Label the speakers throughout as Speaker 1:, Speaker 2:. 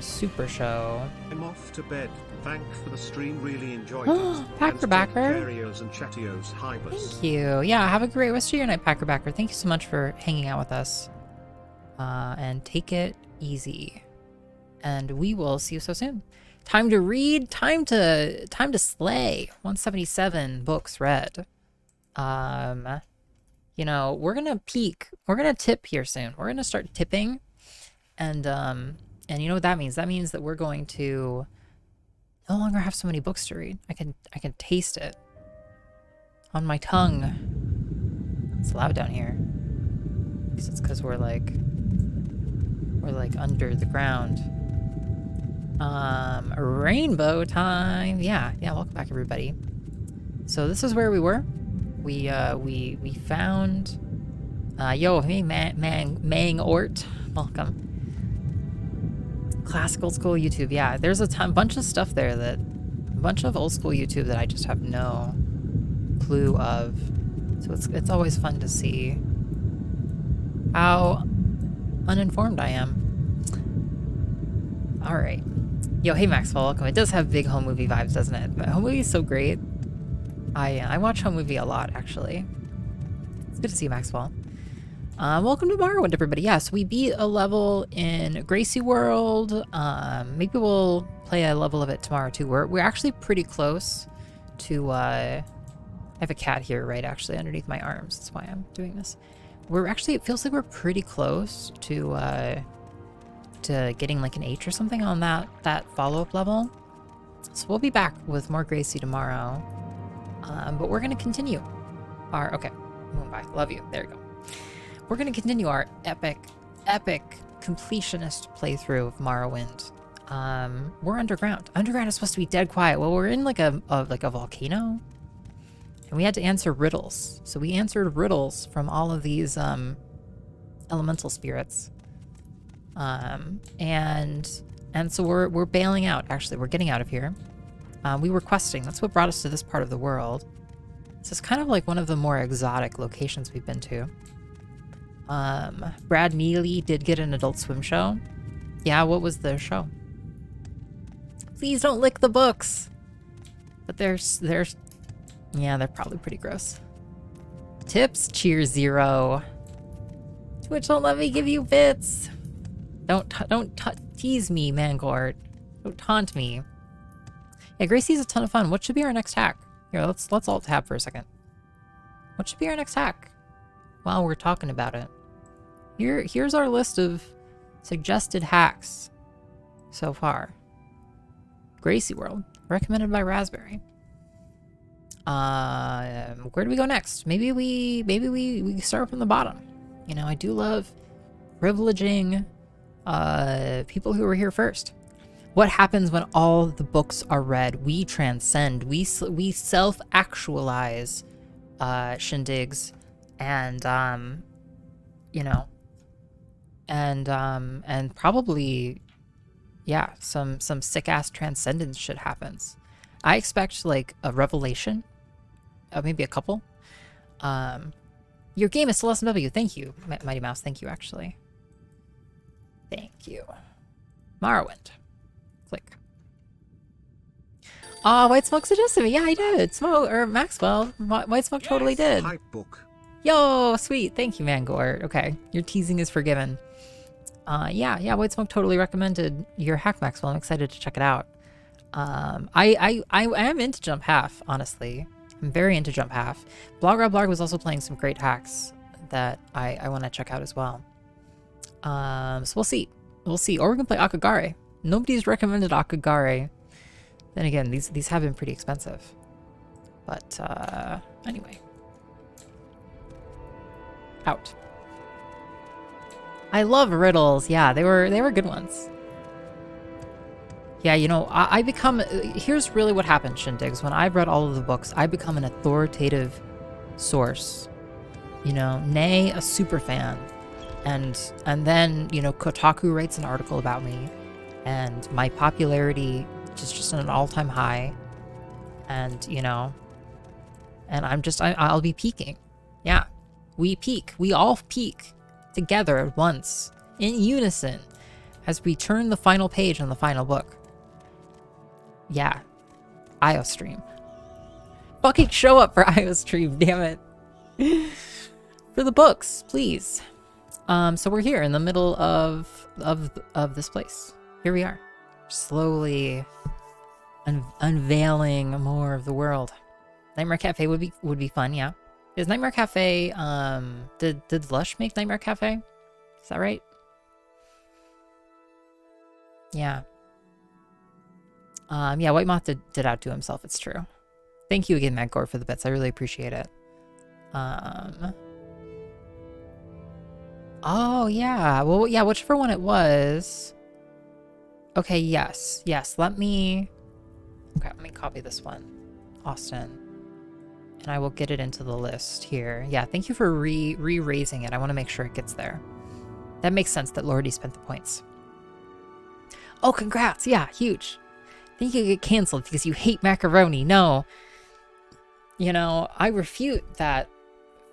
Speaker 1: Super Show.
Speaker 2: I'm off to bed. Thank for the stream. Really enjoyed it.
Speaker 1: Packerbacker.
Speaker 2: And Chatios,
Speaker 1: Thank you. Yeah, have a great rest of your night, Packerbacker. Thank you so much for hanging out with us. And take it easy. And we will see you so soon. Time to read, time to slay. 177 books read. You know, we're gonna peak. We're gonna tip here soon. We're gonna start tipping. And you know what that means? That means that we're going to no longer have so many books to read. I can taste it on my tongue. It's loud down here. It's because we're like under the ground. Rainbow time. Yeah, welcome back everybody. So this is where we were. We found yo, hey Mang Ort. Welcome. Classic old school YouTube. Yeah, there's a bunch of stuff there a bunch of old school YouTube that I just have no clue of. So it's always fun to see how uninformed I am. All right. Yo, hey Maxwell, welcome. It does have big home movie vibes, doesn't it? Home movie is so great. I watch home movie a lot, actually. It's good to see you, Maxwell. Welcome to Morrowind, everybody. Yeah, so we beat a level in Gracie World. Maybe we'll play a level of it tomorrow too. We're actually pretty close to. I have a cat here, right? Actually, underneath my arms. That's why I'm doing this. It feels like we're pretty close to getting like an H or something on that follow-up level. So we'll be back with more Gracie tomorrow. But we're gonna continue our Moonbye, love you. There you go. We're going to continue our epic completionist playthrough of Morrowind. We're underground. Underground is supposed to be dead quiet. Well, we're in like a volcano, and we had to answer riddles. So we answered riddles from all of these elemental spirits, and so we're bailing out. Actually, we're getting out of here. We were questing. That's what brought us to this part of the world. This is kind of like one of the more exotic locations we've been to. Brad Neely did get an Adult Swim show. Yeah, what was the show? Please don't lick the books. But they're probably pretty gross. Tips, cheer 0. Twitch, don't let me give you bits. Don't tease me, Mangort. Don't taunt me. Yeah, Gracie's a ton of fun. What should be our next hack? Here, let's alt tab for a second. What should be our next hack? While we're talking about it. Here's our list of suggested hacks so far. Gracie World, recommended by Raspberry. Where do we go next? Maybe we start from the bottom. You know, I do love privileging people who were here first. What happens when all the books are read? We transcend. We self-actualize shindigs, and you know, and probably, yeah, some sick ass transcendence shit happens. I expect like a revelation, maybe a couple. Your game is still SMW. Thank you, Mighty Mouse. Thank you, actually. Thank you. Morrowind. Click. White Smoke suggested me. Yeah, I did. Maxwell. White Smoke totally did.
Speaker 2: Hype book.
Speaker 1: Yo, sweet. Thank you, Mangor. Okay, your teasing is forgiven. Yeah, White Smoke totally recommended your hack, Maxwell. I'm excited to check it out. I am into Jump Half, honestly. I'm very into Jump Half. Blog was also playing some great hacks that I want to check out as well. So we'll see. Or we're gonna play Akagare. Nobody's recommended Akagare. Then again, these have been pretty expensive. But anyway. Out. I love riddles. Yeah, they were good ones. Yeah, you know, I become... Here's really what happens, Shindigs. When I've read all of the books, I become an authoritative source. You know, nay, a super fan. And then, you know, Kotaku writes an article about me. And my popularity is just at an all-time high. And, you know... And I'll be peaking. Yeah. We peak. We all peak together at once. In unison. as we turn the final page on the final book. Yeah. iios stream. Fucking show up for iios stream, damn it. For the books, please. So we're here in the middle of this place. Here we are. Slowly unveiling more of the world. Nightmare Cafe would be fun, yeah. Is Nightmare Cafe, did Lush make Nightmare Cafe? Is that right? Yeah. Yeah, White Moth did outdo himself, it's true. Thank you again, Matt Gore, for the bits. I really appreciate it. Oh, yeah. Well, yeah, whichever one it was. Okay, yes. Yes, let me copy this one. Austin. And I will get it into the list here. Yeah, thank you for re-raising it. I want to make sure it gets there. That makes sense that Lordy spent the points. Oh, congrats. Yeah, huge. Think you get canceled because you hate macaroni. No. You know, I refute that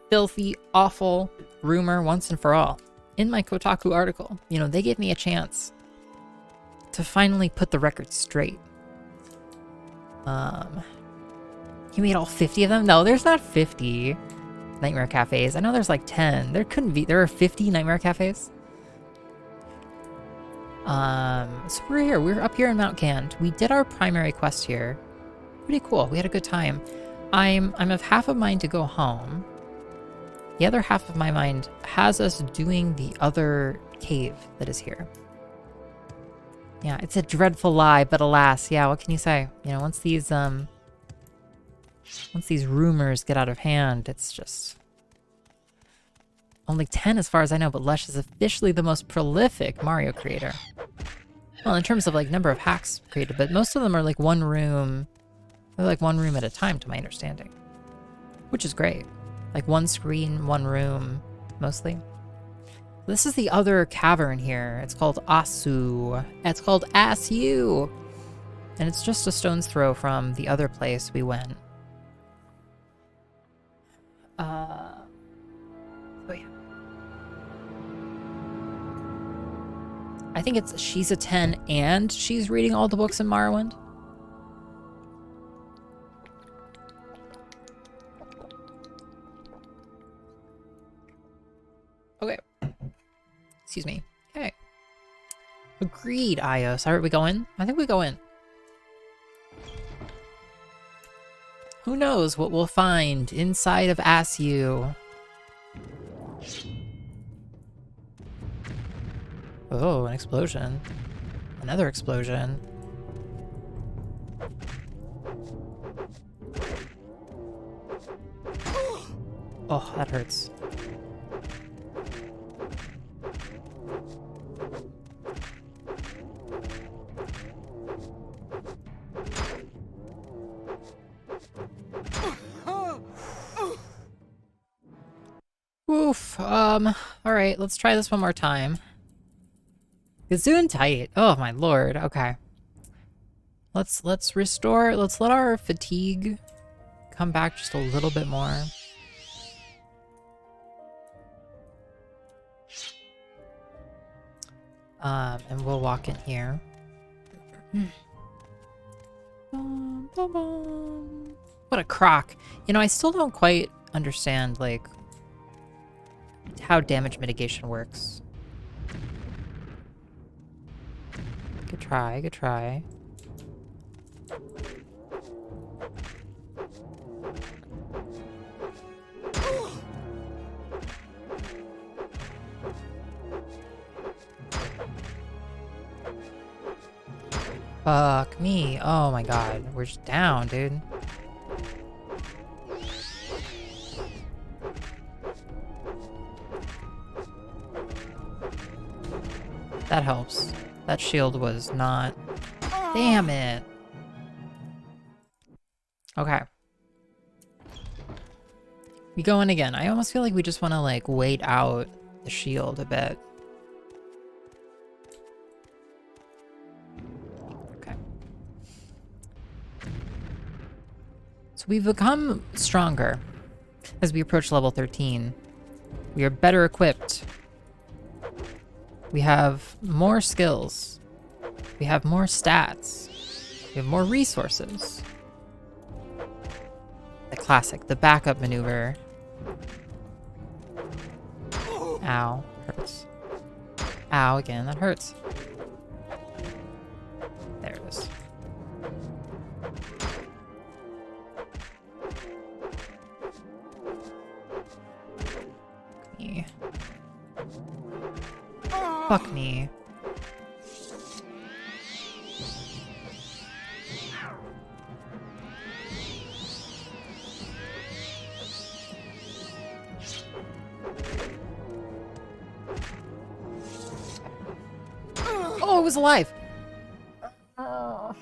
Speaker 1: filthy, awful rumor once and for all. In my Kotaku article, you know, they gave me a chance to finally put the record straight. You made all 50 of them? No, there's not 50 Nightmare Cafes. I know there's like 10. There couldn't be. There are 50 Nightmare Cafes. So we're here. We're up here in Mount Cand. We did our primary quest here. Pretty cool. We had a good time. I'm of half a mind to go home. The other half of my mind has us doing the other cave that is here. Yeah, it's a dreadful lie, but alas, yeah, what can you say? You know, once these rumors get out of hand, it's just only 10 as far as I know, but Lush is officially the most prolific Mario creator. Well, in terms of like number of hacks created, but most of them are like one room. They're like one room at a time, to my understanding, which is great. Like one screen, one room, mostly. This is the other cavern here. It's called Asu. It's called Asu. And it's just a stone's throw from the other place we went. Oh yeah. I think it's she's a 10 and she's reading all the books in Morrowind. Okay. Excuse me. Okay. Agreed, iios. Are we going? I think we go in. Who knows what we'll find inside of Asu? Oh, an explosion. Another explosion. Oh, that hurts. Oof. All right, let's try this one more time. Gesundheit. Oh my lord. Okay. Let's restore. Let's let our fatigue come back just a little bit more. And we'll walk in here. What a crock. You know, I still don't quite understand, like, how damage mitigation works. Good try, good try. Fuck me. Oh my god. We're just down, dude. That helps. That shield was not... Damn it. Okay. We go in again. I almost feel like we just want to, like, wait out the shield a bit. Okay. So we've become stronger as we approach level 13. We are better equipped. We have more skills. We have more stats. We have more resources. The classic, the backup maneuver. Ow, hurts. Ow, again, that hurts. There it is. Me. Fuck me. Oh, it was alive. I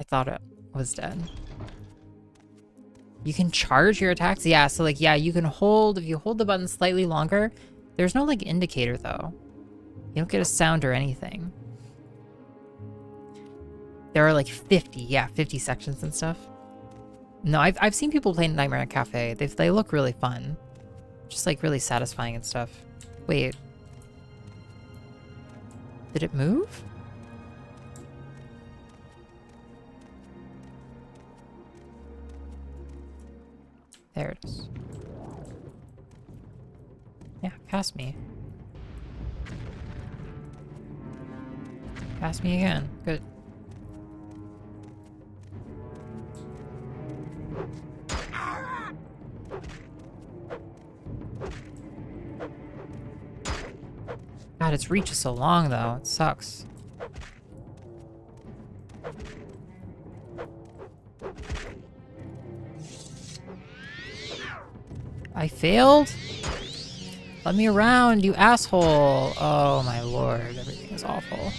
Speaker 1: thought it was dead. You can charge your attacks? Yeah, so like, yeah, you can hold, if you hold the button slightly longer, there's no like indicator though. You don't get a sound or anything. There are like 50 sections and stuff. No, I've seen people play Nightmare at Cafe. They look really fun. Just like really satisfying and stuff. Wait. Did it move? There it is. Yeah, pass me. Pass me again. Good. God, its reach is so long though. It sucks. I failed? Let me around, you asshole. Oh my lord, everything is awful.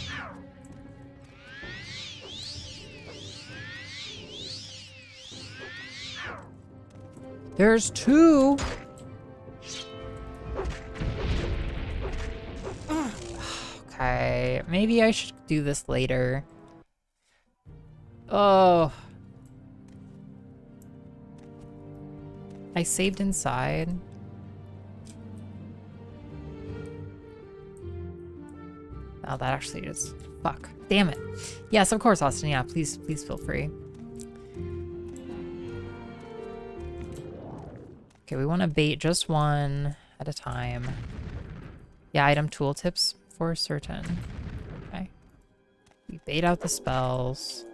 Speaker 1: There's two. Okay, maybe I should do this later. Oh. I saved inside. Oh, that actually is... Fuck. Damn it. Yes, of course, Austin. Yeah, please feel free. Okay, we want to bait just one at a time. Yeah, item tooltips for certain. Okay. We bait out the spells.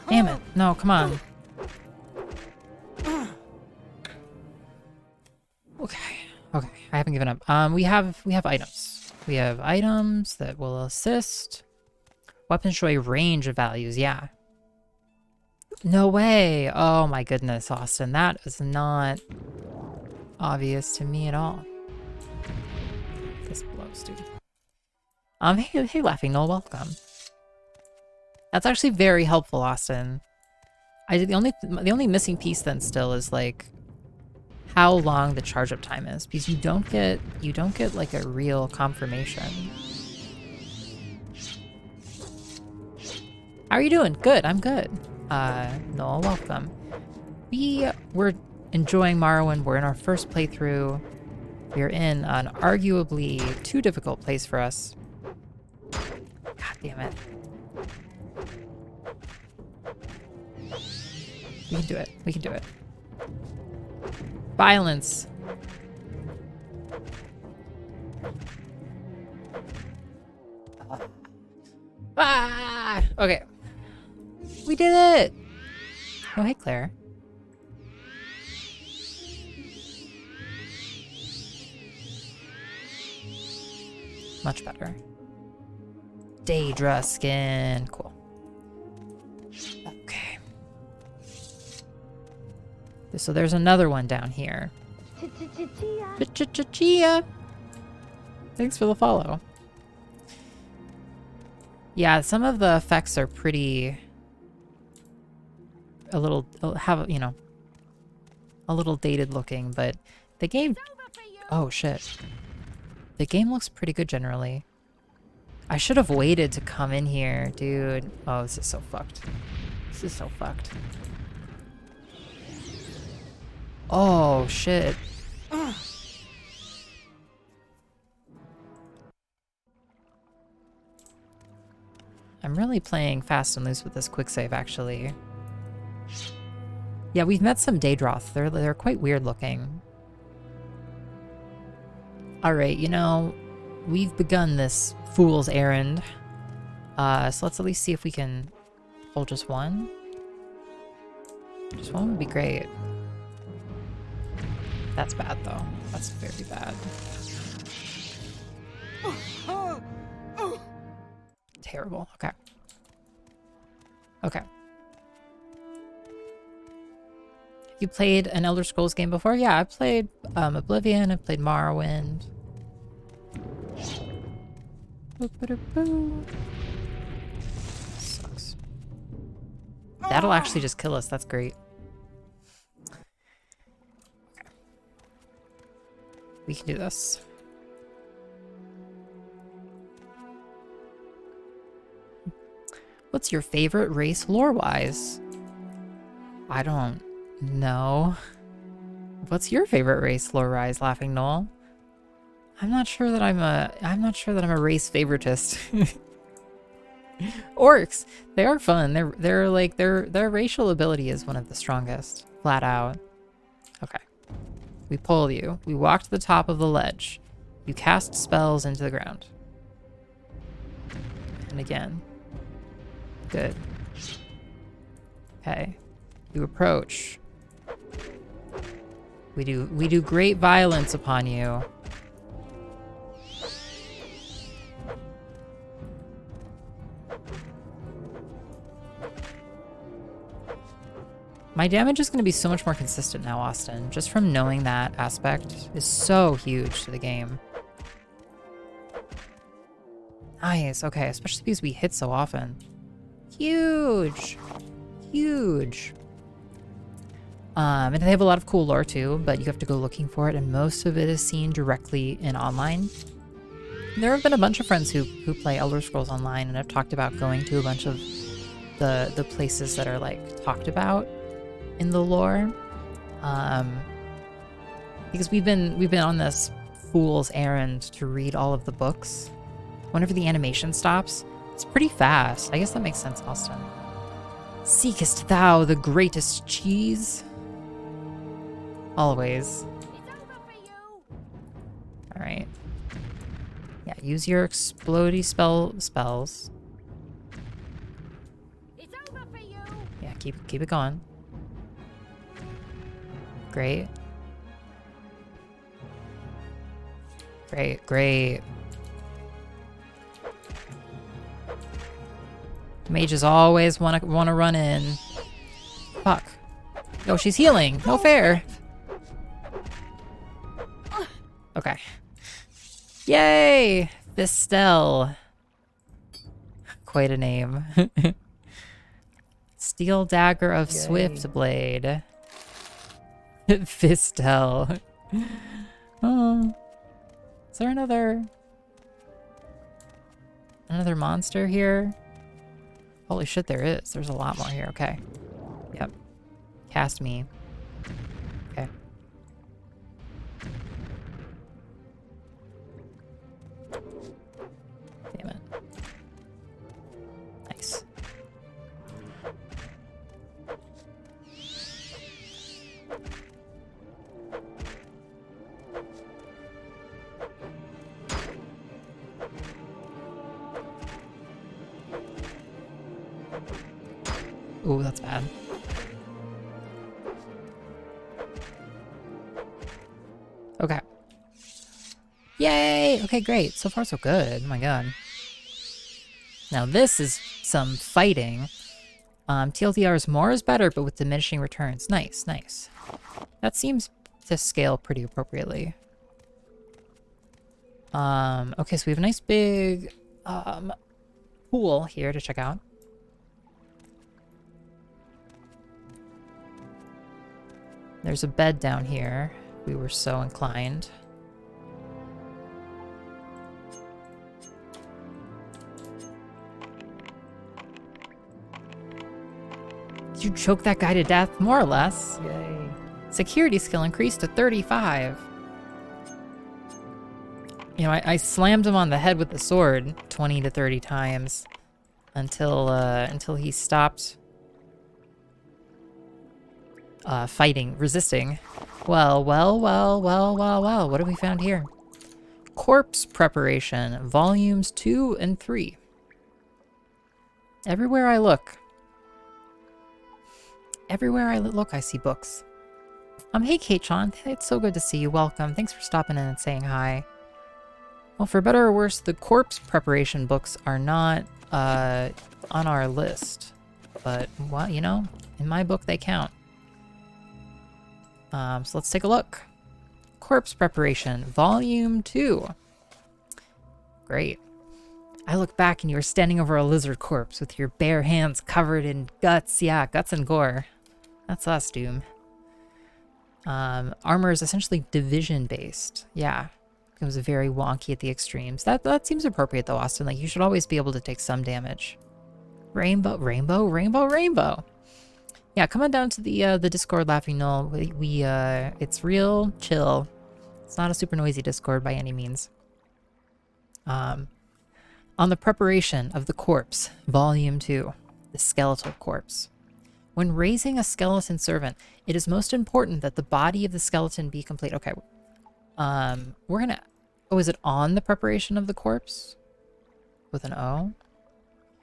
Speaker 1: Damn it. No, come on. Okay. Okay. I haven't given up. We have items. We have items that will assist. Weapons show a range of values. Yeah. No way. Oh my goodness, Austin. That is not obvious to me at all. This blows, dude. Hey, Laughing Noel, welcome. That's actually very helpful, Austin. The only missing piece then still is like how long the charge up time is, because you don't get like a real confirmation. How are you doing? Good, I'm good. Noel, welcome. We're enjoying Morrowind. We're in our first playthrough. We're in an arguably too difficult place for us. God damn it. We can do it. We can do it. Violence. Ah! Okay. We did it! Oh, hey, Claire. Much better. Daedra skin. Cool. Okay. So there's another one down here. Chia. Thanks for the follow. Yeah, some of the effects are pretty... a little... have, you know... a little dated looking, but the game... Oh, shit. The game looks pretty good generally. I should have waited to come in here, dude. Oh, this is so fucked. This is so fucked. Oh, shit. I'm really playing fast and loose with this quick save, actually. Yeah, we've met some Daedroth. They're quite weird looking. Alright, you know, we've begun this fool's errand. So let's at least see if we can pull just one. Just one would be great. That's bad, though. That's very bad. Terrible. Okay. Okay. You played an Elder Scrolls game before? Yeah, I played Oblivion, I played Morrowind. Sucks. That'll actually just kill us, that's great. Okay. We can do this. What's your favorite race lore-wise? I don't know. What's your favorite race lore-wise, Laughing Knoll? I'm not sure that I'm a race favoritist. Orcs, they are fun. They're like their racial ability is one of the strongest, flat out. Okay. We pull you. We walk to the top of the ledge. You cast spells into the ground. And again. Good. Okay. You approach. We do great violence upon you. My damage is going to be so much more consistent now, Austin. Just from knowing that aspect is so huge to the game. Nice, okay, especially because we hit so often. Huge! Huge! And they have a lot of cool lore too, but you have to go looking for it, and most of it is seen directly in online. There have been a bunch of friends who play Elder Scrolls Online and have talked about going to a bunch of the places that are like talked about in the lore. Because we've been on this fool's errand to read all of the books. Whenever the animation stops, it's pretty fast. I guess that makes sense, Austin. Seekest thou the greatest cheese? Always. Alright. Yeah, use your explodey spells.
Speaker 3: It's over for you.
Speaker 1: Yeah, keep it going. Great. Great. Mages always wanna run in. Fuck. Oh, she's healing. No fair. Okay. Yay! Fistel. Quite a name. Steel Dagger of Swiftblade. Fistel. Oh. Is there another monster here? Holy shit, there is. There's a lot more here. Okay. Yep. Cast me. Okay. Damn it. Nice. Ooh, that's bad. Okay. Yay! Okay, great. So far, so good. Oh my god. Now this is some fighting. TLDR's more is better, but with diminishing returns. Nice, nice. That seems to scale pretty appropriately. Okay, so we have a nice big pool here to check out. There's a bed down here, if we were so inclined. Did you choke that guy to death? More or less. Yay. Security skill increased to 35. You know, I slammed him on the head with the sword 20 to 30 times until he stopped fighting, resisting. Well. What have we found here? Corpse Preparation, Volumes 2 and 3. Everywhere I look, I see books. Hey, Kate Sean. It's so good to see you. Welcome. Thanks for stopping in and saying hi. Well, for better or worse, the corpse preparation books are not on our list. But, well, you know, in my book, they count. So let's take a look. Corpse Preparation, Volume 2. Great. I look back and you were standing over a lizard corpse with your bare hands covered in guts. Yeah, guts and gore. That's us, Doom. Armor is essentially division-based. Yeah. It was very wonky at the extremes. That seems appropriate, though, Austin. Like, you should always be able to take some damage. Rainbow. Yeah, come on down to the Discord, Laughing Null. It's real chill. It's not a super noisy Discord by any means. On the preparation of the corpse, Volume 2, the skeletal corpse. When raising a skeleton servant, it is most important that the body of the skeleton be complete. Okay. We're gonna... Oh, is it on the preparation of the corpse? With an O?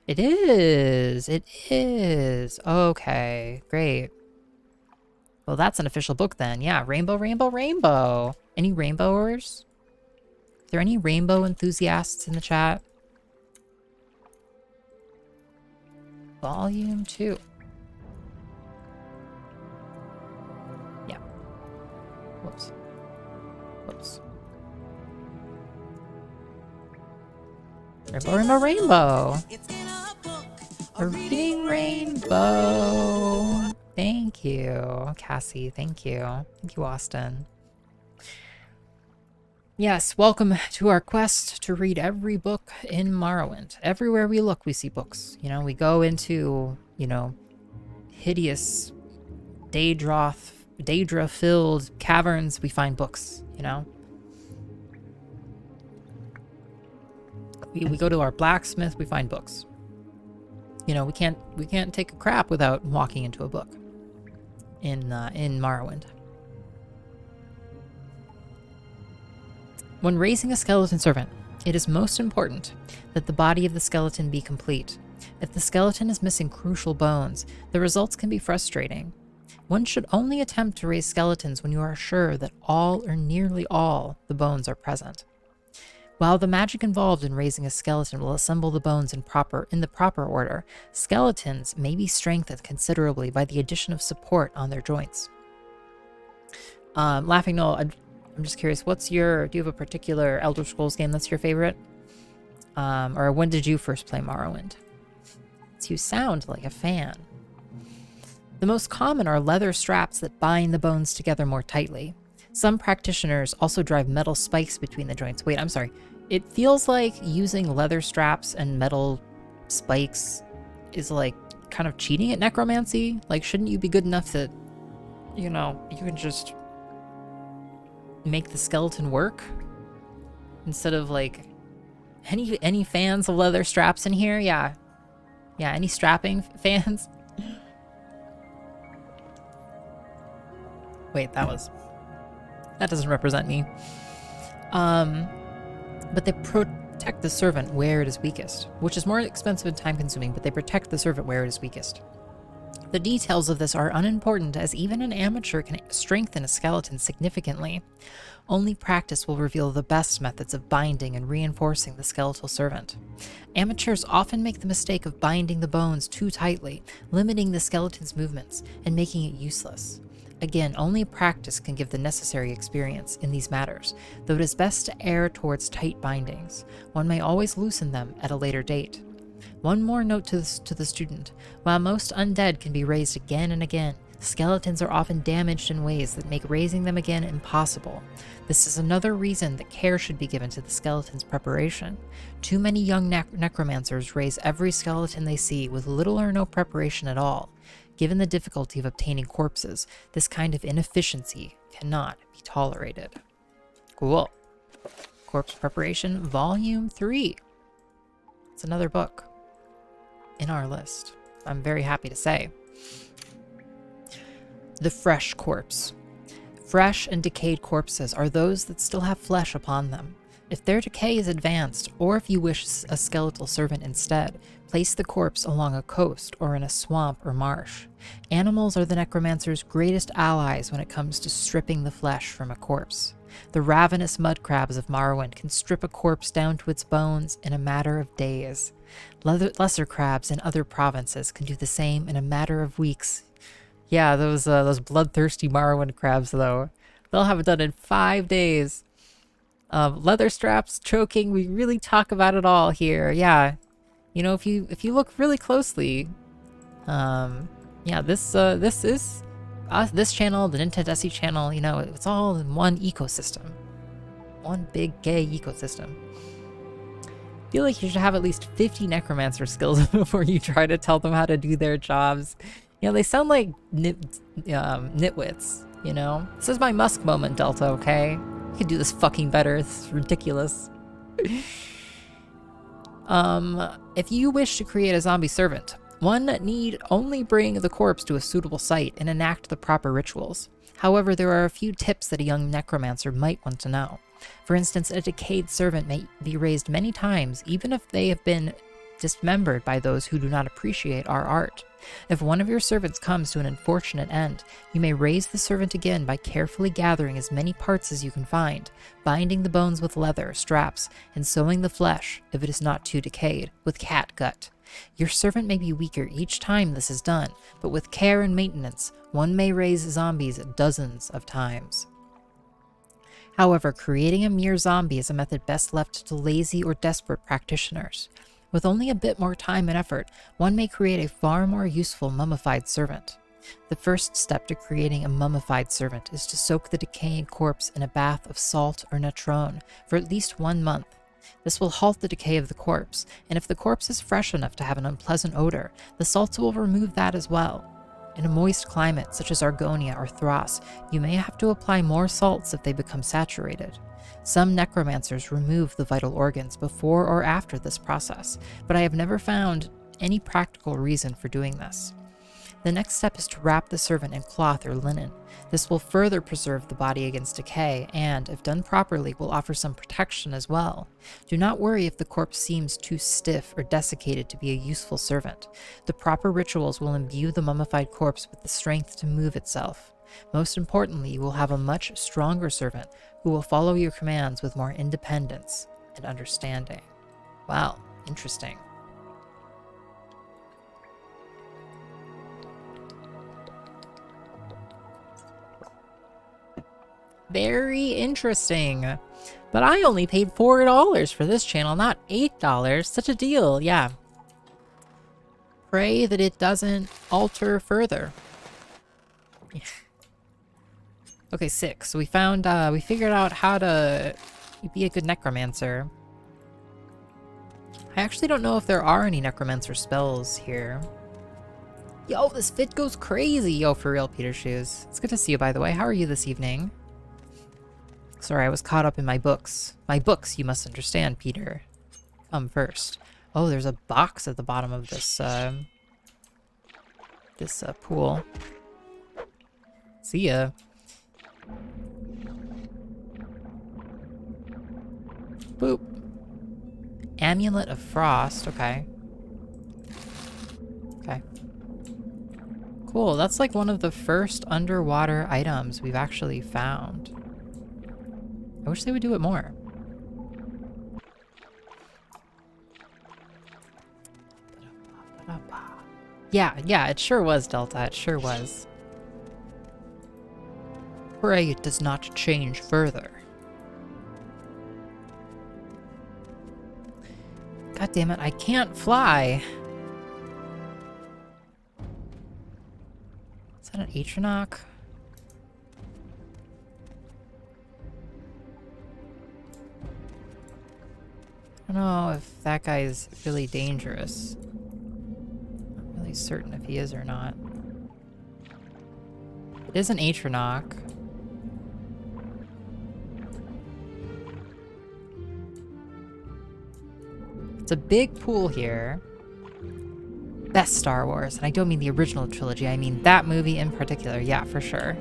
Speaker 1: It is! It is! Okay, great. Well, that's an official book then. Yeah, rainbow. Any rainbowers? Is there any rainbow enthusiasts in the chat? Volume 2. Yeah. Whoops. Rainbow. A reading rainbow. Thank you, Cassie. Thank you, Austin. Yes, welcome to our quest to read every book in Morrowind. Everywhere we look, we see books. You know, we go into, you know, hideous Daedra-filled caverns, we find books, you know? We go to our blacksmith, we find books. You know, we can't take a crap without walking into a book in Morrowind. When raising a skeleton servant, it is most important that the body of the skeleton be complete. If the skeleton is missing crucial bones, the results can be frustrating. One should only attempt to raise skeletons when you are sure that all or nearly all the bones are present. While the magic involved in raising a skeleton will assemble the bones in the proper order, skeletons may be strengthened considerably by the addition of support on their joints. Laughing Noel, I'm just curious, do you have a particular Elder Scrolls game that's your favorite? Or when did you first play Morrowind? You sound like a fan. The most common are leather straps that bind the bones together more tightly. Some practitioners also drive metal spikes between the joints. Wait, I'm sorry. It feels like using leather straps and metal spikes is like kind of cheating at necromancy. Like, shouldn't you be good enough that, you know, you can just make the skeleton work? Instead of like, any fans of leather straps in here? Yeah. Yeah, any strapping fans? Wait, that doesn't represent me. But they protect the servant where it is weakest, which is more expensive and time-consuming, but they protect the servant where it is weakest. The details of this are unimportant, as even an amateur can strengthen a skeleton significantly. Only practice will reveal the best methods of binding and reinforcing the skeletal servant. Amateurs often make the mistake of binding the bones too tightly, limiting the skeleton's movements, and making it useless. Again, only practice can give the necessary experience in these matters, though it is best to err towards tight bindings. One may always loosen them at a later date. One more note to the student. While most undead can be raised again and again, skeletons are often damaged in ways that make raising them again impossible. This is another reason that care should be given to the skeleton's preparation. Too many young necromancers raise every skeleton they see with little or no preparation at all. Given the difficulty of obtaining corpses, this kind of inefficiency cannot be tolerated. Cool. Corpse Preparation, Volume 3. It's another book in our list, I'm very happy to say. The Fresh Corpse. Fresh and decayed corpses are those that still have flesh upon them. If their decay is advanced, or if you wish a skeletal servant instead, place the corpse along a coast or in a swamp or marsh. Animals are the necromancer's greatest allies when it comes to stripping the flesh from a corpse. The ravenous mud crabs of Morrowind can strip a corpse down to its bones in a matter of days. Lesser crabs in other provinces can do the same in a matter of weeks. Yeah, those bloodthirsty Morrowind crabs, though. They'll have it done in 5 days. Leather straps, choking, we really talk about it all here. Yeah, you know, if you look really closely, yeah, this is this channel, the Nintendo SE channel. You know, it's all in one ecosystem, one big gay ecosystem. I feel like you should have at least 50 necromancer skills before you try to tell them how to do their jobs. You know, they sound like nitwits. You know, this is my Musk moment, Delta. Okay. You can do this fucking better. It's ridiculous. If you wish to create a zombie servant, one need only bring the corpse to a suitable site and enact the proper rituals. However, there are a few tips that a young necromancer might want to know. For instance, a decayed servant may be raised many times, even if they have been dismembered by those who do not appreciate our art. If one of your servants comes to an unfortunate end, you may raise the servant again by carefully gathering as many parts as you can find, binding the bones with leather straps, and sewing the flesh, if it is not too decayed, with cat gut. Your servant may be weaker each time this is done, but with care and maintenance, one may raise zombies dozens of times. However, creating a mere zombie is a method best left to lazy or desperate practitioners. With only a bit more time and effort, one may create a far more useful mummified servant. The first step to creating a mummified servant is to soak the decaying corpse in a bath of salt or natron for at least 1 month. This will halt the decay of the corpse, and if the corpse is fresh enough to have an unpleasant odor, the salts will remove that as well. In a moist climate, such as Argonia or Thras, you may have to apply more salts if they become saturated. Some necromancers remove the vital organs before or after this process, but I have never found any practical reason for doing this. The next step is to wrap the servant in cloth or linen. This will further preserve the body against decay and, if done properly, will offer some protection as well. Do not worry if the corpse seems too stiff or desiccated to be a useful servant. The proper rituals will imbue the mummified corpse with the strength to move itself. Most importantly, you will have a much stronger servant who will follow your commands with more independence and understanding. Wow, interesting. Very interesting. But I only paid $4 for this channel, not $8. Such a deal, yeah. Pray that it doesn't alter further. Okay, 6. So we figured out how to be a good necromancer. I actually don't know if there are any necromancer spells here. Yo, this fit goes crazy. Yo, for real, Peter Shoes. It's good to see you, by the way. How are you this evening? Sorry, I was caught up in my books. My books, you must understand, Peter. Come first. Oh, there's a box at the bottom of this, pool. See ya. Boop. Amulet of Frost, okay. Okay. Cool, that's like one of the first underwater items we've actually found. I wish they would do it more. Yeah, it sure was, Delta. It sure was. Pray it does not change further. God God damn it, I can't fly. Is that an Atronach? I don't know if that guy is really dangerous. Not really certain if he is or not. It is an Atronach. It's a big pool here. Best Star Wars, and I don't mean the original trilogy, I mean that movie in particular. Yeah, for sure.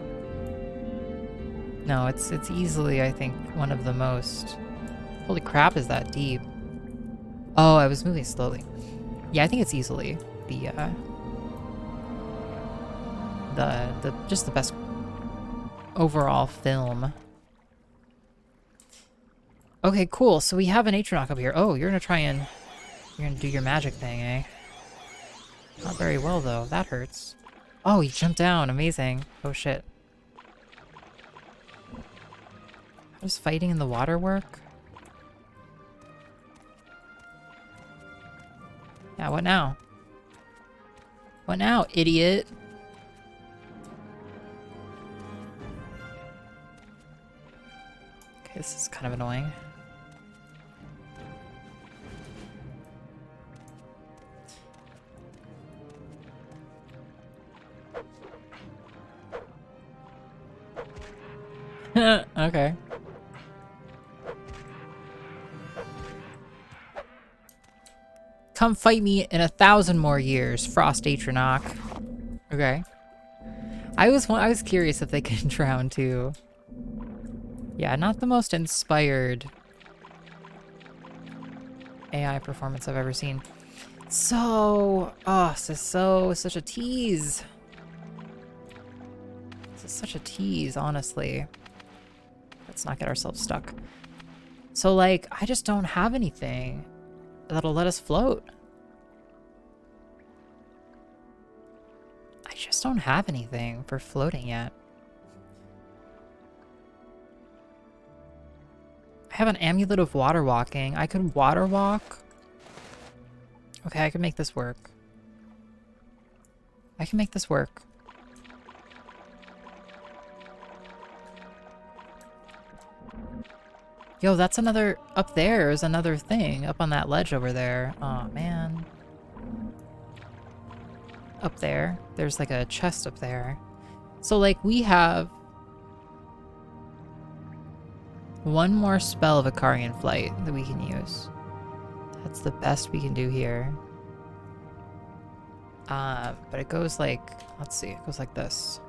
Speaker 1: No, it's easily, I think, one of the most... Holy crap, is that deep? Oh, I was moving slowly. Yeah, I think it's easily the just the best overall film. Okay, cool. So we have an Atronach up here. Oh, you're gonna do your magic thing, eh? Not very well though. That hurts. Oh, he jumped down. Amazing. Oh shit. How does fighting in the water work? Yeah, what now? What now, idiot? Okay, this is kind of annoying. Okay. Come fight me in 1,000 more years, Frost Atronach. Okay. I was curious if they can drown too. Yeah, not the most inspired AI performance I've ever seen. So, oh, this is such a tease. This is such a tease, honestly. Let's not get ourselves stuck. So, like, I just don't have anything that'll let us float. I just don't have anything for floating yet. I have an amulet of water walking. I could water walk. Okay, I can make this work. I can make this work. Yo, that's another... Up there is another thing. Up on that ledge over there. Aw, man. Up there. There's like a chest up there. So, like, we have... one more spell of Icarian Flight that we can use. That's the best we can do here. But it goes like... Let's see. It goes like this.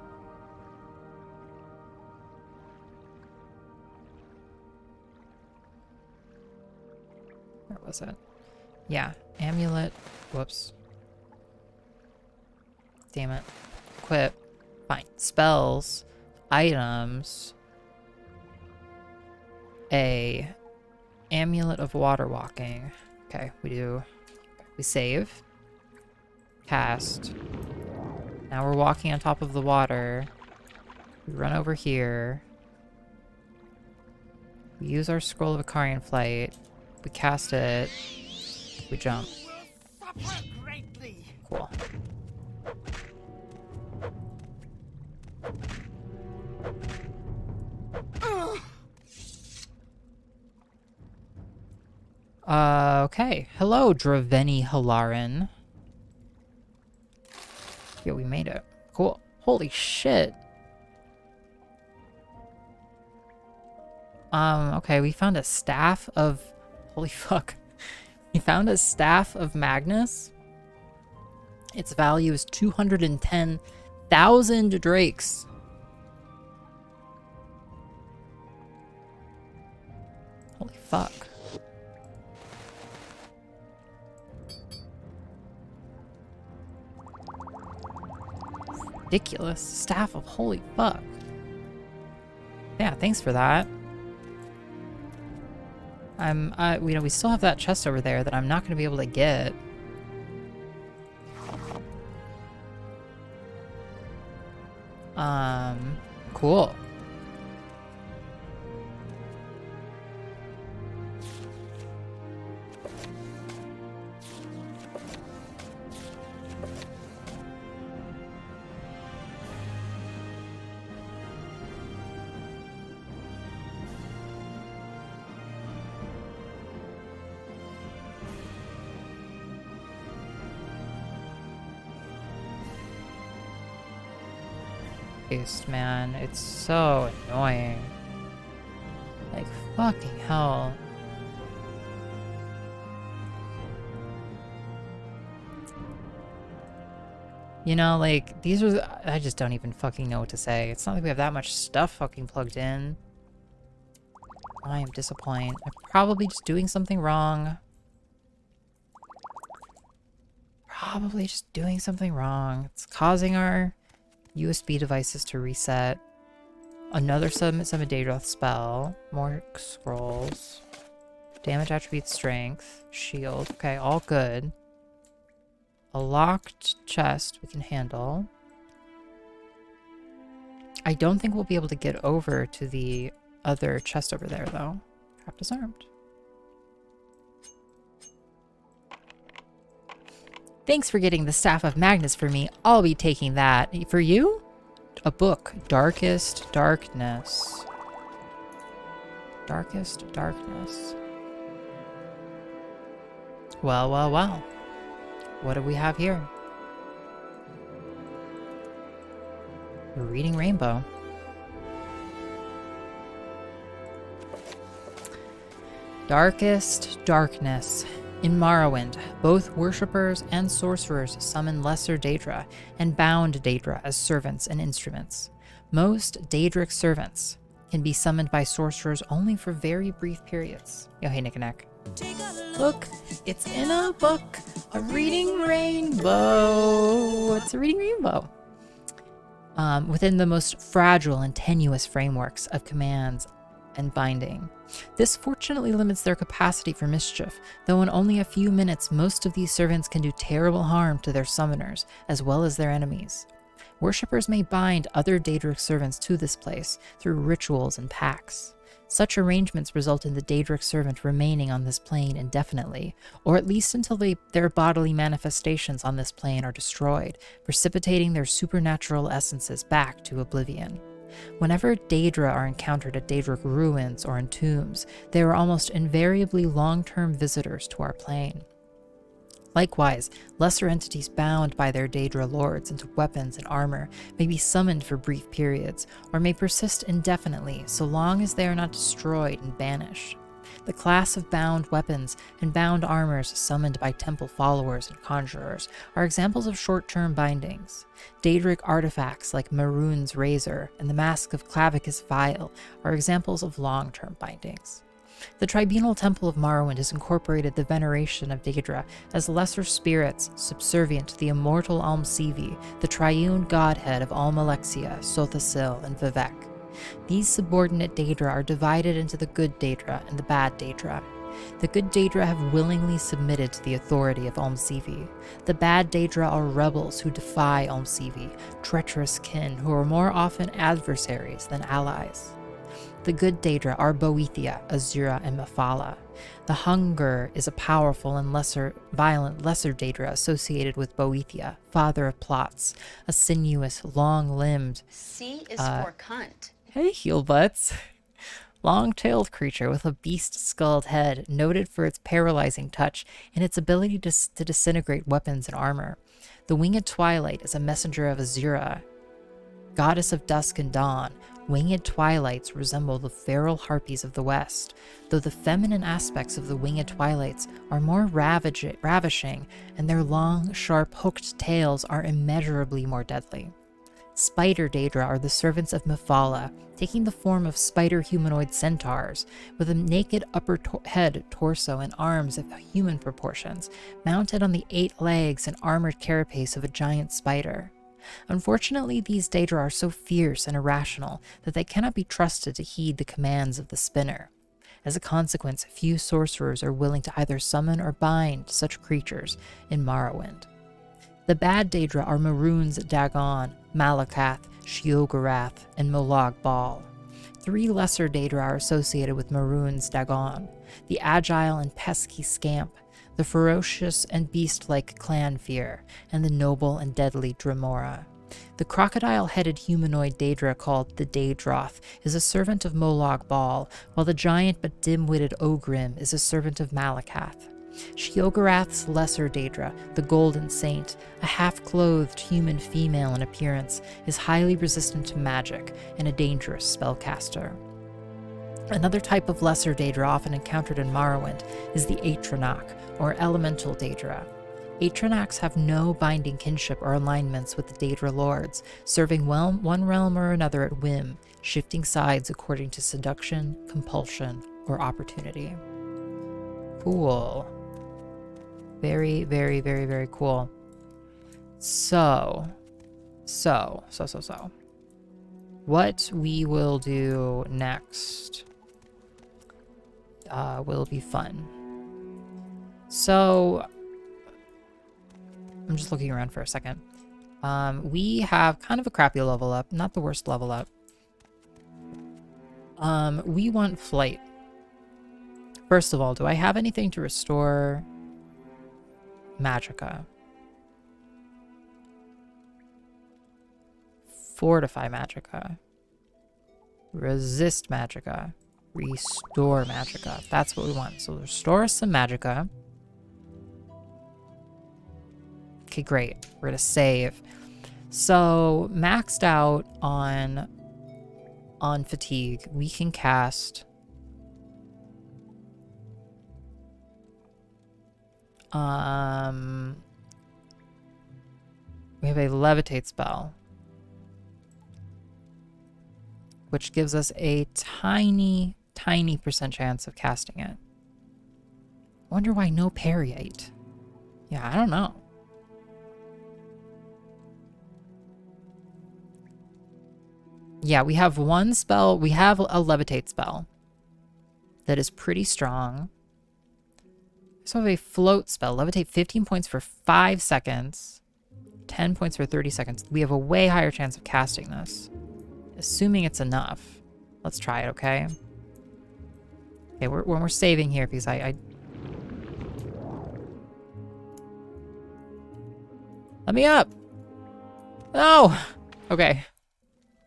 Speaker 1: Where was it? Yeah. Amulet. Whoops. Damn it. Equip. Fine. Spells. Items. A amulet of water walking. Okay, we save. Cast. Now we're walking on top of the water. We run over here. We use our scroll of Icarian Flight. We cast it. We jump. Cool. Okay. Hello, Draveni Halaran. Yeah, we made it. Cool. Holy shit. Okay, we found a staff of... Holy fuck. We found a staff of Magnus. Its value is 210,000 drakes. Holy fuck. Ridiculous. Staff of holy fuck. Yeah, thanks for that. We still have that chest over there that I'm not going to be able to get. Cool. Christ, man. It's so annoying. Like, fucking hell. You know, like, these are... I just don't even fucking know what to say. It's not like we have that much stuff fucking plugged in. I am disappointed. I'm probably just doing something wrong. Probably just doing something wrong. It's causing our USB devices to reset. Another Summon Daedroth spell. More scrolls. Damage attribute strength. Shield. Okay, all good. A locked chest we can handle. I don't think we'll be able to get over to the other chest over there, though. Trap disarmed. Thanks for getting the Staff of Magnus for me. I'll be taking that. For you? A book. Darkest Darkness. Darkest Darkness. Well, well, well. What do we have here? We're reading Rainbow. Darkest Darkness. In Morrowind, both worshippers and sorcerers summon lesser Daedra and bound Daedra as servants and instruments. Most Daedric servants can be summoned by sorcerers only for very brief periods. Yo, hey, Nick and Neck. Look, it's in a book, a reading rainbow. It's a reading rainbow. Within the most fragile and tenuous frameworks of commands and binding. This fortunately limits their capacity for mischief, though in only a few minutes most of these servants can do terrible harm to their summoners, as well as their enemies. Worshippers may bind other Daedric servants to this place through rituals and pacts. Such arrangements result in the Daedric servant remaining on this plane indefinitely, or at least until their bodily manifestations on this plane are destroyed, precipitating their supernatural essences back to oblivion. Whenever Daedra are encountered at Daedric ruins or in tombs, they are almost invariably long-term visitors to our plane. Likewise, lesser entities bound by their Daedra lords into weapons and armor may be summoned for brief periods, or may persist indefinitely so long as they are not destroyed and banished. The class of bound weapons and bound armors summoned by temple followers and conjurers are examples of short-term bindings. Daedric artifacts like Maroon's razor and the Mask of Clavicus Vial are examples of long-term bindings. The Tribunal Temple of Morrowind has incorporated the veneration of Daedra as lesser spirits subservient to the immortal Almsivi, the triune godhead of Almalexia, Sothasil, and Vivek. These subordinate Daedra are divided into the good Daedra and the bad Daedra. The good Daedra have willingly submitted to the authority of Almsivi. The bad Daedra are rebels who defy Almsivi, treacherous kin who are more often adversaries than allies. The good Daedra are Boethia, Azura, and Mephala. The Hunger is a powerful and violent lesser Daedra associated with Boethia, father of plots, a sinuous, long-limbed...
Speaker 3: C is for cunt.
Speaker 1: Hey, heel butts. Long-tailed creature with a beast-skulled head, noted for its paralyzing touch and its ability to disintegrate weapons and armor. The Winged Twilight is a messenger of Azura, goddess of dusk and dawn. Winged Twilights resemble the feral harpies of the West, though the feminine aspects of the Winged Twilights are more ravishing, and their long, sharp, hooked tails are immeasurably more deadly. Spider Daedra are the servants of Mephala, taking the form of spider humanoid centaurs, with a naked upper head, torso, and arms of human proportions, mounted on the 8 legs and armored carapace of a giant spider. Unfortunately, these Daedra are so fierce and irrational that they cannot be trusted to heed the commands of the spinner. As a consequence, few sorcerers are willing to either summon or bind such creatures in Morrowind. The bad Daedra are Maroon's Dagon, Malakath, Sheogorath, and Molag Bal. 3 lesser Daedra are associated with Maroon's Dagon: the agile and pesky Scamp, the ferocious and beast-like Clanfear, and the noble and deadly Dremora. The crocodile-headed humanoid Daedra called the Daedroth is a servant of Molag Bal, while the giant but dim-witted Ogrim is a servant of Malakath. Sheogorath's lesser Daedra, the Golden Saint, a half-clothed human female in appearance, is highly resistant to magic and a dangerous spellcaster. Another type of lesser Daedra often encountered in Morrowind is the Atronach, or Elemental Daedra. Atronachs have no binding kinship or alignments with the Daedra lords, serving one realm or another at whim, shifting sides according to seduction, compulsion, or opportunity. Cool. Very, very, very, very cool. So. What we will do next will be fun. So, I'm just looking around for a second. We have kind of a crappy level up, not the worst level up. We want flight. First of all, do I have anything to restore magicka? Fortify magicka. Resist magicka. Restore magicka. That's what we want. So restore us some magicka. Okay, great. We're gonna save. So maxed out on fatigue, we can cast we have a levitate spell, which gives us a tiny percent chance of casting it. I wonder why no parryite. Yeah, I don't know. Yeah, we have one spell. We have a levitate spell that is pretty strong. We also have a float spell. Levitate 15 points for 5 seconds. 10 points for 30 seconds. We have a way higher chance of casting this. Assuming it's enough. Let's try it, okay? Okay, we're saving here because I... Let me up! No! Okay.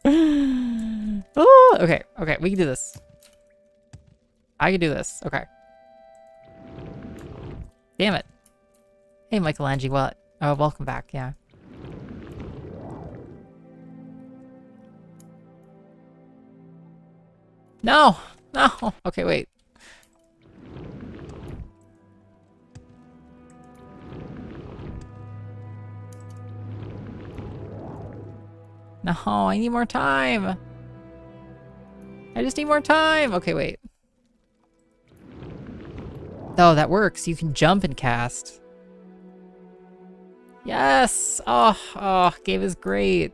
Speaker 1: Oh, okay, we can do this. I can do this. Okay. Damn it. Hey, Michelangelo. Well, oh, welcome back. Yeah. No! No! Okay, wait. No, I need more time. I just need more time. Okay, wait. Oh, that works. You can jump and cast. Yes! Oh, game is great.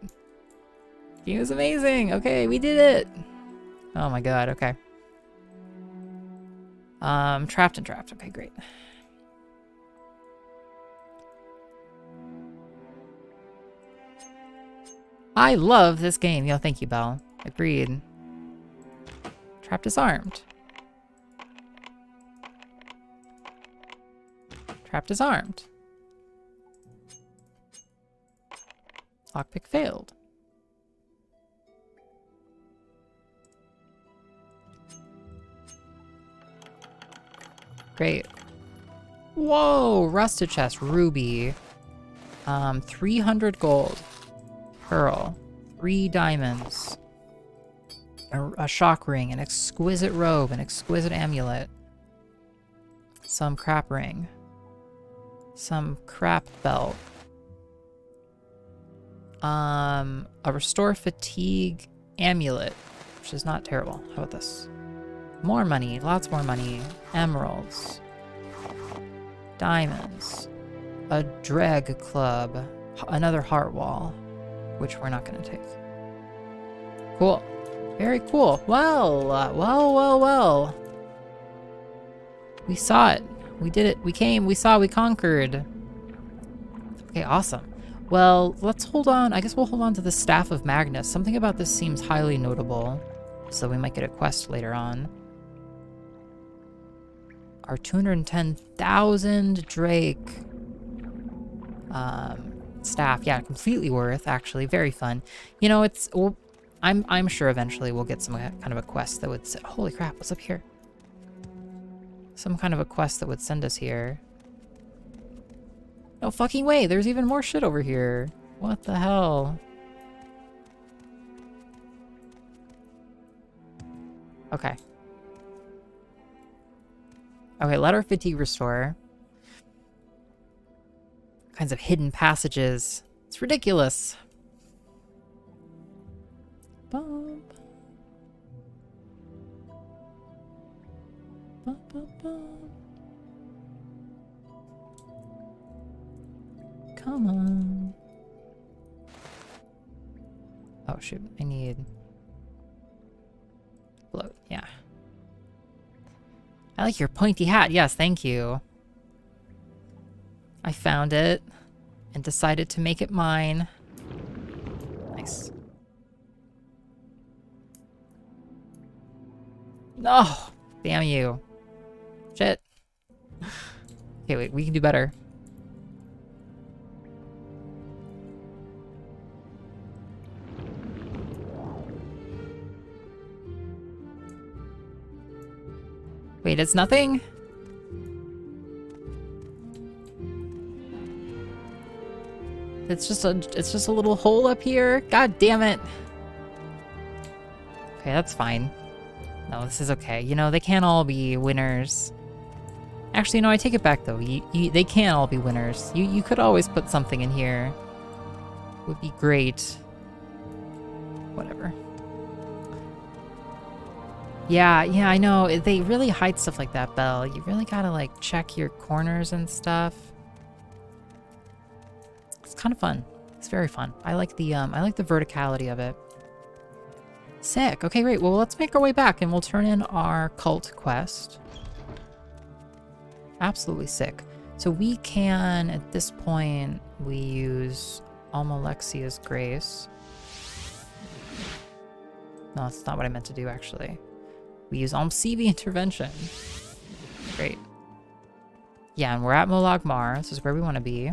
Speaker 1: Game is amazing. Okay, we did it. Oh my god, okay. Trapped and trapped. Okay, great. I love this game. Yo, thank you, Belle. Agreed. Trapped disarmed. Trapped disarmed. Lockpick failed. Great. Whoa! Rusted chest. Ruby. 300 gold. Pearl. 3 diamonds. A shock ring. An exquisite robe. An exquisite amulet. Some crap ring. Some crap belt. A restore fatigue amulet, which is not terrible. How about this? More money, lots more money. Emeralds. Diamonds. A drag club. Another heart wall, which we're not going to take. Cool. Very cool. Well. We saw it. We did it. We came. We saw. We conquered. Okay, awesome. Well, let's hold on. I guess we'll hold on to the Staff of Magnus. Something about this seems highly notable, so we might get a quest later on. Our 210,000 Drake staff. Yeah, completely worth, actually. Very fun. You know, it's... Well, I'm sure eventually we'll get some kind of a quest that would... Holy crap, what's up here? Some kind of a quest that would send us here. No fucking way, there's even more shit over here. What the hell? Okay. Okay, let our fatigue restore. Kinds of hidden passages. It's ridiculous. Bump. Bump, bump, bump. Come on. Oh shoot, I need float, yeah. I like your pointy hat. Yes, thank you. I found it and decided to make it mine. Nice. No! Damn you. Shit. Okay, wait, we can do better. Wait, it's nothing? It's just a little hole up here. God damn it. Okay, that's fine. No, this is okay. You know, they can't all be winners. Actually, no, I take it back though. They can't all be winners. You could always put something in here. Would be great. Whatever. Yeah, I know. They really hide stuff like that, Belle. You really gotta, like, check your corners and stuff. It's kind of fun. It's very fun. I like the verticality of it. Sick. Okay, great. Well, let's make our way back and we'll turn in our cult quest. Absolutely sick. So we can, at this point, we use Almalexia's Grace. No, that's not what I meant to do, actually. We use Almsevi Intervention. Great. Yeah, and we're at Molag Mar. This is where we want to be.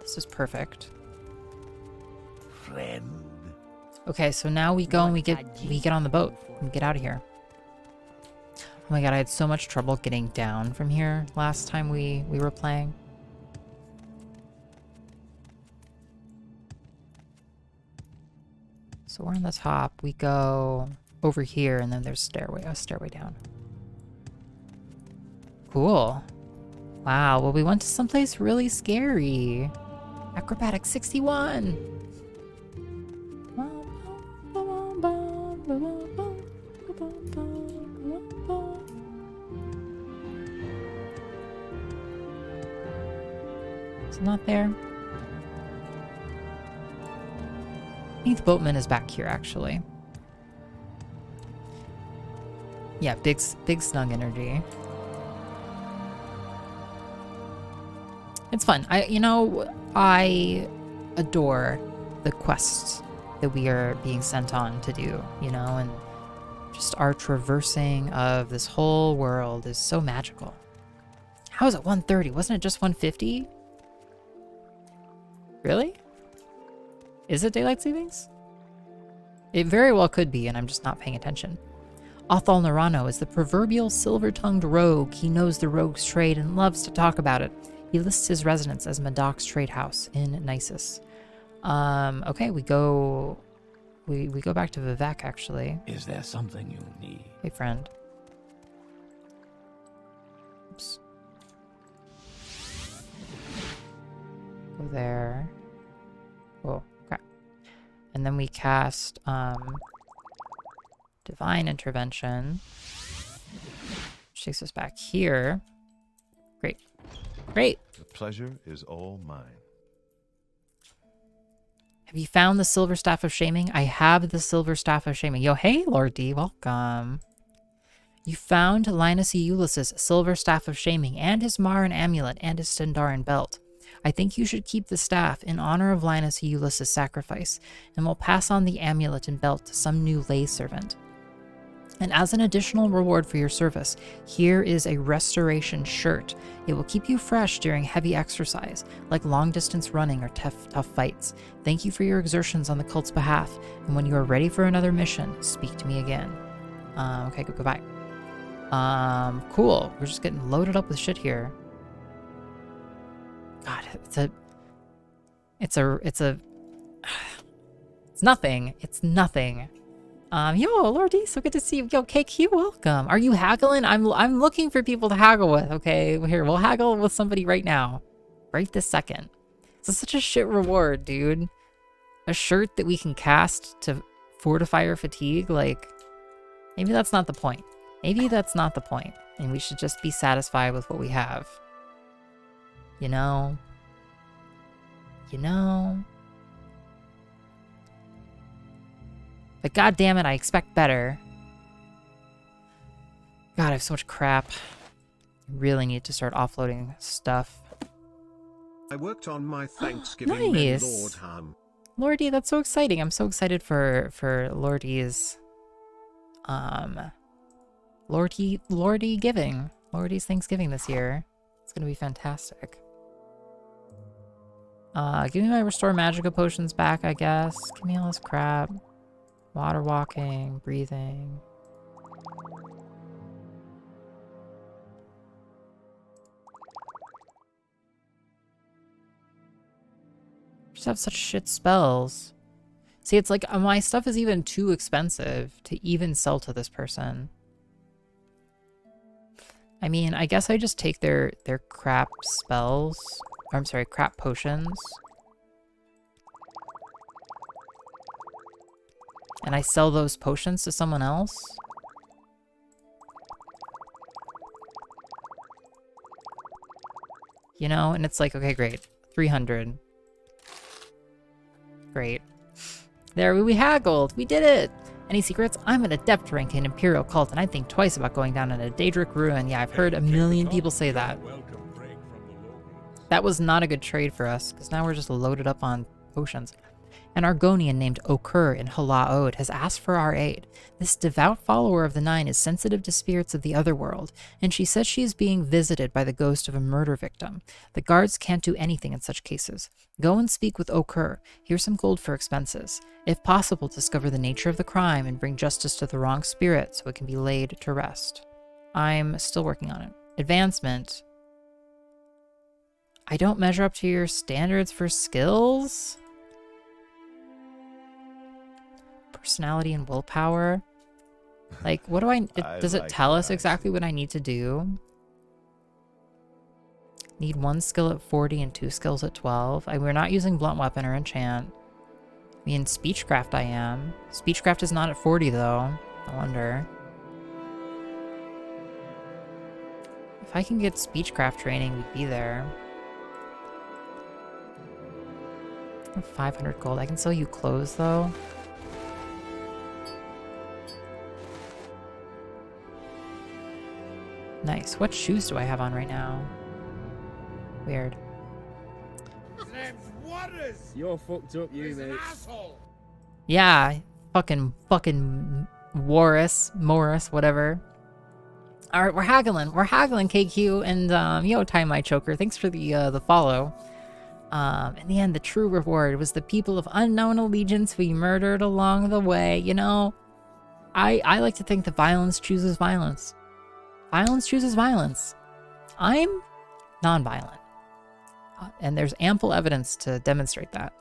Speaker 1: This is perfect.
Speaker 4: Friend.
Speaker 1: Okay, so now we go and we get on the boat and we get out of here. Oh my god, I had so much trouble getting down from here last time we were playing. So we're on the top. We go over here, and then there's a stairway down. Cool. Wow. Well, we went to someplace really scary. Acrobatic 61. It's not there. I think the boatman is back here, actually. Yeah, big snug energy. It's fun. I adore the quests that we are being sent on to do, you know, and just our traversing of this whole world is so magical. How is it 130? Wasn't it just 150? Really? Is it daylight savings? It very well could be, and I'm just not paying attention. Othal Narano is the proverbial silver-tongued rogue. He knows the rogue's trade and loves to talk about it. He lists his residence as Madoc's trade house in Nisus. Okay, we go back to Vivek, actually.
Speaker 4: Is there something you need?
Speaker 1: Hey, friend. Oops. Go there. Oh, crap. And then we cast Divine Intervention, which takes us back here. Great. Great.
Speaker 5: The pleasure is all mine.
Speaker 1: Have you found the Silver Staff of Shaming? I have the Silver Staff of Shaming. Yo, hey, Lord D, welcome. You found Linus Eulis's Silver Staff of Shaming and his Maran amulet and his Stendaran belt. I think you should keep the staff in honor of Linus Eulis's sacrifice, and will pass on the amulet and belt to some new lay servant. And as an additional reward for your service, here is a restoration shirt. It will keep you fresh during heavy exercise, like long-distance running or tough fights. Thank you for your exertions on the cult's behalf, and when you are ready for another mission, speak to me again. Okay, goodbye. Cool. We're just getting loaded up with shit here. God, it's nothing. It's nothing. Yo, Lordy, so good to see you. Yo, KQ, welcome. Are you haggling? I'm looking for people to haggle with, okay? Here, we'll haggle with somebody right now. Right this second. This is such a shit reward, dude. A shirt that we can cast to fortify our fatigue, like, maybe that's not the point. Maybe that's not the point, and we should just be satisfied with what we have. You know? You know? But god damn it, I expect better. God, I have so much crap. I really need to start offloading stuff.
Speaker 2: I worked on my Thanksgiving menu,
Speaker 1: Nice.
Speaker 2: Lord Ham.
Speaker 1: Lordy, that's so exciting. I'm so excited for Lordy's Lordy's Thanksgiving this year. It's gonna be fantastic. Give me my restore magica potions back, I guess. Give me all this crap. Water walking, breathing. Just have such shit spells. See, it's like my stuff is even too expensive to even sell to this person. I mean, I guess I just take their crap spells. Or, I'm sorry, crap potions. And I sell those potions to someone else. You know, and it's like, okay, great. 300. Great. There, we haggled. We did it. Any secrets? I'm an adept rank in Imperial Cult, and I think twice about going down in a Daedric ruin. Yeah, I've heard a million people say that. That was not a good trade for us, because now we're just loaded up on potions. An Argonian named Okur in Halaod has asked for our aid. This devout follower of the Nine is sensitive to spirits of the other world, and she says she is being visited by the ghost of a murder victim. The guards can't do anything in such cases. Go and speak with Okur. Here's some gold for expenses. If possible, discover the nature of the crime and bring justice to the wrong spirit so it can be laid to rest. I'm still working on it. Advancement. I don't measure up to your standards for skills? Personality and willpower. Like, what do does it tell us exactly what I need to do? Need 1 skill at 40 and 2 skills at 12. We're not using blunt weapon or enchant. I mean, speechcraft I am. Speechcraft is not at 40 though. I wonder. If I can get speechcraft training, we'd be there. 500 gold. I can sell you clothes though. Nice. What shoes do I have on right now? Weird.
Speaker 6: His name's Waters. You're fucked up, you mate.
Speaker 1: Yeah, fucking Morris, whatever. All right, we're haggling, KQ, and yo, Time My Choker. Thanks for the follow. In the end, the true reward was the people of unknown allegiance we murdered along the way. You know, I like to think that violence chooses violence. Violence chooses violence. I'm non-violent. And there's ample evidence to demonstrate that.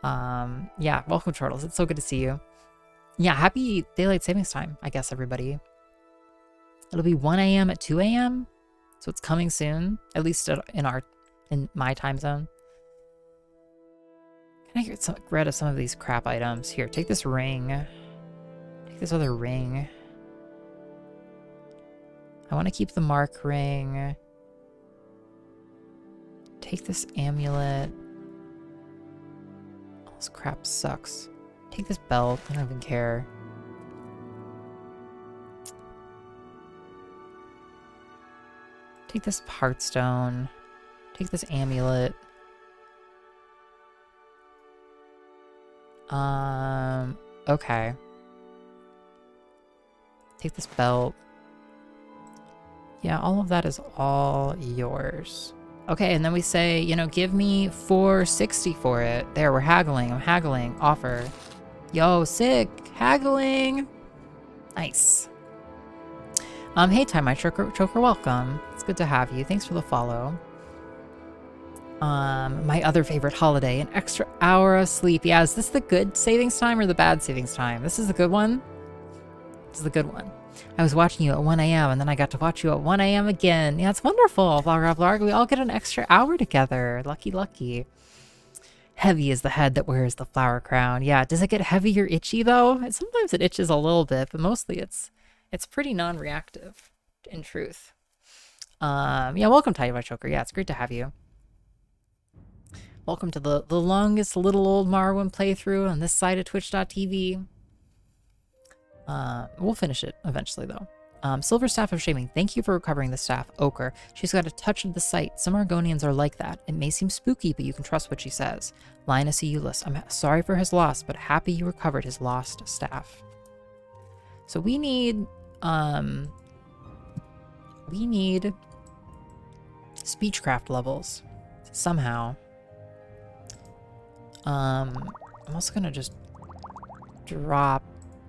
Speaker 1: Yeah, welcome, Turtles. It's so good to see you. Yeah, happy Daylight Savings Time, I guess, everybody. It'll be 1 a.m. at 2 a.m., so it's coming soon, at least in my time zone. Can I get rid of some of these crap items? Here, take this ring. Take this other ring. I want to keep the mark ring. Take this amulet. All this crap sucks. Take this belt. I don't even care. Take this heartstone. Take this amulet. Okay. Take this belt. Yeah, all of that is all yours. Okay, and then we say, you know, give me 460 for it. There, we're haggling. I'm haggling. Offer. Yo, sick. Haggling. Nice. Hey, Time My Choker, welcome. It's good to have you. Thanks for the follow. My other favorite holiday, an extra hour of sleep. Yeah, is this the good savings time or the bad savings time? This is the good one. This is the good one. I was watching you at 1 a.m. and then I got to watch you at 1 a.m. again. Yeah, it's wonderful, Vlog Vlog. We all get an extra hour together. Lucky, lucky. Heavy is the head that wears the flower crown. Yeah, does it get heavy or itchy though? Sometimes it itches a little bit, but mostly it's pretty non-reactive, in truth. Yeah, welcome, Tidy by Choker. Yeah, it's great to have you. Welcome to the longest little old Morrowind playthrough on this side of Twitch.tv. We'll finish it eventually, though. Silver Staff of Shaming. Thank you for recovering the staff, Ochre. She's got a touch of the sight. Some Argonians are like that. It may seem spooky, but you can trust what she says. Linus Euless. I'm sorry for his loss, but happy you recovered his lost staff. So we need speechcraft levels somehow. I'm also gonna just drop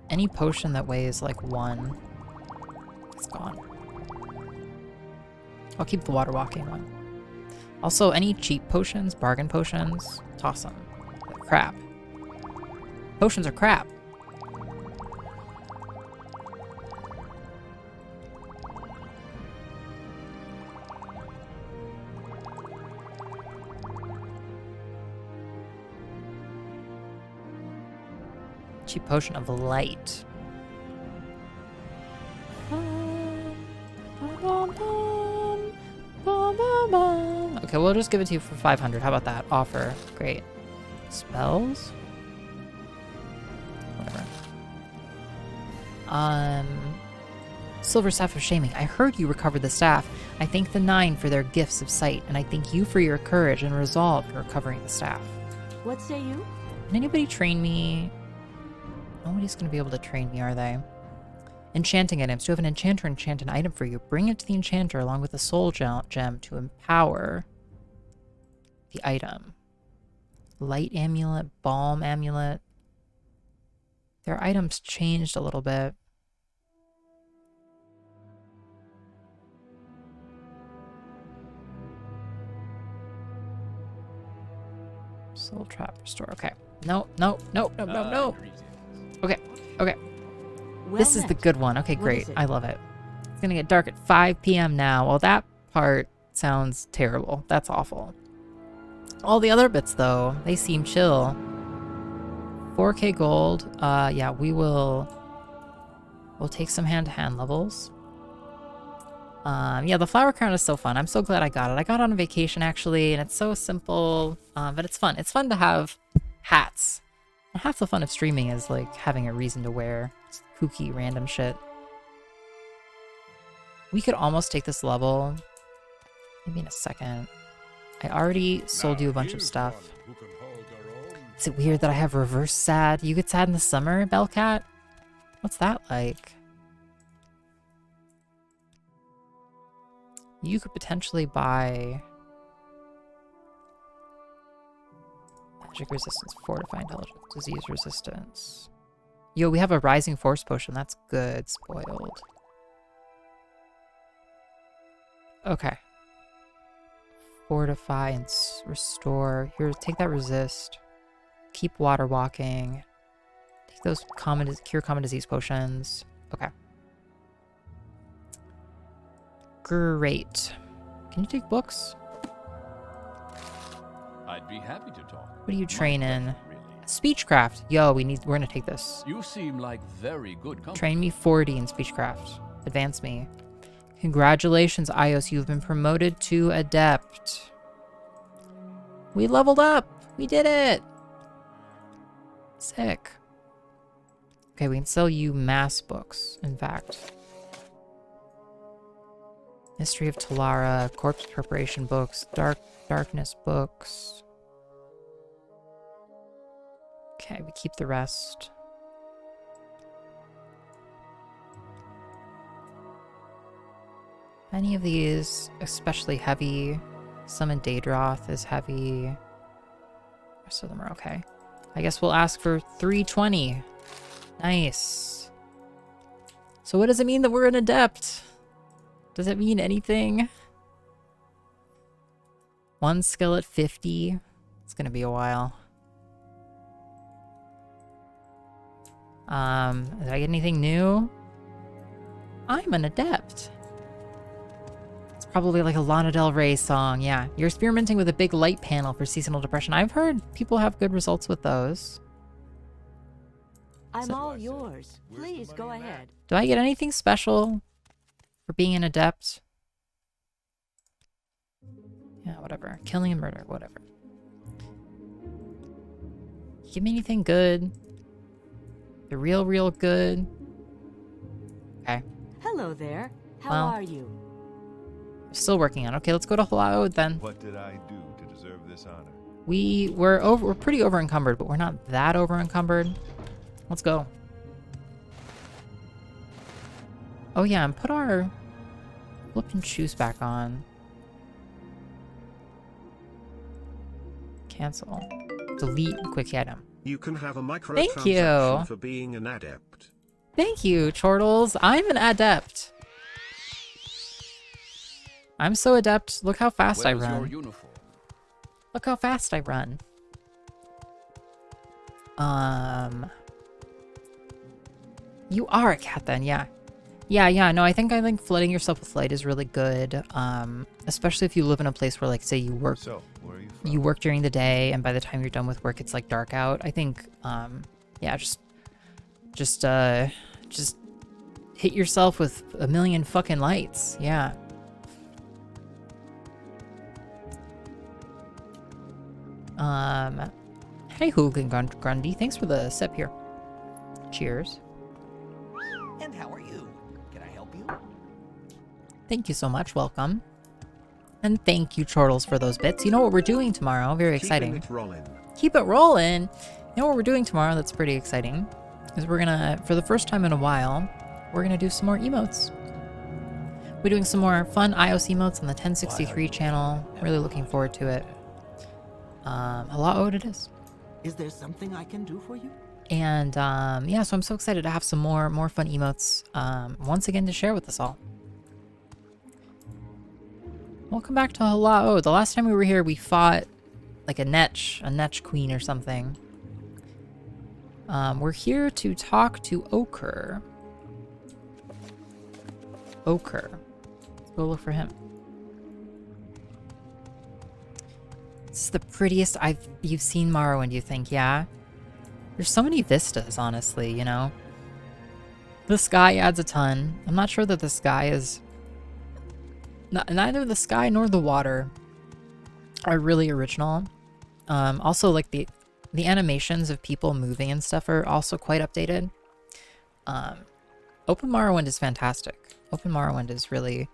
Speaker 1: any potion that weighs like 1. It's gone. I'll keep the water walking one. Also, any cheap potions, bargain potions, toss them. They're crap. Potions are crap. Cheap potion of light. Okay, we'll just give it to you for 500. How about that? Offer. Great. Spells? Whatever. Silver Staff of Shaming. I heard you recovered the staff. I thank the 9 for their gifts of sight, and I thank you for your courage and resolve in recovering the staff.
Speaker 7: What say you?
Speaker 1: Can anybody train me? Nobody's going to be able to train me, are they? Enchanting items. Do you have an enchanter enchant an item for you? Bring it to the enchanter along with a soul gem to empower the item. Light amulet, balm amulet. Their items changed a little bit. Soul trap restore. Okay. No. Okay.
Speaker 7: Well
Speaker 1: This is the
Speaker 7: met.
Speaker 1: good one. Okay,
Speaker 7: What
Speaker 1: great.
Speaker 7: is it?
Speaker 1: I love it. It's gonna get dark at 5 p.m. now. Well, that part sounds terrible. That's awful. All the other bits, though, they seem chill. 4K gold. Yeah, we'll take some hand-to-hand levels. Yeah, the flower crown is so fun. I'm so glad I got it. I got it on vacation, actually, and it's so simple, but it's fun. It's fun to have hats. And half the fun of streaming is, like, having a reason to wear kooky random shit. We could almost take this level. Maybe in a second. I already sold you a bunch of stuff. Is it weird that I have reverse sad? You get sad in the summer, Bellcat? What's that like? You could potentially buy magic resistance, fortify intelligence, disease resistance. Yo, we have a rising force potion. That's good. Spoiled. Okay. Fortify and restore. Here, take that resist. Keep water walking. Take those cure common disease potions. Okay. Great. Can you take books?
Speaker 4: I'd be happy to talk.
Speaker 1: What are you training?
Speaker 4: My pleasure, really.
Speaker 1: Speechcraft. Yo, we're gonna take this.
Speaker 4: You seem like very good company.
Speaker 1: Train me 40 in Speechcraft. Advance me. Congratulations, iios. You've been promoted to Adept. We leveled up. We did it. Sick. Okay, we can sell you mass books, in fact. History of Talara, Corpse Preparation books, Darkness books. Okay, we keep the rest. Any of these, especially heavy. Summon Daedroth is heavy. The rest of them are okay. I guess we'll ask for 320. Nice. So what does it mean that we're an adept? Does it mean anything? One skill at 50. It's gonna be a while. Did I get anything new? I'm an adept. It's probably like a Lana Del Rey song. Yeah, you're experimenting with a big light panel for seasonal depression. I've heard people have good results with those.
Speaker 7: I'm all yours. Please go ahead.
Speaker 1: Do I get anything special for being an adept? Yeah, whatever. Killing and murder, whatever. Give me anything good. The real good. Okay.
Speaker 7: Hello there. How
Speaker 1: Well,
Speaker 7: are you?
Speaker 1: Still working on it. Okay, let's go to Halaod then.
Speaker 5: What did I do to deserve this honor?
Speaker 1: We're pretty over encumbered, but we're not that over encumbered. Let's go. Oh yeah, and put our flippin' shoes back on. Cancel. Delete quick item.
Speaker 2: You can have a
Speaker 1: Thank you.
Speaker 2: microtransaction for being an adept.
Speaker 1: Thank you, Chortles. I'm an adept. I'm so adept. Look how fast I
Speaker 4: Where's your
Speaker 1: run.
Speaker 4: uniform?
Speaker 1: Look how fast I run. You are a cat then, yeah. Yeah, no, I think flooding yourself with light is really good. Especially if you live in a place where, like, say you work
Speaker 5: So, where are you from?
Speaker 1: you work during the day and by the time you're done with work it's like dark out. I think yeah, just hit yourself with a million fucking lights. Yeah. Hey Hooligan Grundy, thanks for the sip here. Cheers.
Speaker 8: And how are you? Can I help you?
Speaker 1: Thank you so much. Welcome. And thank you, Chortles, for those bits. You know what we're doing tomorrow? Very exciting.
Speaker 2: Keeping it rolling.
Speaker 1: Keep it rolling. You know what we're doing tomorrow that's pretty exciting? Is we're gonna, for the first time in a while, we're gonna do some more emotes. We're doing some more fun iOS emotes on the 1063 channel. Really looking forward to it. A lot owed it is.
Speaker 8: Is there something I can do for you?
Speaker 1: And yeah, so I'm so excited to have some more fun emotes once again to share with us all. Welcome back to Halao. The last time we were here, we fought like a Netch queen or something. We're here to talk to Ochre. Ochre. Let's go look for him. This is the prettiest you've seen Morrowind, you think, yeah? There's so many vistas, honestly, you know? The sky adds a ton. I'm not sure that the sky is... neither the sky nor the water are really original. Also, like, the animations of people moving and stuff are also quite updated. Open Morrowind is fantastic. Open Morrowind is really,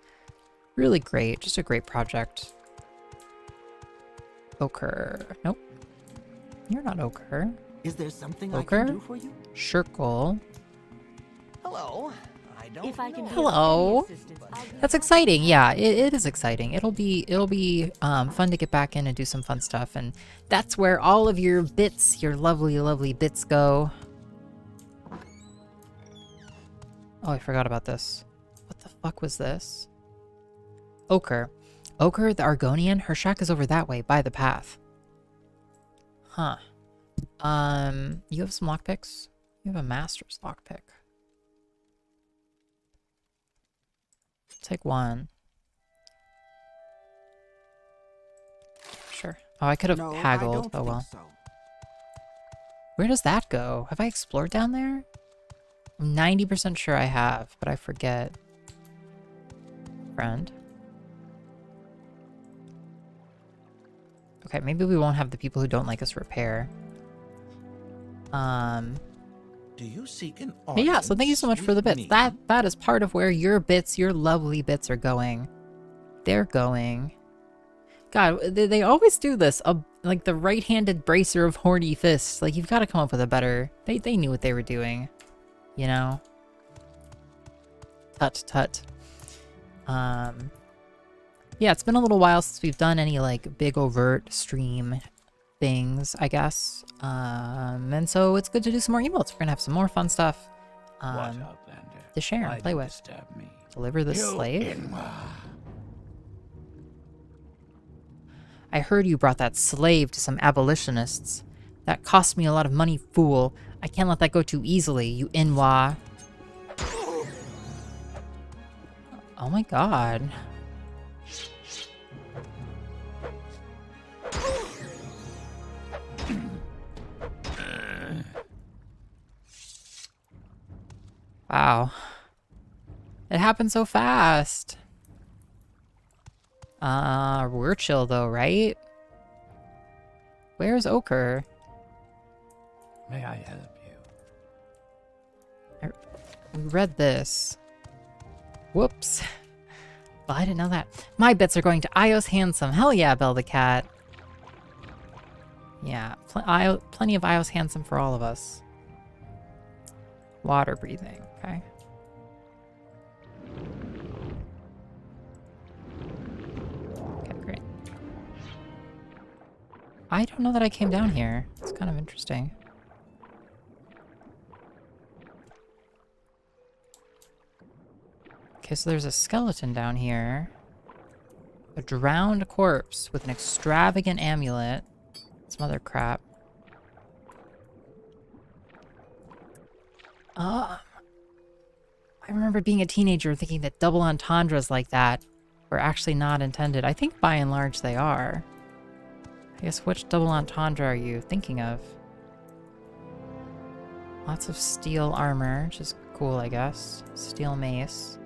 Speaker 1: really great. Just a great project. Ochre. Nope. You're not Ochre.
Speaker 8: Is there something
Speaker 1: Ochre?
Speaker 8: I can do for you?
Speaker 1: Shirkle.
Speaker 8: Hello. I don't
Speaker 7: If I can
Speaker 8: know.
Speaker 7: be
Speaker 1: Hello.
Speaker 7: of any assistance, I'll be
Speaker 1: That's exciting. Yeah, it is exciting. It'll be fun to get back in and do some fun stuff, and that's where all of your bits, your lovely bits go. Oh, I forgot about this. What the fuck was this? Ochre. Ochre, the Argonian. Her shack is over that way, by the path. Huh. You have some lockpicks? You have a master's lockpick. Take one. Sure. Oh, I could have
Speaker 8: No, I
Speaker 1: haggled.
Speaker 8: don't
Speaker 1: Oh
Speaker 8: think
Speaker 1: well.
Speaker 8: so.
Speaker 1: Where does that go? Have I explored down there? I'm 90% sure I have, but I forget. Friend. Okay, maybe we won't have the people who don't like us repair.
Speaker 8: Do you seek an
Speaker 1: But yeah, so thank you so much for the bits.
Speaker 8: Me?
Speaker 1: That is part of where your bits, your lovely bits are going. They're going. God, they always do this. Like the right-handed bracer of horny fists. Like, you've got to come up with a better... They knew what they were doing. You know? Tut. Yeah, it's been a little while since we've done any, like, big overt stream things, I guess. And so it's good to do some more emotes. We're gonna have some more fun stuff to share and play with. Deliver this slave. I heard you brought that slave to some abolitionists. That cost me a lot of money, fool. I can't let that go too easily, you Inwa. Oh my god. Wow. It happened so fast. We're chill though, right? Where's Ochre?
Speaker 4: May I help you?
Speaker 1: We read this. Whoops. Well, I didn't know that. My bets are going to iios Handsome. Hell yeah, Belle the Cat. Yeah, plenty of iios Handsome for all of us. Water breathing, okay. Okay, great. I don't know that I came down here. It's kind of interesting. Okay, so there's a skeleton down here. A drowned corpse with an extravagant amulet. Some other crap. I remember being a teenager thinking that double entendres like that were actually not intended. I think by and large they are. I guess which double entendre are you thinking of? Lots of steel armor, which is cool, I guess. Steel mace.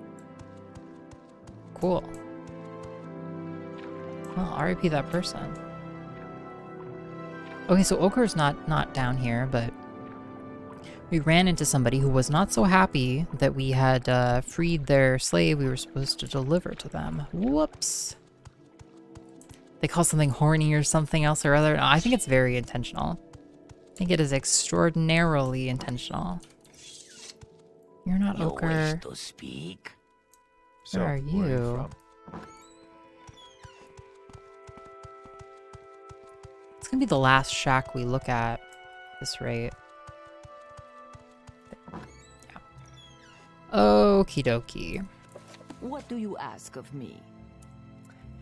Speaker 1: Cool. Well, RIP that person. Okay, so Ochre's not down here, but we ran into somebody who was not so happy that we had freed their slave we were supposed to deliver to them. Whoops. They call something horny or something else or other. No, I think it's very intentional. I think it is extraordinarily intentional. You're not Ochre.
Speaker 8: To speak?
Speaker 1: Where are you? It's gonna be the last shack we look at this rate. Yeah. Okie dokie.
Speaker 7: What do you ask of me?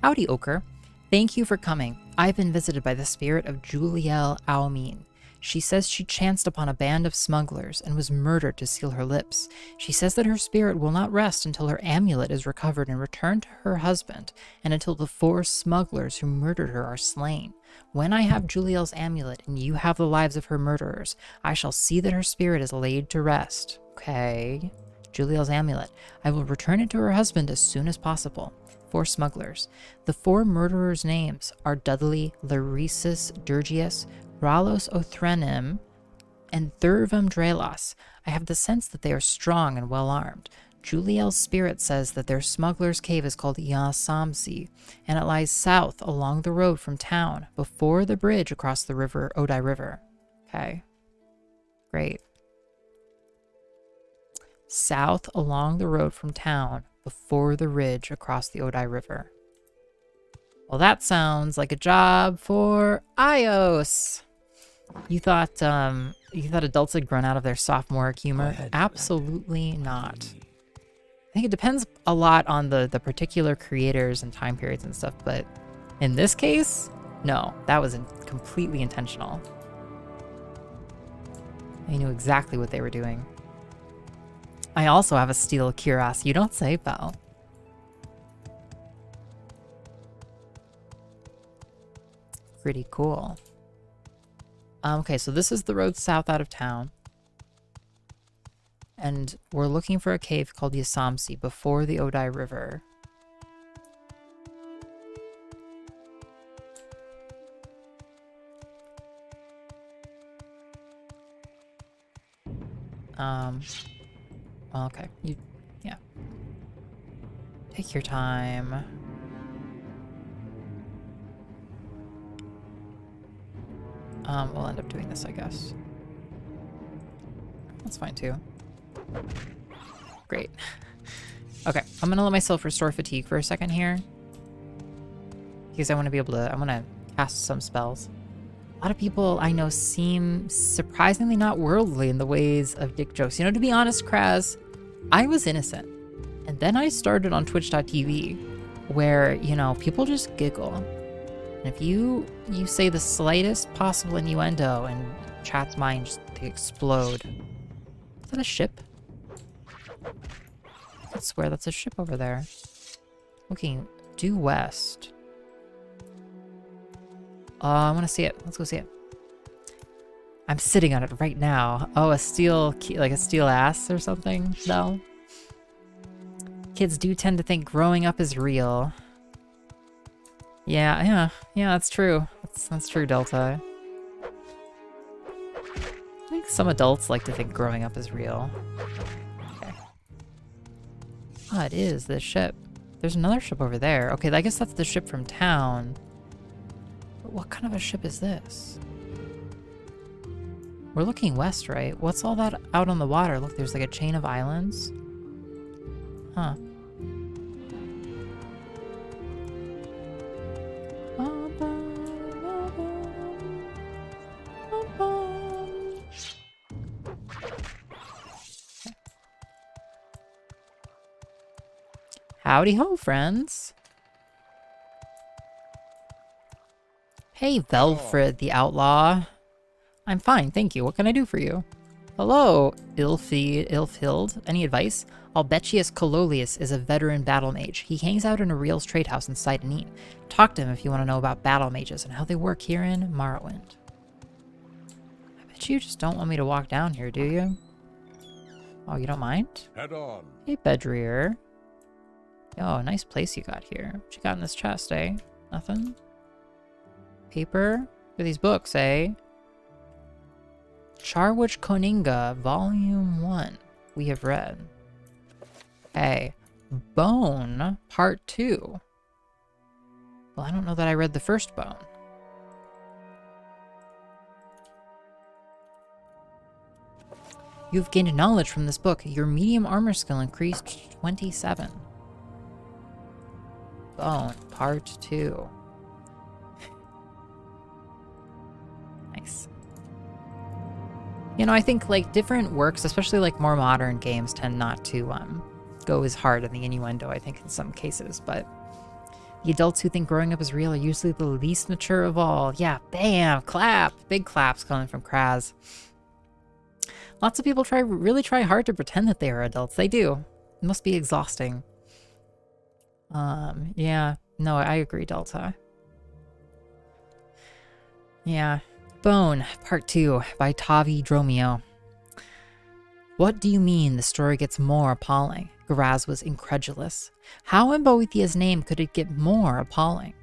Speaker 1: Howdy, Ochre. Thank you for coming. I've been visited by the spirit of Juliel Aomin. She says she chanced upon a band of smugglers and was murdered to seal her lips. She says that her spirit will not rest until her amulet is recovered and returned to her husband, and until the 4 smugglers who murdered her are slain. When I have Juliel's amulet and you have the lives of her murderers, I shall see that her spirit is laid to rest. Okay. Juliel's amulet. I will return it to her husband as soon as possible. 4 smugglers. The 4 murderers' names are Dudley Larissus Durgius, Ralos Othrenim, and Thurvam Drelos. I have the sense that they are strong and well armed. Juliel's spirit says that their smuggler's cave is called Yasamsi, and it lies south along the road from town, before the bridge across the river, Odai River. Okay. Great. South along the road from town, before the ridge across the Odai River. Well, that sounds like a job for iios. You thought adults had grown out of their sophomoric humor? Absolutely not. I think it depends a lot on the particular creators and time periods and stuff, but in this case, no, that was completely intentional. They knew exactly what they were doing. I also have a steel cuirass. You don't say, Belle. Pretty cool. Okay, so this is the road south out of town. And we're looking for a cave called Yasamsi before the Odai River. Well, okay. Yeah. Take your time. We'll end up doing this, I guess. That's fine, too. Great. Okay, I'm gonna let myself restore fatigue for a second here. Because I want to be able to, I want to cast some spells. A lot of people I know seem surprisingly not worldly in the ways of dick jokes. You know, to be honest, Kraz, I was innocent. And then I started on twitch.tv where, you know, people just giggle. And if you say the slightest possible innuendo and chat's mind just they explode. Is that a ship? I swear that's a ship over there. Looking due west. Oh, I want to see it. Let's go see it. I'm sitting on it right now. Oh, a steel key, like a steel ass or something? No. Kids do tend to think growing up is real. Yeah, that's true. That's true, Delta. I think some adults like to think growing up is real. Okay. Oh, it is this ship. There's another ship over there. Okay, I guess that's the ship from town. But what kind of a ship is this? We're looking west, right? What's all that out on the water? Look, there's like a chain of islands. Huh. Howdy ho, friends. Hey, Velfred the Outlaw. I'm fine, thank you. What can I do for you? Hello, Ilfild. Any advice? Albecius Cololius is a veteran battle mage. He hangs out in a Real's trade house inside Neat. Talk to him if you want to know about battle mages and how they work here in Morrowind. I bet you just don't want me to walk down here, do you? Oh, you don't mind?
Speaker 5: Head on.
Speaker 1: Hey, Bedrier. Oh, nice place you got here. What you got in this chest, eh? Nothing? Paper? Look at these books, eh? Charwich Koninga, Volume 1. We have read. Hey, Bone, Part 2. Well, I don't know that I read the first Bone. You've gained knowledge from this book. Your medium armor skill increased 27. Bone, Part 2. Nice. You know, I think, like, different works, especially, like, more modern games, tend not to, go as hard in the innuendo, I think, in some cases, but the adults who think growing up is real are usually the least mature of all. Yeah, bam! Clap! Big claps coming from Kraz. Lots of people really try hard to pretend that they are adults. They do. It must be exhausting. Yeah. No, I agree, Delta. Yeah. Bone, Part 2, by Tavi Dromio. What do you mean the story gets more appalling? Garaz was incredulous. How in Boethiah's name could it get more appalling?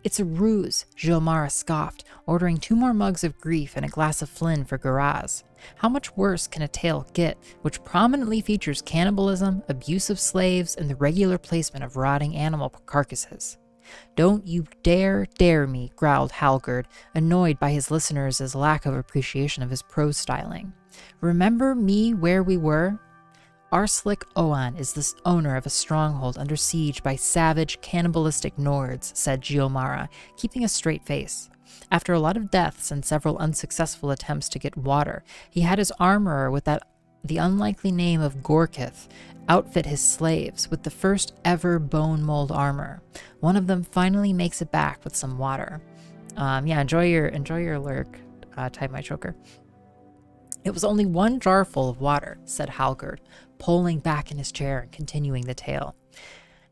Speaker 1: It's a ruse, Giomara scoffed, ordering 2 more mugs of grief and a glass of Flynn for Garaz. How much worse can a tale get, which prominently features cannibalism, abuse of slaves, and the regular placement of rotting animal carcasses? Don't you dare me, growled Halgerd, annoyed by his listeners' lack of appreciation of his prose styling. Remember me where we were? Arslik Oan is the owner of a stronghold under siege by savage, cannibalistic Nords, said Giomara, keeping a straight face. After a lot of deaths and several unsuccessful attempts to get water, he had his armorer with the unlikely name of Gorkith outfit his slaves with the first ever bone mold armor. One of them finally makes it back with some water. Yeah, enjoy your lurk, type my choker. It was only 1 jar full of water, said Halgerd, pulling back in his chair and continuing the tale.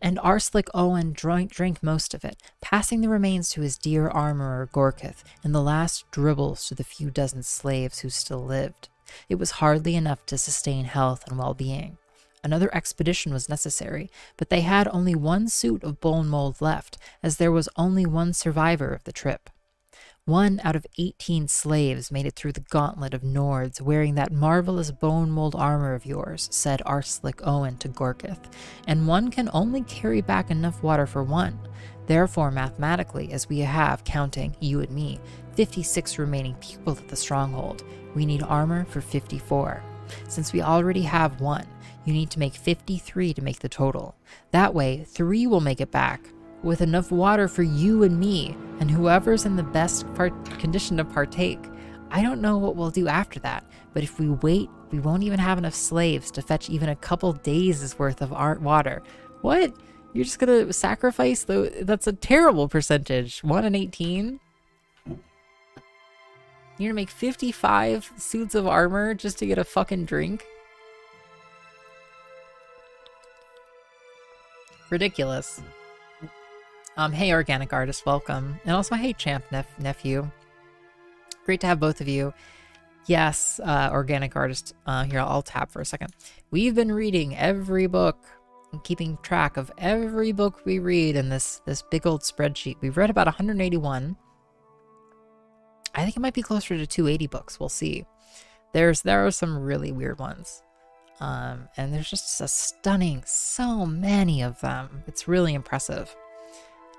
Speaker 1: And Arslik Owen drank most of it, passing the remains to his dear armorer Gorkith in the last dribbles to the few dozen slaves who still lived. It was hardly enough to sustain health and well-being. Another expedition was necessary, but they had only 1 suit of bone mold left, as there was only 1 survivor of the trip. 1 out of 18 slaves made it through the gauntlet of Nords wearing that marvelous bone mold armor of yours, said Arslik Owen to Gorkith, and 1 can only carry back enough water for 1. Therefore, mathematically, as we have, counting you and me, 56 remaining people at the stronghold, we need armor for 54. Since we already have 1, you need to make 53 to make the total. That way, 3 will make it back, with enough water for you and me, and whoever's in the best condition to partake. I don't know what we'll do after that, but if we wait, we won't even have enough slaves to fetch even a couple days' worth of water. What? You're just gonna sacrifice that's a terrible percentage. 1 in 18? You're gonna make 55 suits of armor just to get a fucking drink? Ridiculous. Hey organic artist, welcome. And also hey champ nephew. Great to have both of you. Yes, organic artist. Here, I'll tap for a second. We've been reading every book and keeping track of every book we read in this big old spreadsheet. We've read about 181. I think it might be closer to 280 books. We'll see. There are some really weird ones. And there's just a stunning, so many of them. It's really impressive.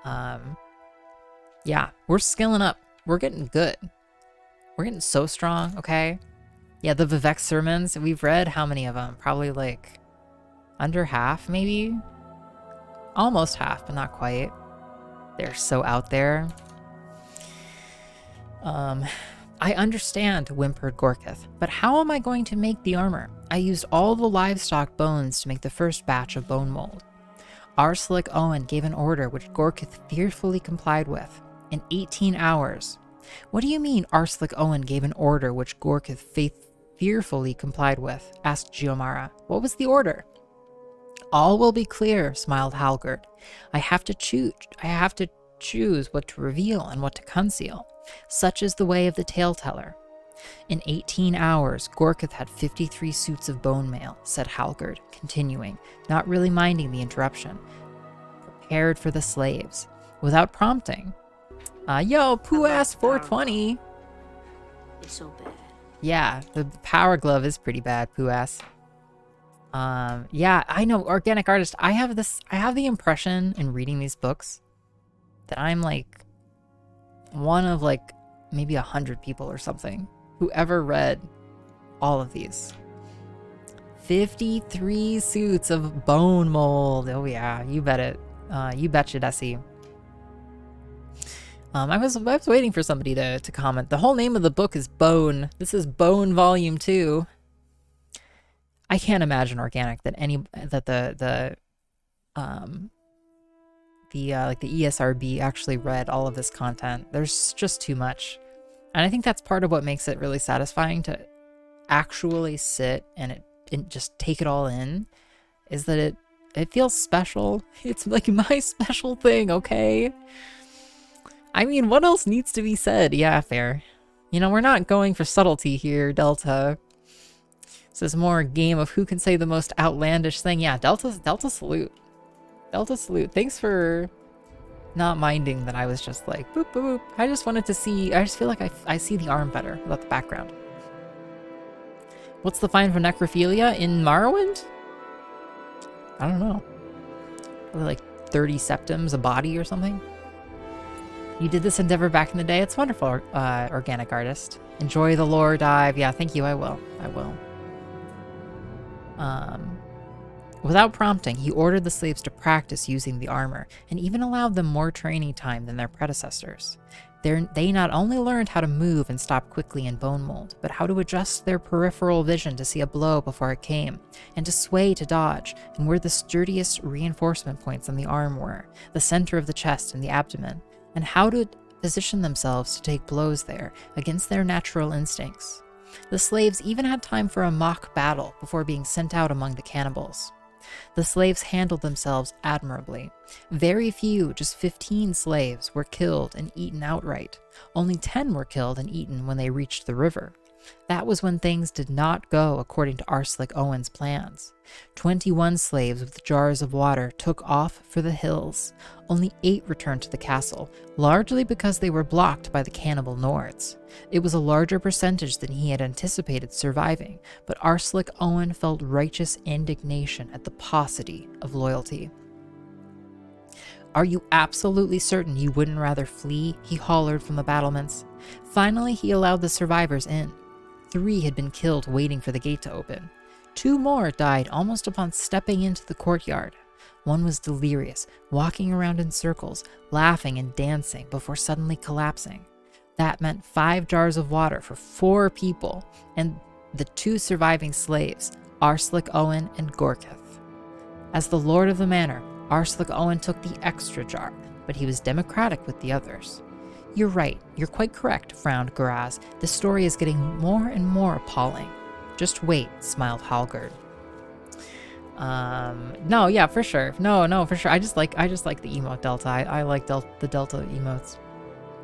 Speaker 1: Yeah, we're skilling up. We're getting good. We're getting so strong, okay? Yeah, the Vivek sermons, we've read how many of them? Probably like under half, maybe? Almost half, but not quite. They're so out there. I understand, whimpered Gorkith, but how am I going to make the armor? I used all the livestock bones to make the first batch of bone mold. Arslick Owen gave an order which Gorkith fearfully complied with. In 18 hours. What do you mean Arslick Owen gave an order which Gorkith fearfully complied with? Asked Giomara. What was the order? All will be clear, smiled Halgard. I have to choose what to reveal and what to conceal. Such is the way of the tale-teller. In 18 hours, Gorkith had 53 suits of bone mail, said Halgard, continuing, not really minding the interruption. Prepared for the slaves. Without prompting. Yo, Poo-ass 420!
Speaker 7: It's so bad.
Speaker 1: Yeah, the power glove is pretty bad, Poo-ass. Yeah, I know, organic artist, I have the impression in reading these books that I'm like one of like maybe 100 people or something who ever read all of these. 53 suits of bone mold. Oh yeah, you bet it. You betcha, Desi. I was waiting for somebody to comment. The whole name of the book is Bone. This is Bone Volume 2. I can't imagine organic that the ESRB actually read all of this content. There's just too much. And I think that's part of what makes it really satisfying to actually sit and just take it all in, is that it feels special. It's like my special thing, okay? I mean, what else needs to be said? Yeah, fair. You know, we're not going for subtlety here, Delta. This is more a game of who can say the most outlandish thing. Yeah, Delta salute. Delta salute. Thanks for not minding that I was just like, boop, boop, boop. I just wanted to see, I just feel like I see the arm better without the background. What's the fine for necrophilia in Morrowind? I don't know. Probably like 30 septims a body or something. You did this endeavor back in the day. It's wonderful, organic artist. Enjoy the lore dive. Yeah, thank you. I will. Without prompting, he ordered the slaves to practice using the armor, and even allowed them more training time than their predecessors. They not only learned how to move and stop quickly in bone mold, but how to adjust their peripheral vision to see a blow before it came, and to sway to dodge, and where the sturdiest reinforcement points on the arm were, the center of the chest and the abdomen, and how to position themselves to take blows there against their natural instincts. The slaves even had time for a mock battle before being sent out among the cannibals. The slaves handled themselves admirably. Very few, just 15 slaves, were killed and eaten outright. Only 10 were killed and eaten when they reached the river. That was when things did not go according to Arslick Owen's plans. 21 slaves with jars of water took off for the hills. Only 8 returned to the castle, largely because they were blocked by the cannibal Nords. It was a larger percentage than he had anticipated surviving, but Arslick Owen felt righteous indignation at the paucity of loyalty. "Are you absolutely certain you wouldn't rather flee?" he hollered from the battlements. Finally, he allowed the survivors in. 3 had been killed waiting for the gate to open. 2 more died almost upon stepping into the courtyard. One was delirious, walking around in circles, laughing and dancing before suddenly collapsing. That meant 5 jars of water for 4 people, and the 2 surviving slaves, Arslick Owen and Gorkith. As the lord of the manor, Arslick Owen took the extra jar, but he was democratic with the others. You're right, you're quite correct, frowned Garaz. The story is getting more and more appalling. Just wait, smiled Halgard. No, yeah, for sure. No, for sure. I just like the emote Delta. I like the Delta emotes.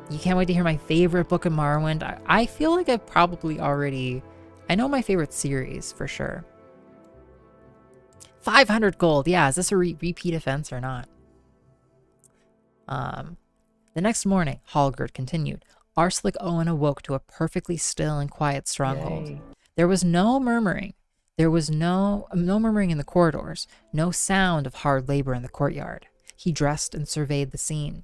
Speaker 1: You can't wait to hear my favorite book of Morrowind. I feel like I've probably already... I know my favorite series, for sure. 500 gold. Yeah, is this a repeat offense or not? The next morning, Hallgerd continued. Arslick Owen awoke to a perfectly still and quiet stronghold. Yay. There was no murmuring. There was no murmuring in the corridors, no sound of hard labor in the courtyard. He dressed and surveyed the scene.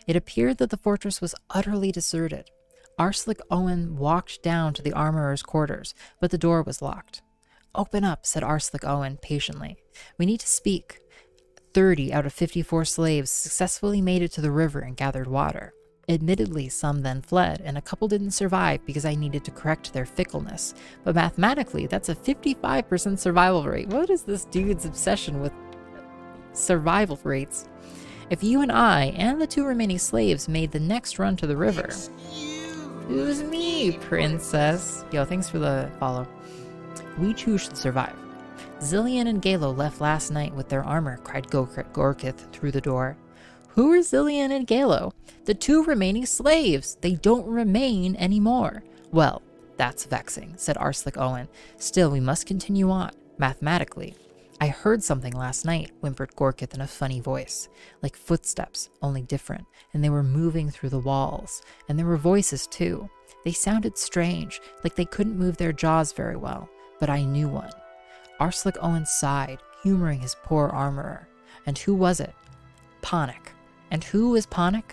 Speaker 1: It appeared that the fortress was utterly deserted. Arslick Owen walked down to the armorer's quarters, but the door was locked. Open up, said Arslick Owen patiently. We need to speak. 30 out of 54 slaves successfully made it to the river and gathered water. Admittedly, some then fled, and a couple didn't survive because I needed to correct their fickleness. But mathematically, that's a 55% survival rate. What is this dude's obsession with survival rates? If you and I and the 2 remaining slaves made the next run to the river... Excuse me, princess. Yo, thanks for the follow. We too should survive. Zillion and Galo left last night with their armor, cried Gorkith through the door. Who are Zillion and Galo? The 2 remaining slaves. They don't remain anymore. Well, that's vexing, said Arslick Owen. Still, we must continue on, mathematically. I heard something last night, whimpered Gorkith in a funny voice. Like footsteps, only different, and they were moving through the walls. And there were voices, too. They sounded strange, like they couldn't move their jaws very well, but I knew one. Arslick Owen sighed, humoring his poor armorer. And who was it? Panik. And who is Panik?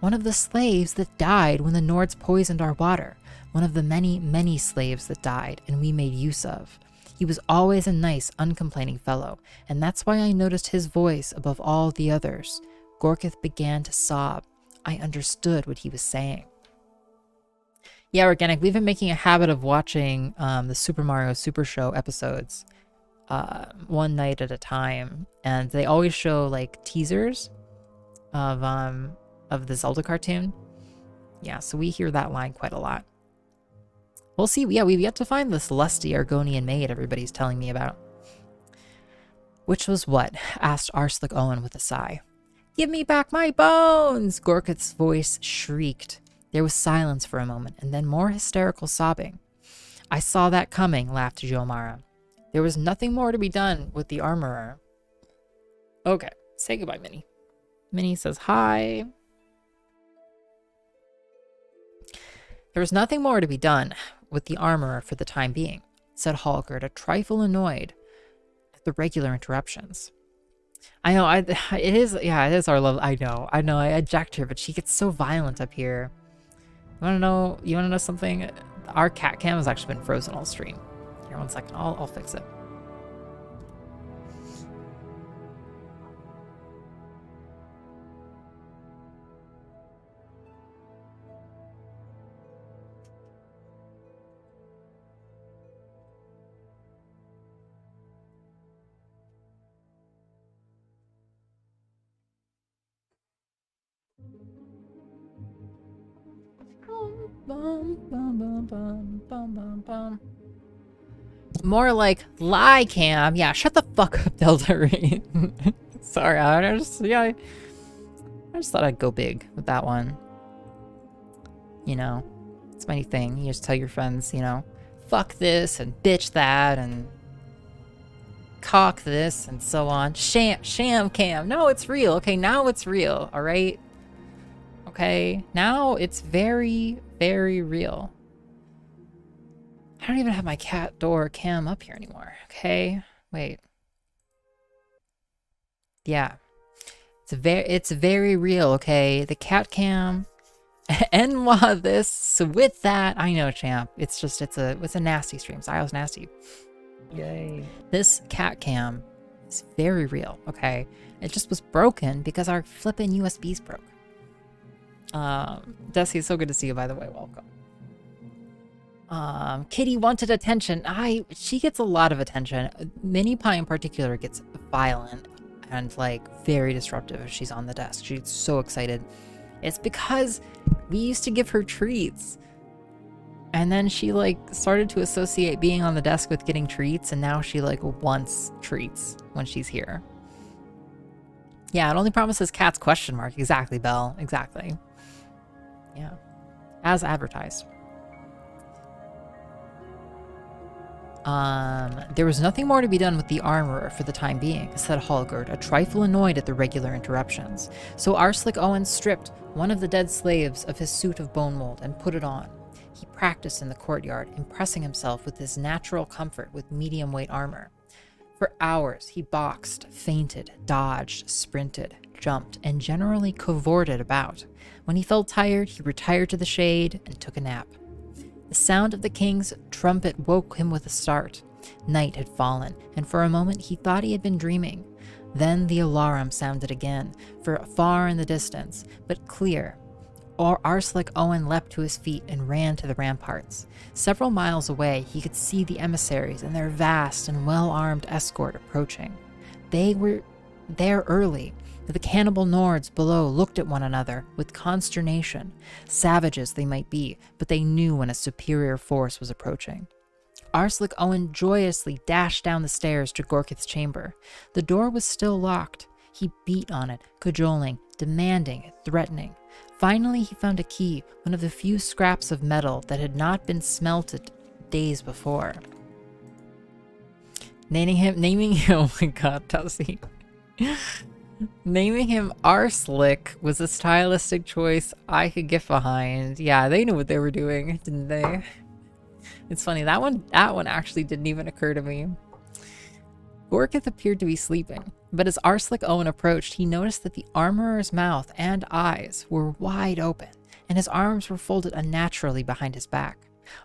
Speaker 1: One of the slaves that died when the Nords poisoned our water. One of the many, many slaves that died and we made use of. He was always a nice, uncomplaining fellow, and that's why I noticed his voice above all the others. Gorkith began to sob. I understood what he was saying. Yeah, Organic, we've been making a habit of watching the Super Mario Super Show episodes one night at a time, and they always show like teasers of the Zelda cartoon. Yeah, so we hear that line quite a lot. We'll see. Yeah, we've yet to find this lusty Argonian maid everybody's telling me about. Which was what? Asked Arslick Owen with a sigh. Give me back my bones! Gorkith's voice shrieked. There was silence for a moment, and then more hysterical sobbing. I saw that coming, laughed Jomara. There was nothing more to be done with the armorer. Okay, say goodbye, Minnie. Minnie says hi. There was nothing more to be done with the armorer for the time being, said Hallgerd, a trifle annoyed at the regular interruptions. I know, it is our love. I know, I eject her, but she gets so violent up here. You wanna know something? Our cat cam has actually been frozen all stream. Here, 1 second, I'll fix it. More like lie cam. Yeah, shut the fuck up, Delta Rain. Sorry, I just thought I'd go big with that one. You know, it's my thing. You just tell your friends, you know, fuck this and bitch that and cock this and so on. Sham cam. No, it's real. Okay, now it's real. All right. Okay, now it's very, very real. I don't even have my cat door cam up here anymore. Okay, wait. Yeah, it's very real. Okay, the cat cam, and this. So with that, I know, champ. It's a nasty stream. iios nasty. Yay. This cat cam is very real. Okay, it just was broken because our flippin' USBs broke. Desi, so good to see you, by the way. Welcome. Kitty wanted attention. She gets a lot of attention. Minnie Pie in particular gets violent. and like very disruptive if she's on the desk. She's so excited. It's because we used to give her treats. And then she like started to associate being on the desk with getting treats, and now she like wants treats when she's here. Yeah, it only promises cats ? Exactly, Belle. Exactly. Yeah. As advertised. There was nothing more to be done with the armorer for the time being, said Hallgerd, a trifle annoyed at the regular interruptions. So Arslick Owen stripped one of the dead slaves of his suit of bone mold and put it on. He practiced in the courtyard, impressing himself with his natural comfort with medium-weight armor. For hours, he boxed, feinted, dodged, sprinted, jumped, and generally cavorted about. When he felt tired, he retired to the shade and took a nap. The sound of the king's trumpet woke him with a start. Night had fallen, and for a moment he thought he had been dreaming. Then the alarum sounded again, far in the distance, but clear. Arslick Owen leapt to his feet and ran to the ramparts. Several miles away, he could see the emissaries and their vast and well-armed escort approaching. They were there early. The cannibal Nords below looked at one another with consternation. Savages they might be, but they knew when a superior force was approaching. Arslick Owen joyously dashed down the stairs to Gorkith's chamber. The door was still locked. He beat on it, cajoling, demanding, threatening. Finally, he found a key, one of the few scraps of metal that had not been smelted days before. Naming him, oh my god, Tussie. Naming him Arslick was a stylistic choice I could get behind. Yeah, they knew what they were doing, didn't they? It's funny, that one actually didn't even occur to me. Gorkith appeared to be sleeping, but as Arslick Owen approached, he noticed that the armorer's mouth and eyes were wide open, and his arms were folded unnaturally behind his back.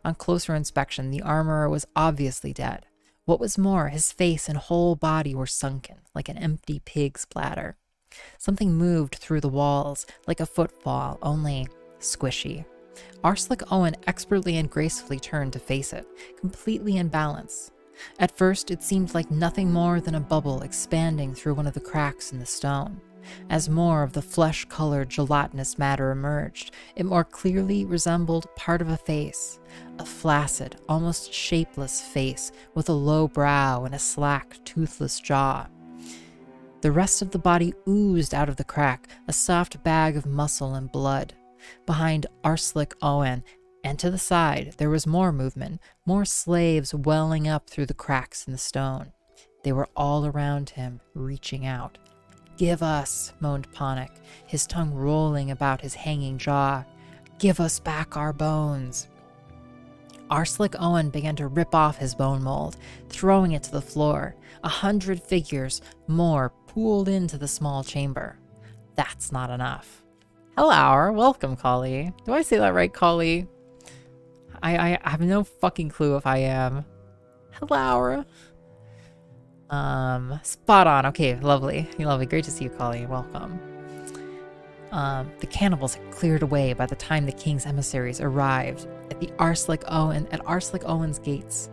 Speaker 1: On closer inspection, the armorer was obviously dead. What was more, his face and whole body were sunken, like an empty pig's bladder. Something moved through the walls, like a footfall, only squishy. Arslick Owen expertly and gracefully turned to face it, completely in balance. At first, it seemed like nothing more than a bubble expanding through one of the cracks in the stone. As more of the flesh-colored gelatinous matter emerged, it more clearly resembled part of a face. A flaccid, almost shapeless face with a low brow and a slack, toothless jaw. The rest of the body oozed out of the crack, a soft bag of muscle and blood. Behind Arslick Owen, and to the side, there was more movement, more slaves welling up through the cracks in the stone. They were all around him, reaching out. "Give us," moaned Ponic, his tongue rolling about his hanging jaw. "Give us back our bones." Arslick Owen began to rip off his bone mold, throwing it to the floor. 100 figures more pooled into the small chamber. That's not enough. Hello, welcome, Collie. Do I say that right, Collie? I have no fucking clue if I am. Hello. Spot on. Okay, lovely. Lovely. Great to see you, Collie. Welcome. The cannibals had cleared away by the time the king's emissaries arrived at Arslick Owen's gates.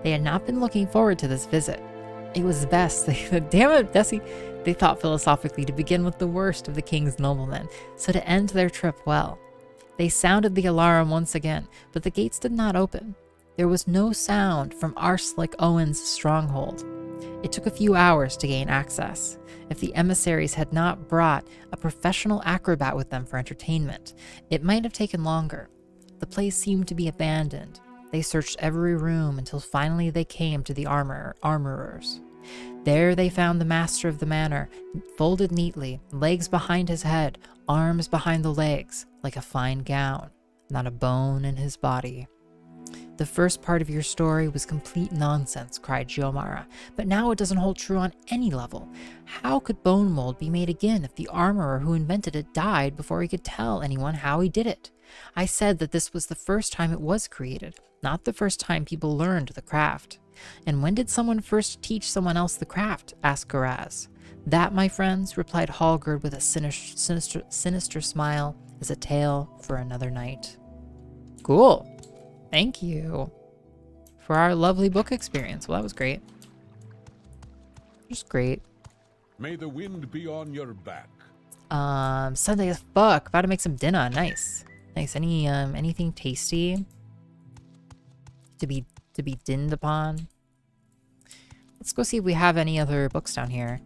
Speaker 1: They had not been looking forward to this visit. It was best, damn it, Desi, they thought philosophically, to begin with the worst of the king's noblemen, so to end their trip well. They sounded the alarm once again, but the gates did not open. There was no sound from Arslick Owen's stronghold. It took a few hours to gain access. If the emissaries had not brought a professional acrobat with them for entertainment, it might have taken longer. The place seemed to be abandoned. They searched every room until finally they came to the armorers. There they found the master of the manor, folded neatly, legs behind his head, arms behind the legs, like a fine gown, not a bone in his body. "The first part of your story was complete nonsense," cried Giomara, "but now it doesn't hold true on any level. How could bone mold be made again if the armorer who invented it died before he could tell anyone how he did it? I said that this was the first time it was created, not the first time people learned the craft." "And when did someone first teach someone else the craft?" asked Garaz. "That, my friends," replied Hallgerd with a sinister smile, "is a tale for another night." Cool. Thank you for our lovely book experience. Well, that was great. Just great.
Speaker 9: May the wind be on your back.
Speaker 1: Sunday as fuck. About to make some dinner. Nice. Nice. Anything tasty to be dinned upon? Let's go see if we have any other books down here.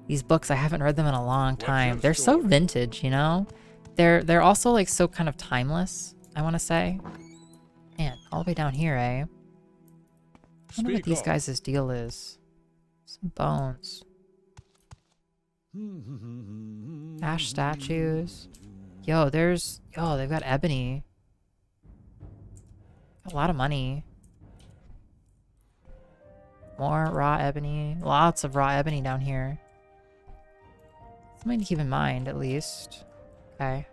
Speaker 1: These books, I haven't read them in a long time. They're so vintage, you know? They're also like so kind of timeless, I want to say. Man, all the way down here, eh? I wonder what these guys' deal is. Some bones. Ash statues. Yo, they've got ebony. Got a lot of money. More raw ebony. Lots of raw ebony down here. Something to keep in mind, at least. Okay.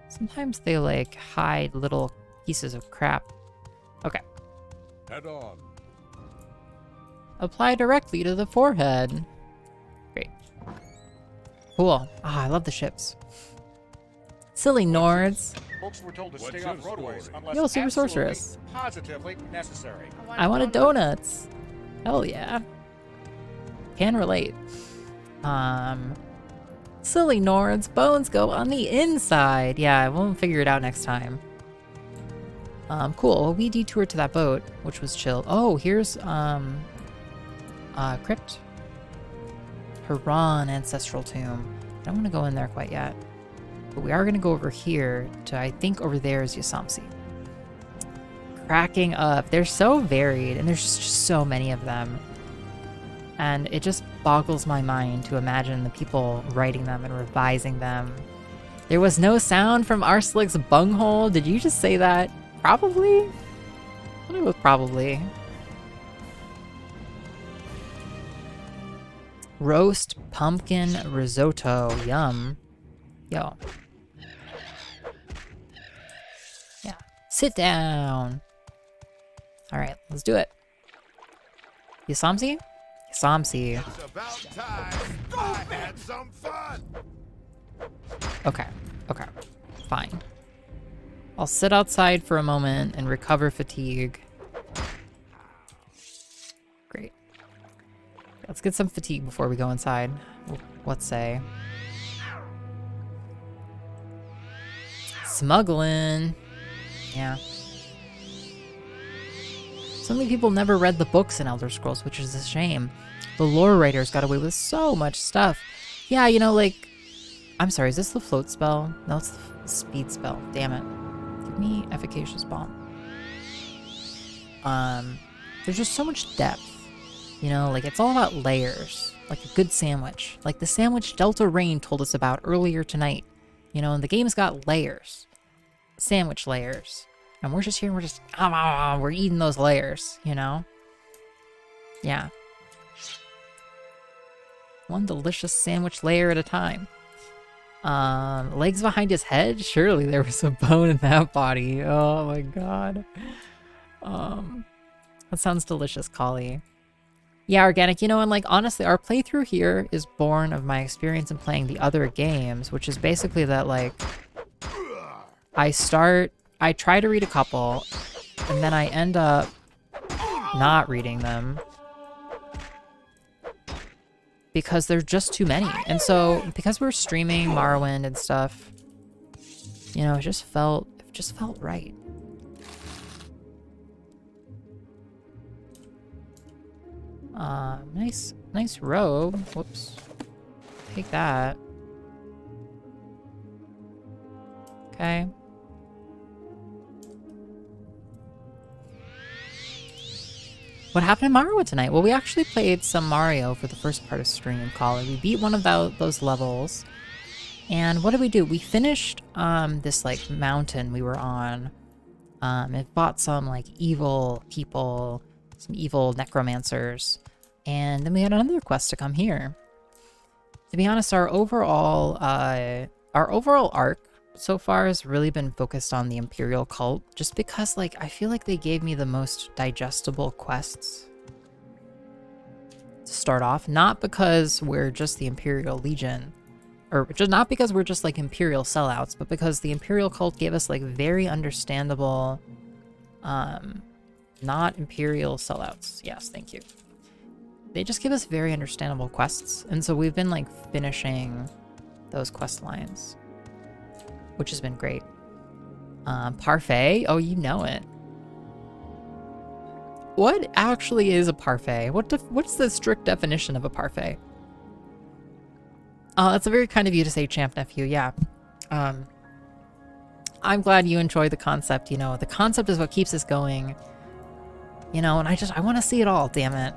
Speaker 1: Sometimes they, like, hide little pieces of crap. Okay.
Speaker 9: Head on.
Speaker 1: Apply directly to the forehead. Great. Cool. Ah, I love the ships. Silly Nords.
Speaker 10: Folks were told to stay off roadways unless
Speaker 1: Yo, Super Sorceress.
Speaker 10: positively necessary.
Speaker 1: I wanted donuts. Hell yeah. Can relate. Silly Nords. Bones go on the inside. Yeah, we'll figure it out next time. Cool. Well, we detoured to that boat, which was chill. Oh, here's, crypt. Haran Ancestral Tomb. I don't want to go in there quite yet. But we are going to go over here to, I think over there is Yasamsi. Cracking up. They're so varied, and there's just so many of them. And it just boggles my mind to imagine the people writing them and revising them. There was no sound from Arslick's bunghole. Did you just say that? Probably? I'll go with probably. Roast pumpkin risotto. Yum. Yo. Yeah. Sit down. Alright, let's do it. Yasamsi? Yasamsi.
Speaker 5: It's about time I had some fun.
Speaker 1: Okay. Okay. Fine. I'll sit outside for a moment and recover fatigue. Great. Let's get some fatigue before we go inside. What say? Smuggling. Yeah. So many people never read the books in Elder Scrolls, which is a shame. The lore writers got away with so much stuff. Yeah, you know, like... I'm sorry, is this the float spell? No, it's the speed spell. Damn it. Give me efficacious bomb. There's just so much depth. You know, like, it's all about layers. Like a good sandwich. Like the sandwich Delta Rain told us about earlier tonight. You know, and the game's got layers. Sandwich layers. And we're just here and we're just... we're eating those layers, you know? Yeah. One delicious sandwich layer at a time. Legs behind his head? Surely there was a bone in that body. Oh my god. That sounds delicious, Collie. Yeah, Organic, you know, and like, honestly, our playthrough here is born of my experience in playing the other games, which is basically that, like, I try to read a couple, and then I end up not reading them. Because there's just too many. And so, because we're streaming Morrowind and stuff, you know, it just felt right. Nice robe. Whoops. Take that. Okay. What happened in Morrowind tonight? Well, we actually played some Mario for the first part of stream, Collie. We beat one of those levels. And what did we do? We finished this, like, mountain we were on. It fought some, like, evil people, some evil necromancers. And then we had another quest to come here. To be honest, our overall arc so far has really been focused on the Imperial Cult, just because, like, I feel like they gave me the most digestible quests to start off. Not because we're just the Imperial Legion, or just not because we're just like Imperial sellouts, but because the Imperial Cult gave us like very understandable, not Imperial sellouts. Yes, thank you. they just give us very understandable quests. And so we've been like finishing those quest lines, which has been great. Parfait? Oh, you know it. What actually is a parfait? What's the strict definition of a parfait? That's a very kind of you to say, Champ Nephew. Yeah. I'm glad you enjoy the concept. You know, the concept is what keeps us going. You know, and I want to see it all, damn it.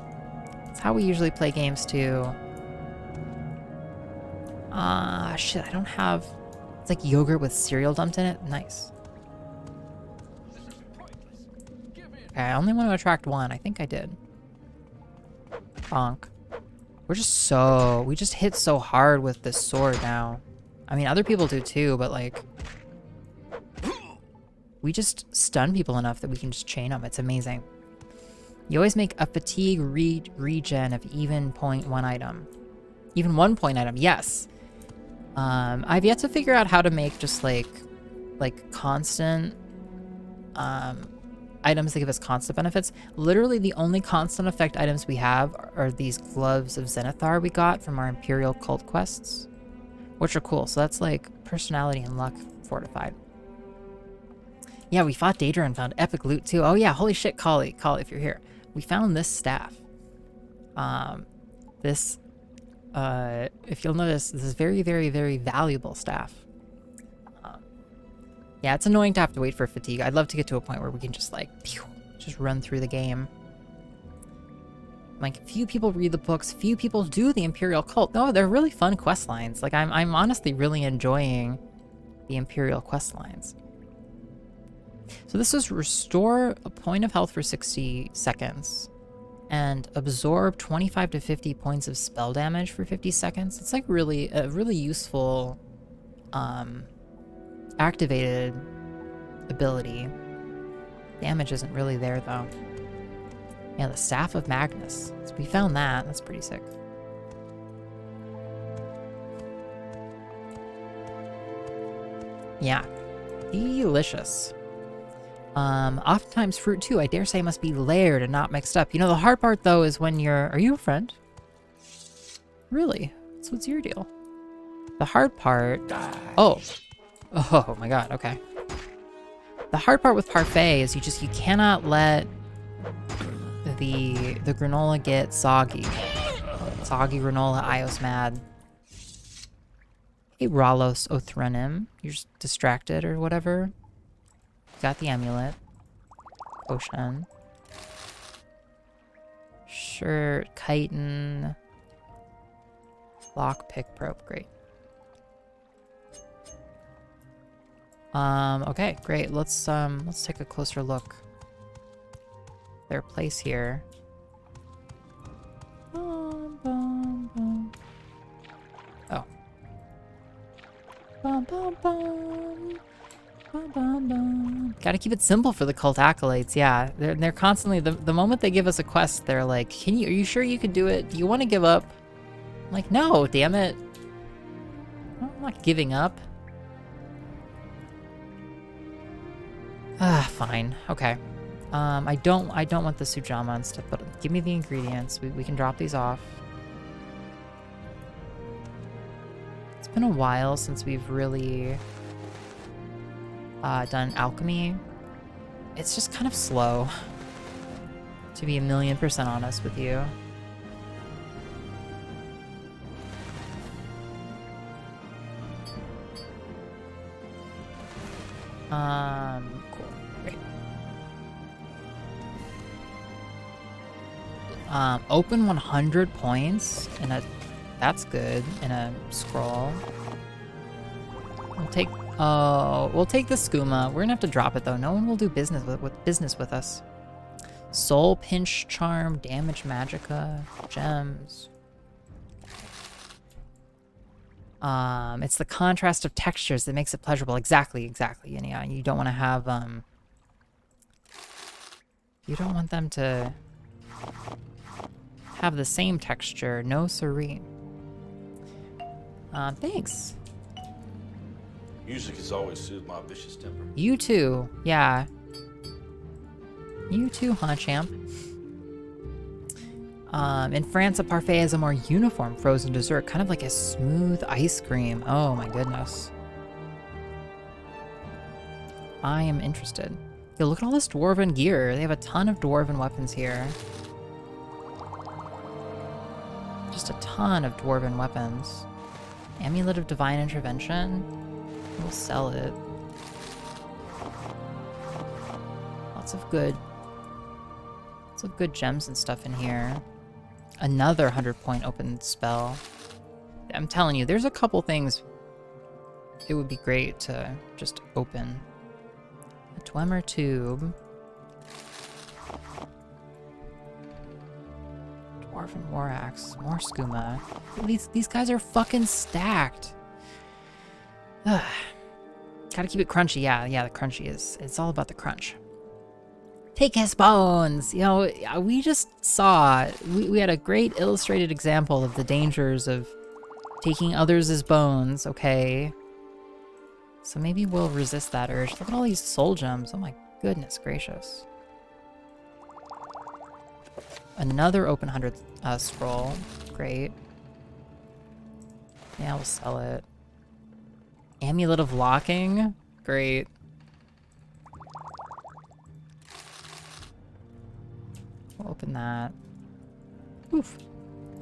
Speaker 1: It's how we usually play games too. Shit, I don't have... It's like yogurt with cereal dumped in it? Nice. Okay, I only want to attract one. I think I did. Bonk. We just hit so hard with this sword now. I mean, other people do too, but like... We just stun people enough that we can just chain them. It's amazing. You always make a fatigue regen of even 0.1 item. Even 1 point item, yes. I've yet to figure out how to make just like constant items that give us constant benefits. Literally the only constant effect items we have are these gloves of Zenithar we got from our Imperial Cult quests, which are cool. So that's like personality and luck fortified. Yeah, we fought Daedra and found epic loot too. Oh yeah, holy shit, Kali, if you're here. We found this staff. If you'll notice, this is very, very, very valuable staff. Yeah, it's annoying to have to wait for fatigue. I'd love to get to a point where we can just like, pew, just run through the game. Like, few people read the books, few people do the Imperial Cult. No, they're really fun quest lines. Like, I'm honestly really enjoying the Imperial quest lines. So this is restore a point of health for 60 seconds and absorb 25 to 50 points of spell damage for 50 seconds. It's like really a really useful activated ability. Damage isn't really there though. Yeah, the Staff of Magnus. So we found that. That's pretty sick. Yeah. Delicious. Oftentimes fruit too, I dare say, must be layered and not mixed up. You know, the hard part though is when you're... Are you a friend? Really? So what's your deal? The hard part... Oh. Oh my god, okay. The hard part with parfait is you cannot let the granola get soggy. Soggy granola, iios mad. Hey, Ralos Othrenim. You're just distracted or whatever. Got the amulet. Potion. Shirt, chitin. Lockpick probe, great. Okay, great. Let's take a closer look. Their place here. Bum, bum, bum. Oh. Bum, bum, bum. Bum, bum, bum. Gotta keep it simple for the cult acolytes, yeah. They're constantly, the moment they give us a quest, they're like, are you sure you can do it? Do you want to give up? I'm like, no, damn it. I'm not giving up. Ah, fine. Okay. I don't want the Sujama and stuff, but give me the ingredients. We can drop these off. It's been a while since we've really done alchemy. It's just kind of slow, to be 1,000,000% honest with you. Cool. Great. Open 100 points in a... That's good. In a scroll. We'll take... Oh, we'll take the skooma. We're gonna have to drop it though. No one will do business with us. Soul pinch charm, damage magicka, gems. It's the contrast of textures that makes it pleasurable. Exactly. And yeah, you don't want to have you don't want them to have the same texture. No siree. Thanks.
Speaker 11: Music has always soothed my vicious temper.
Speaker 1: You too, yeah. You too, huh, champ? In France, a parfait is a more uniform frozen dessert, kind of like a smooth ice cream. Oh my goodness. I am interested. Yo, look at all this dwarven gear. They have a ton of dwarven weapons here. Just a ton of dwarven weapons. Amulet of Divine Intervention. We'll sell it. Lots of good gems and stuff in here. Another 100-point open spell. I'm telling you, there's a couple things it would be great to just open. A Dwemer Tube. Dwarven War Axe. More skooma. These guys are fucking stacked. Ugh. Gotta keep it crunchy. Yeah, the crunchy is. It's all about the crunch. Take his bones! You know, we just saw, we had a great illustrated example of the dangers of taking others' bones, okay? So maybe we'll resist that urge. Look at all these soul gems. Oh my goodness gracious. Another open 100 scroll. Great. Yeah, we'll sell it. Amulet of Locking. Great. We'll open that. Oof.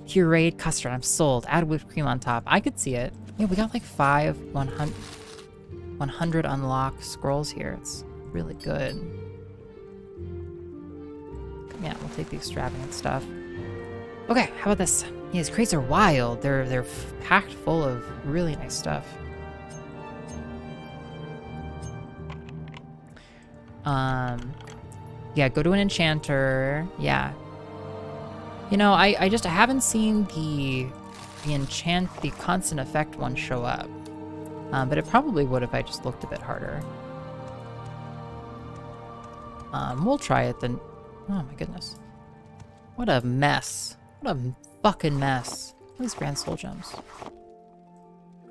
Speaker 1: Pureed custard. I'm sold. Add whipped cream on top. I could see it. Yeah, we got like 5 100 unlock scrolls here. It's really good. Yeah, we'll take the extravagant stuff. Okay, how about this? Yeah, these crates are wild. They're packed full of really nice stuff. Yeah, go to an enchanter. Yeah. You know, I haven't seen the constant effect one show up. But it probably would if I just looked a bit harder. We'll try it then. Oh my goodness. What a mess. What a fucking mess. These grand soul gems.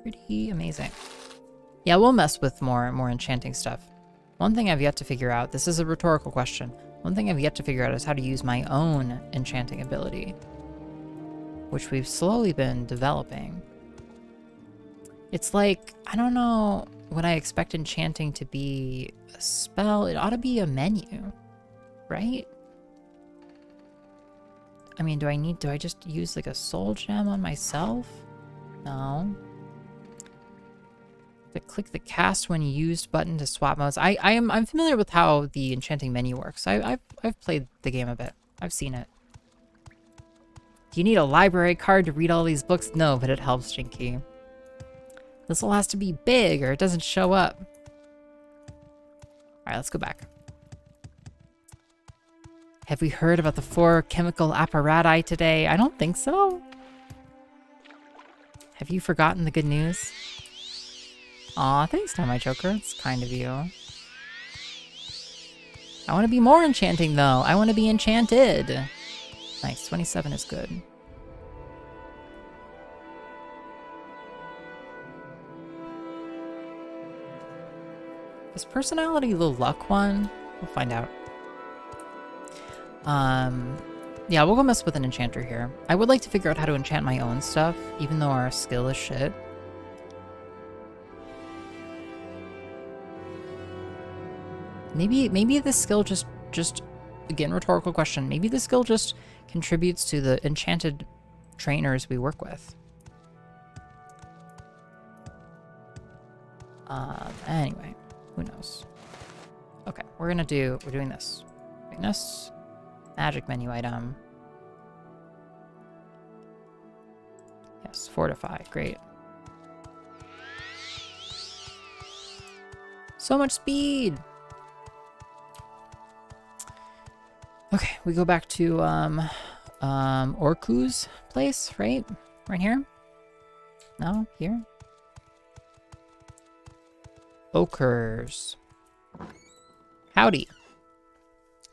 Speaker 1: Pretty amazing. Yeah, we'll mess with more enchanting stuff. One thing I've yet to figure out, this is a rhetorical question. One thing I've yet to figure out is how to use my own enchanting ability, which we've slowly been developing. It's like, I don't know what I expect enchanting to be a spell. It ought to be a menu, right? I mean, do I just use like a soul gem on myself? No. To click the cast when used button to swap modes. I'm familiar with how the enchanting menu works. I've played the game a bit. I've seen it. Do you need a library card to read all these books? No, but it helps, Jinky. This all has to be big or it doesn't show up. Alright, let's go back. Have we heard about the 4 chemical apparati today? I don't think so. Have you forgotten the good news? Aw, thanks, Time My Joker. It's kind of you. I want to be more enchanting, though. I want to be enchanted. Nice, 27 is good. Is personality the luck one? We'll find out. Yeah, we'll go mess with an enchanter here. I would like to figure out how to enchant my own stuff, even though our skill is shit. Maybe this skill just again, rhetorical question. Maybe the skill just contributes to the enchanted trainers we work with. Anyway, who knows? Okay, we're doing this. Weakness, magic menu item. Yes, fortify, great. So much speed! Okay, we go back to Orku's place, right? Right here? No, here? Okers. Howdy.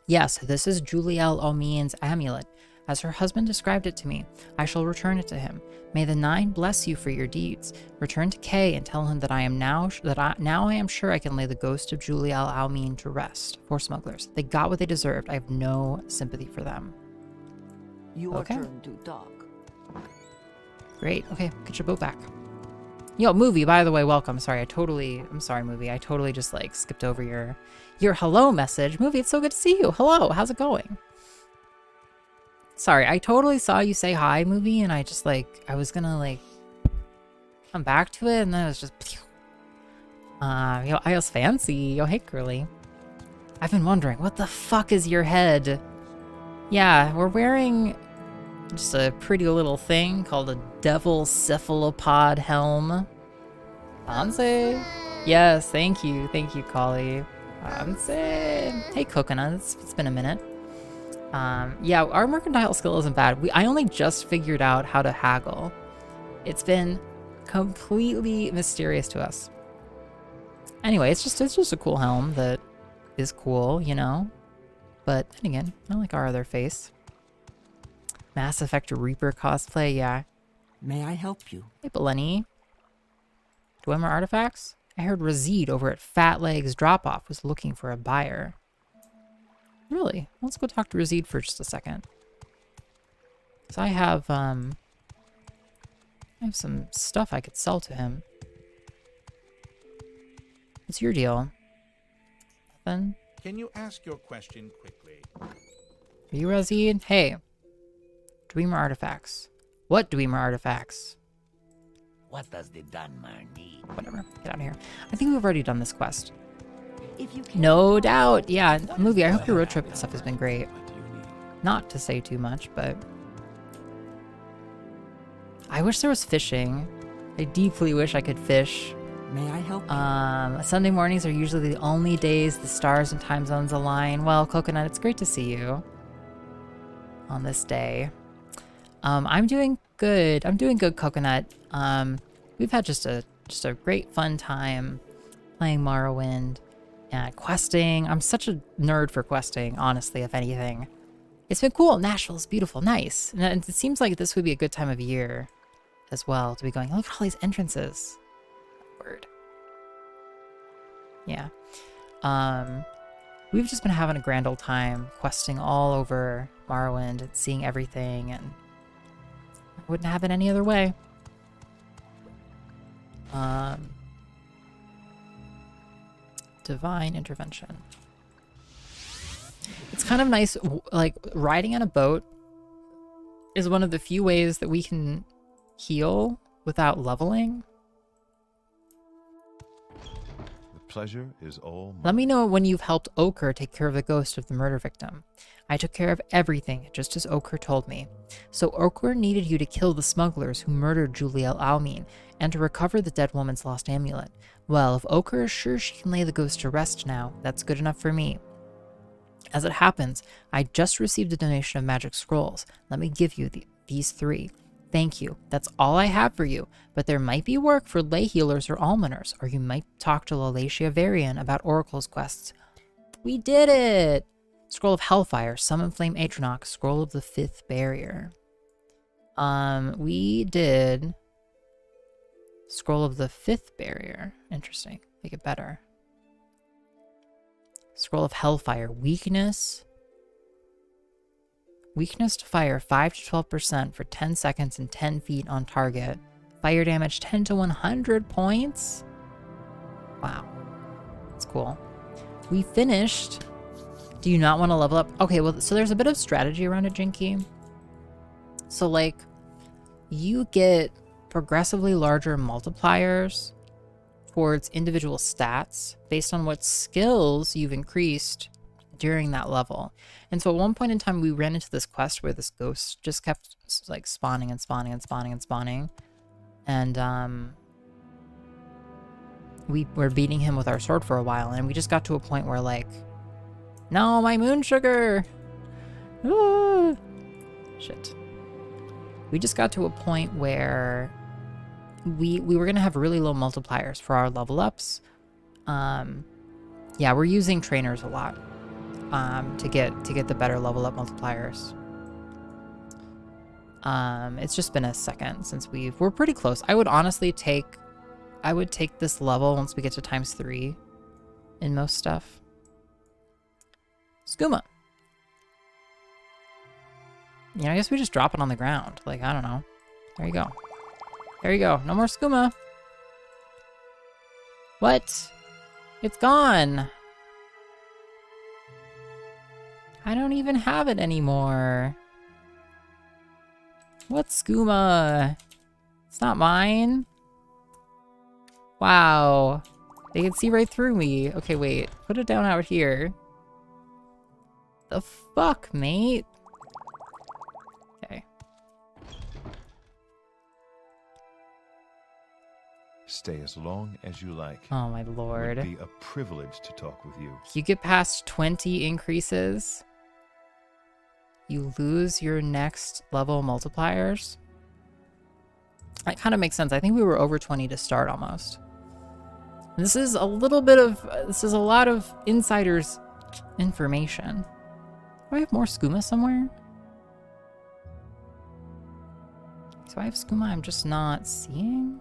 Speaker 1: Yes, this is Juliel Omien's amulet. As her husband described it to me, I shall return it to him. May the Nine bless you for your deeds. Return to Kay and tell him that I am sure I can lay the ghost of Juliel Almeen to rest. For smugglers, they got what they deserved. I have no sympathy for them.
Speaker 12: Your
Speaker 1: Okay.
Speaker 12: turn to talk.
Speaker 1: Great. Okay, get your boat back. Yo, movie, by the way, welcome. Sorry, I'm sorry, movie. I totally just like skipped over your hello message. Movie, it's so good to see you. Hello, how's it going? Sorry, I totally saw you say hi, movie, and I just like, I was gonna like come back to it, and then it was just, yo, iOS fancy. Yo, hey, girly. I've been wondering, what the fuck is your head? Yeah, we're wearing just a pretty little thing called a devil cephalopod helm. Anse? Yes, thank you, Collie. Anse. Hey, Coconut, it's been a minute. Yeah, our mercantile skill isn't bad. I only just figured out how to haggle. It's been completely mysterious to us. Anyway, it's just a cool helm that is cool, you know? But then again, I like our other face. Mass Effect Reaper cosplay, yeah.
Speaker 12: May I help you?
Speaker 1: Hey, Bellini. Do I have more artifacts? I heard Razid over at Fat Legs Drop-Off was looking for a buyer. Really? Let's go talk to Razid for just a second. Because I have some stuff I could sell to him. What's your deal? Nothing?
Speaker 5: Can you ask your question quickly?
Speaker 1: Are you Razid? Hey. Dwemer artifacts. What Dwemer artifacts?
Speaker 8: What does the Dunmer need?
Speaker 1: Whatever. Get out of here. I think we've already done this quest.
Speaker 12: If you can
Speaker 1: No doubt. Yeah, movie. I hope your road trip and stuff has been great. Not to say too much, but I wish there was fishing. I deeply wish I could fish.
Speaker 12: May I help you?
Speaker 1: Sunday mornings are usually the only days the stars and time zones align. Well, Coconut, it's great to see you on this day. I'm doing good. I'm doing good, Coconut. We've had just a great fun time playing Morrowind and questing. I'm such a nerd for questing, honestly, if anything. It's been cool. Nashville's beautiful, nice. And it seems like this would be a good time of year as well to be going, look at all these entrances. Word. Yeah. We've just been having a grand old time questing all over Morrowind and seeing everything, and I wouldn't have it any other way. Divine intervention. It's kind of nice, like, riding on a boat is one of the few ways that we can heal without leveling.
Speaker 13: The pleasure is all mine.
Speaker 1: Let me know when you've helped Ochre take care of the ghost of the murder victim. I took care of everything, just as Ochre told me. So Ochre needed you to kill the smugglers who murdered Juliel Almin, and to recover the dead woman's lost amulet. Well, if Ochre is sure she can lay the ghost to rest now, that's good enough for me. As it happens, I just received a donation of magic scrolls. Let me give you these 3. Thank you. That's all I have for you, but there might be work for lay healers or almoners, or you might talk to Lalacia Varian about Oracle's quests. We did it! Scroll of Hellfire, Summon Flame Atronach, Scroll of the 5th Barrier. We did Scroll of the 5th Barrier. Interesting. Make it better. Scroll of Hellfire, Weakness. Weakness to fire 5 to 12% for 10 seconds and 10 feet on target. Fire damage 10 to 100 points. Wow. That's cool. We finished. Do you not want to level up? Okay, well, so there's a bit of strategy around it, Jinky. So, like, you get progressively larger multipliers towards individual stats based on what skills you've increased during that level. And so at one point in time, we ran into this quest where this ghost just kept like spawning and spawning and spawning and spawning. And we were beating him with our sword for a while, and we just got to a point where, like, no, my moon sugar! Ah! Shit. We just got to a point where we were gonna have really low multipliers for our level ups. Yeah, we're using trainers a lot to get the better level up multipliers. It's just been a second since we're pretty close. I would honestly take this level once we get to ×3 in most stuff. Skooma. You know, I guess we just drop it on the ground. Like, I don't know. There you go. There you go. No more skooma. What? It's gone. I don't even have it anymore. What skooma? It's not mine. Wow. They can see right through me. Okay, wait. Put it down out here. The fuck, mate? Okay.
Speaker 13: Stay as long as you like.
Speaker 1: Oh my lord.
Speaker 13: It would be a privilege to talk with you.
Speaker 1: You get past 20 increases, you lose your next level multipliers. That kind of makes sense. I think we were over 20 to start almost. This is a little bit of, this is a lot of insiders information. Do I have more skooma somewhere? Do I have skooma I'm just not seeing?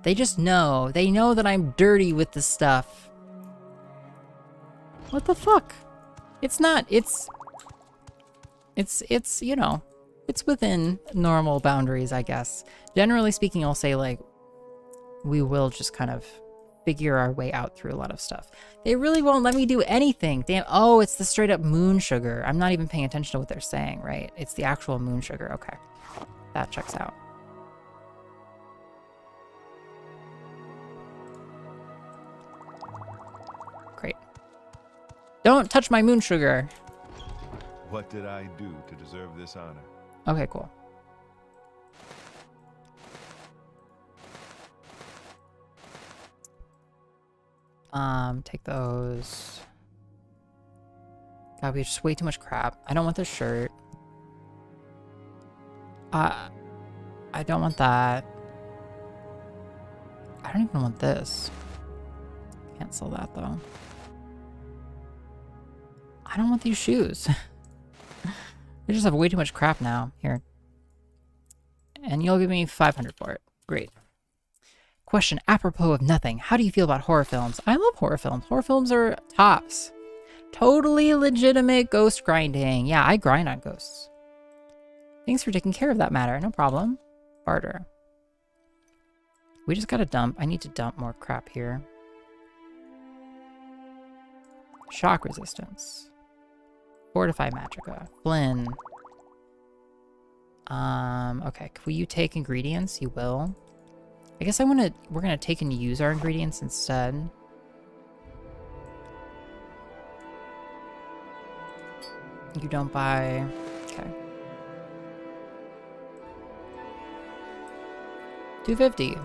Speaker 1: They just know. They know that I'm dirty with this stuff. What the fuck? It's not, it's, you know, it's within normal boundaries, I guess. Generally speaking, I'll say, like, we will just kind of figure our way out through a lot of stuff. They really won't let me do anything. Damn. Oh, it's the straight up moon sugar. I'm not even paying attention to what they're saying, right? It's the actual moon sugar. Okay. That checks out. Great. Don't touch my moon sugar.
Speaker 13: What did I do to deserve this honor?
Speaker 1: Okay, cool. Take those. God, we have just way too much crap. I don't want this shirt. I don't want that. I don't even want this. Cancel that, though. I don't want these shoes. I just have way too much crap now. Here. And you'll give me 500 for it. Great. Question apropos of nothing. How do you feel about horror films? I love horror films. Horror films are tops. Totally legitimate ghost grinding. Yeah, I grind on ghosts. Thanks for taking care of that matter. No problem. Barter. We just gotta dump. I need to dump more crap here. Shock resistance. Fortify Magica. Flynn. Okay. Will you take ingredients? You will. I guess we're gonna take and use our ingredients instead. You don't buy. Okay. 250.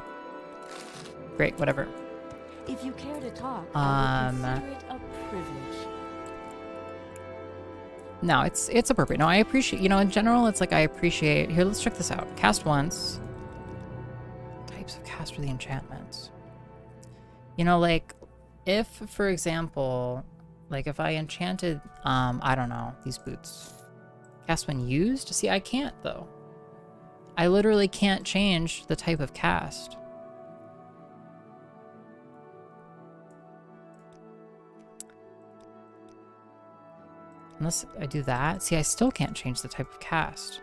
Speaker 1: Great, whatever.
Speaker 7: If you care to talk, I would consider it a privilege.
Speaker 1: No, it's appropriate. No, I appreciate, you know, in general, it's like I appreciate. Here, let's check this out. Cast once. Types of cast for the enchantments. You know, like, if, for example, like if I enchanted, I don't know, these boots. Cast when used? See, I can't, though. I literally can't change the type of cast. Unless I do that. See, I still can't change the type of cast.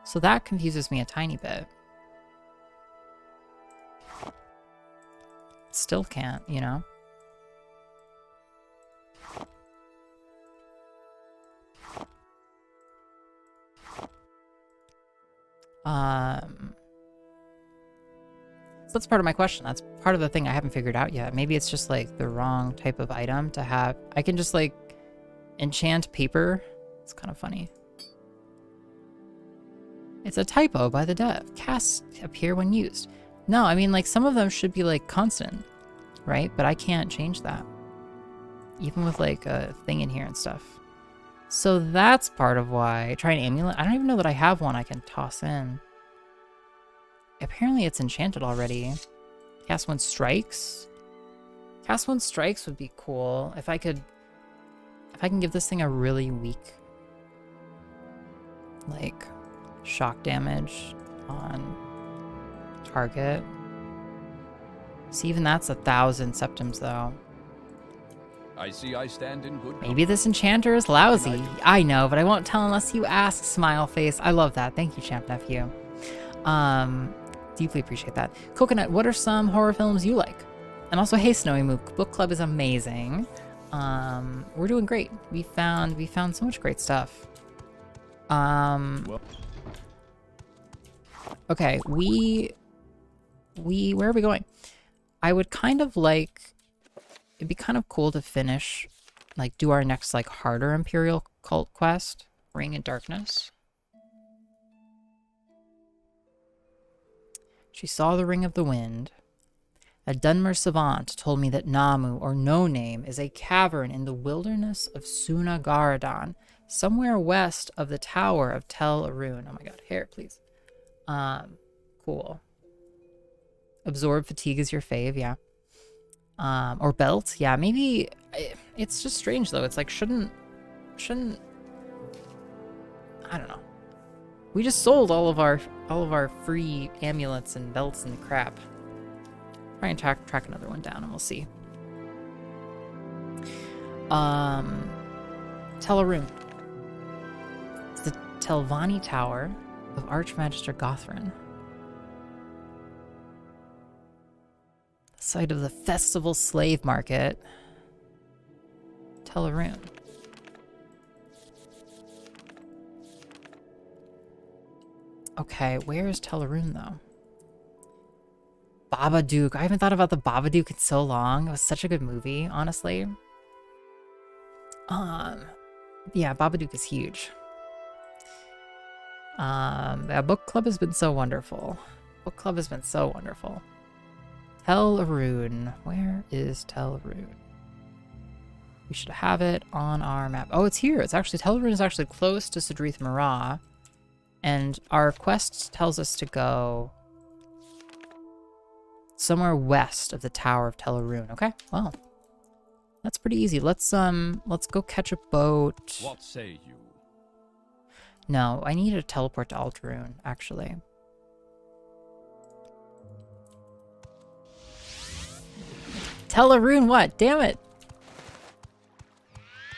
Speaker 1: So that confuses me a tiny bit. Still can't, you know? So that's part of my question. That's part of the thing I haven't figured out yet. Maybe it's just like the wrong type of item to have. I can just like enchant paper. It's kind of funny. It's a typo by the dev. Casts appear when used. No, I mean like some of them should be like constant, right? But I can't change that. Even with like a thing in here and stuff. So that's part of why. Try an amulet. I don't even know that I have one I can toss in. Apparently it's enchanted already. Cast one strikes. Cast one strikes would be cool. If I can give this thing a really weak, like, shock damage on target. See, even that's 1,000 septims though.
Speaker 4: I see I stand in good
Speaker 1: Maybe this enchanter is lousy. I know, but I won't tell unless you ask, smile face. I love that. Thank you, Champ Nephew. Deeply appreciate that. Coconut, what are some horror films you like? And also, hey, Snowy Mook, book club is amazing. We're doing great. We found so much great stuff. Okay, where are we going? I would kind of like, it'd be kind of cool to finish, like, do our next, like, harder Imperial Cult quest, Ring in Darkness. She saw the Ring of the Wind. A Dunmer savant told me that Namu, or No Name, is a cavern in the wilderness of Suna Garadan, somewhere west of the Tower of Tel Aruhn. Oh my god, hair, please. Cool. Absorb fatigue is your fave, yeah. Or belt, yeah, maybe. It's just strange though. It's like, shouldn't, I don't know. We just sold all of our free amulets and belts and crap. Try and track another one down and we'll see. Tel Aruhn. It's the Telvanni Tower of Archmagister Gothrin. The site of the Festival Slave Market. Tel Aruhn. Okay, where is Tel Aruhn though? Babadook. I haven't thought about the Babadook in so long. It was such a good movie, honestly. Yeah, Babadook is huge. That book club has been so wonderful. Book club has been so wonderful. Tel Aruhn. Where is Tel Aruhn? We should have it on our map. Oh, it's here. It's actually, Tel Aruhn is actually close to Sidrith Marah. And our quest tells us to go somewhere west of the Tower of Tel Aruhn. Okay, well, that's pretty easy. Let's go catch a boat.
Speaker 4: What say you?
Speaker 1: No, I need to teleport to Altaroon, actually. Tel Aruhn, what? Damn it!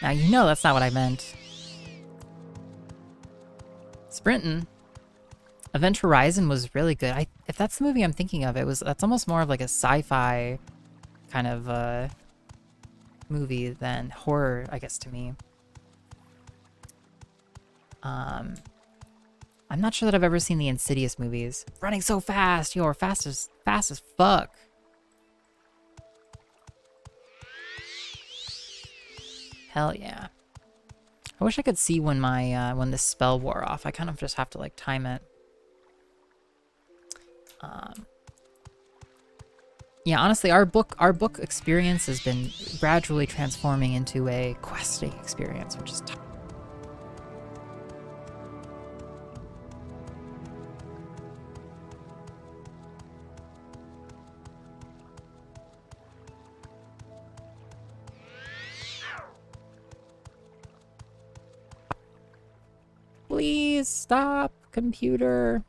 Speaker 1: Now you know that's not what I meant. Sprintin'. Event Horizon was really good. If that's the movie I'm thinking of, that's almost more of like a sci-fi kind of movie than horror, I guess, to me. I'm not sure that I've ever seen the Insidious movies. Running so fast, you're fast as fuck. Hell yeah. I wish I could see when my when this spell wore off. I kind of just have to like time it. Yeah, honestly, our book experience has been gradually transforming into a questing experience, which is tough. Please stop, computer.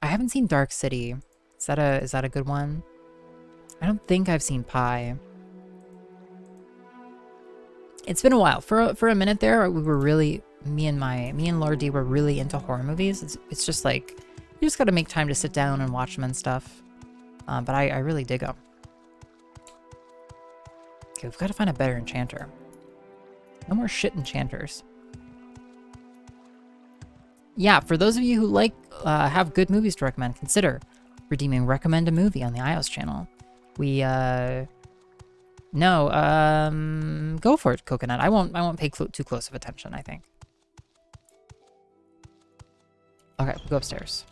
Speaker 1: I haven't seen Dark City. Is that a good one? I don't think I've seen Pi. It's been a while. For a minute there, we were really, me and Lord D were really into horror movies. It's just like, you just gotta make time to sit down and watch them and stuff. But I really dig them. Okay, we've got to find a better enchanter. No more shit enchanters. Yeah, for those of you who like have good movies to recommend, consider redeeming Recommend a Movie on the iOS channel. We go for it, Coconut. I won't pay too close of attention, I think. Okay, we'll go upstairs.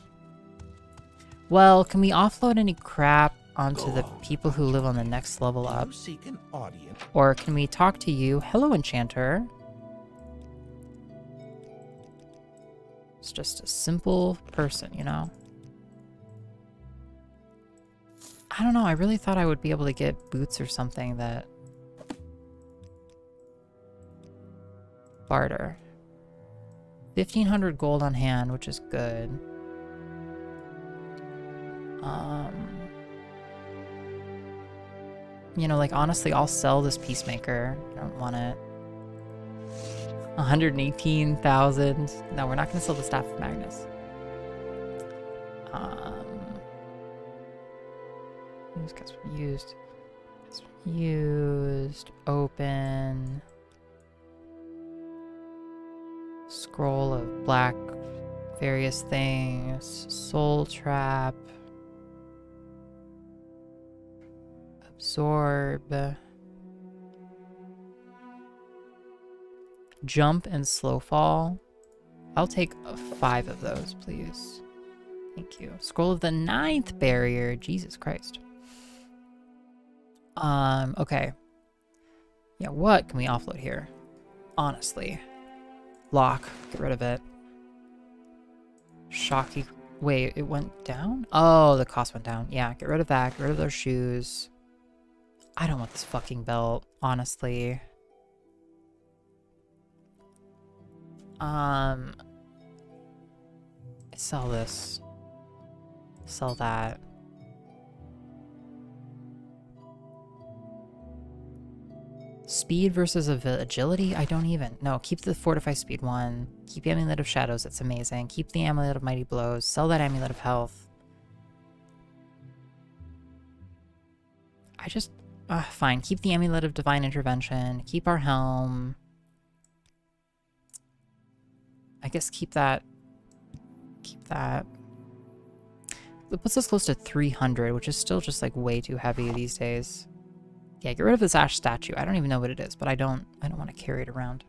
Speaker 1: Well, can we offload any crap onto the people who live on the next level up? Or can we talk to you? Hello, Enchanter. It's just a simple person, you know? I don't know, I really thought I would be able to get boots or something that... Barter. 1,500 gold on hand, which is good. you know, like, honestly, I'll sell this Peacemaker. I don't want it. 118,000. No, we're not going to sell the Staff of Magnus. Used. Used. Open. Scroll of black. Various things. Soul Trap. Absorb. Jump and slow fall. I'll take 5 of those, please. Thank you. Scroll of the 9th barrier. Jesus Christ. Okay. Yeah, what can we offload here? Honestly. Lock. Get rid of it. Shocky. Wait, it went down? Oh, the cost went down. Yeah, get rid of that. Get rid of those shoes. I don't want this fucking belt, honestly. Sell this. Sell that. Speed versus agility? I don't even. No, keep the Fortify Speed 1. Keep the Amulet of Shadows, that's amazing. Keep the Amulet of Mighty Blows. Sell that Amulet of Health. I just... fine, keep the Amulet of Divine Intervention. Keep our Helm. I guess keep that. Keep that. It puts us close to 300, which is still just like way too heavy these days. Yeah, get rid of this ash statue. I don't even know what it is, but I don't want to carry it around.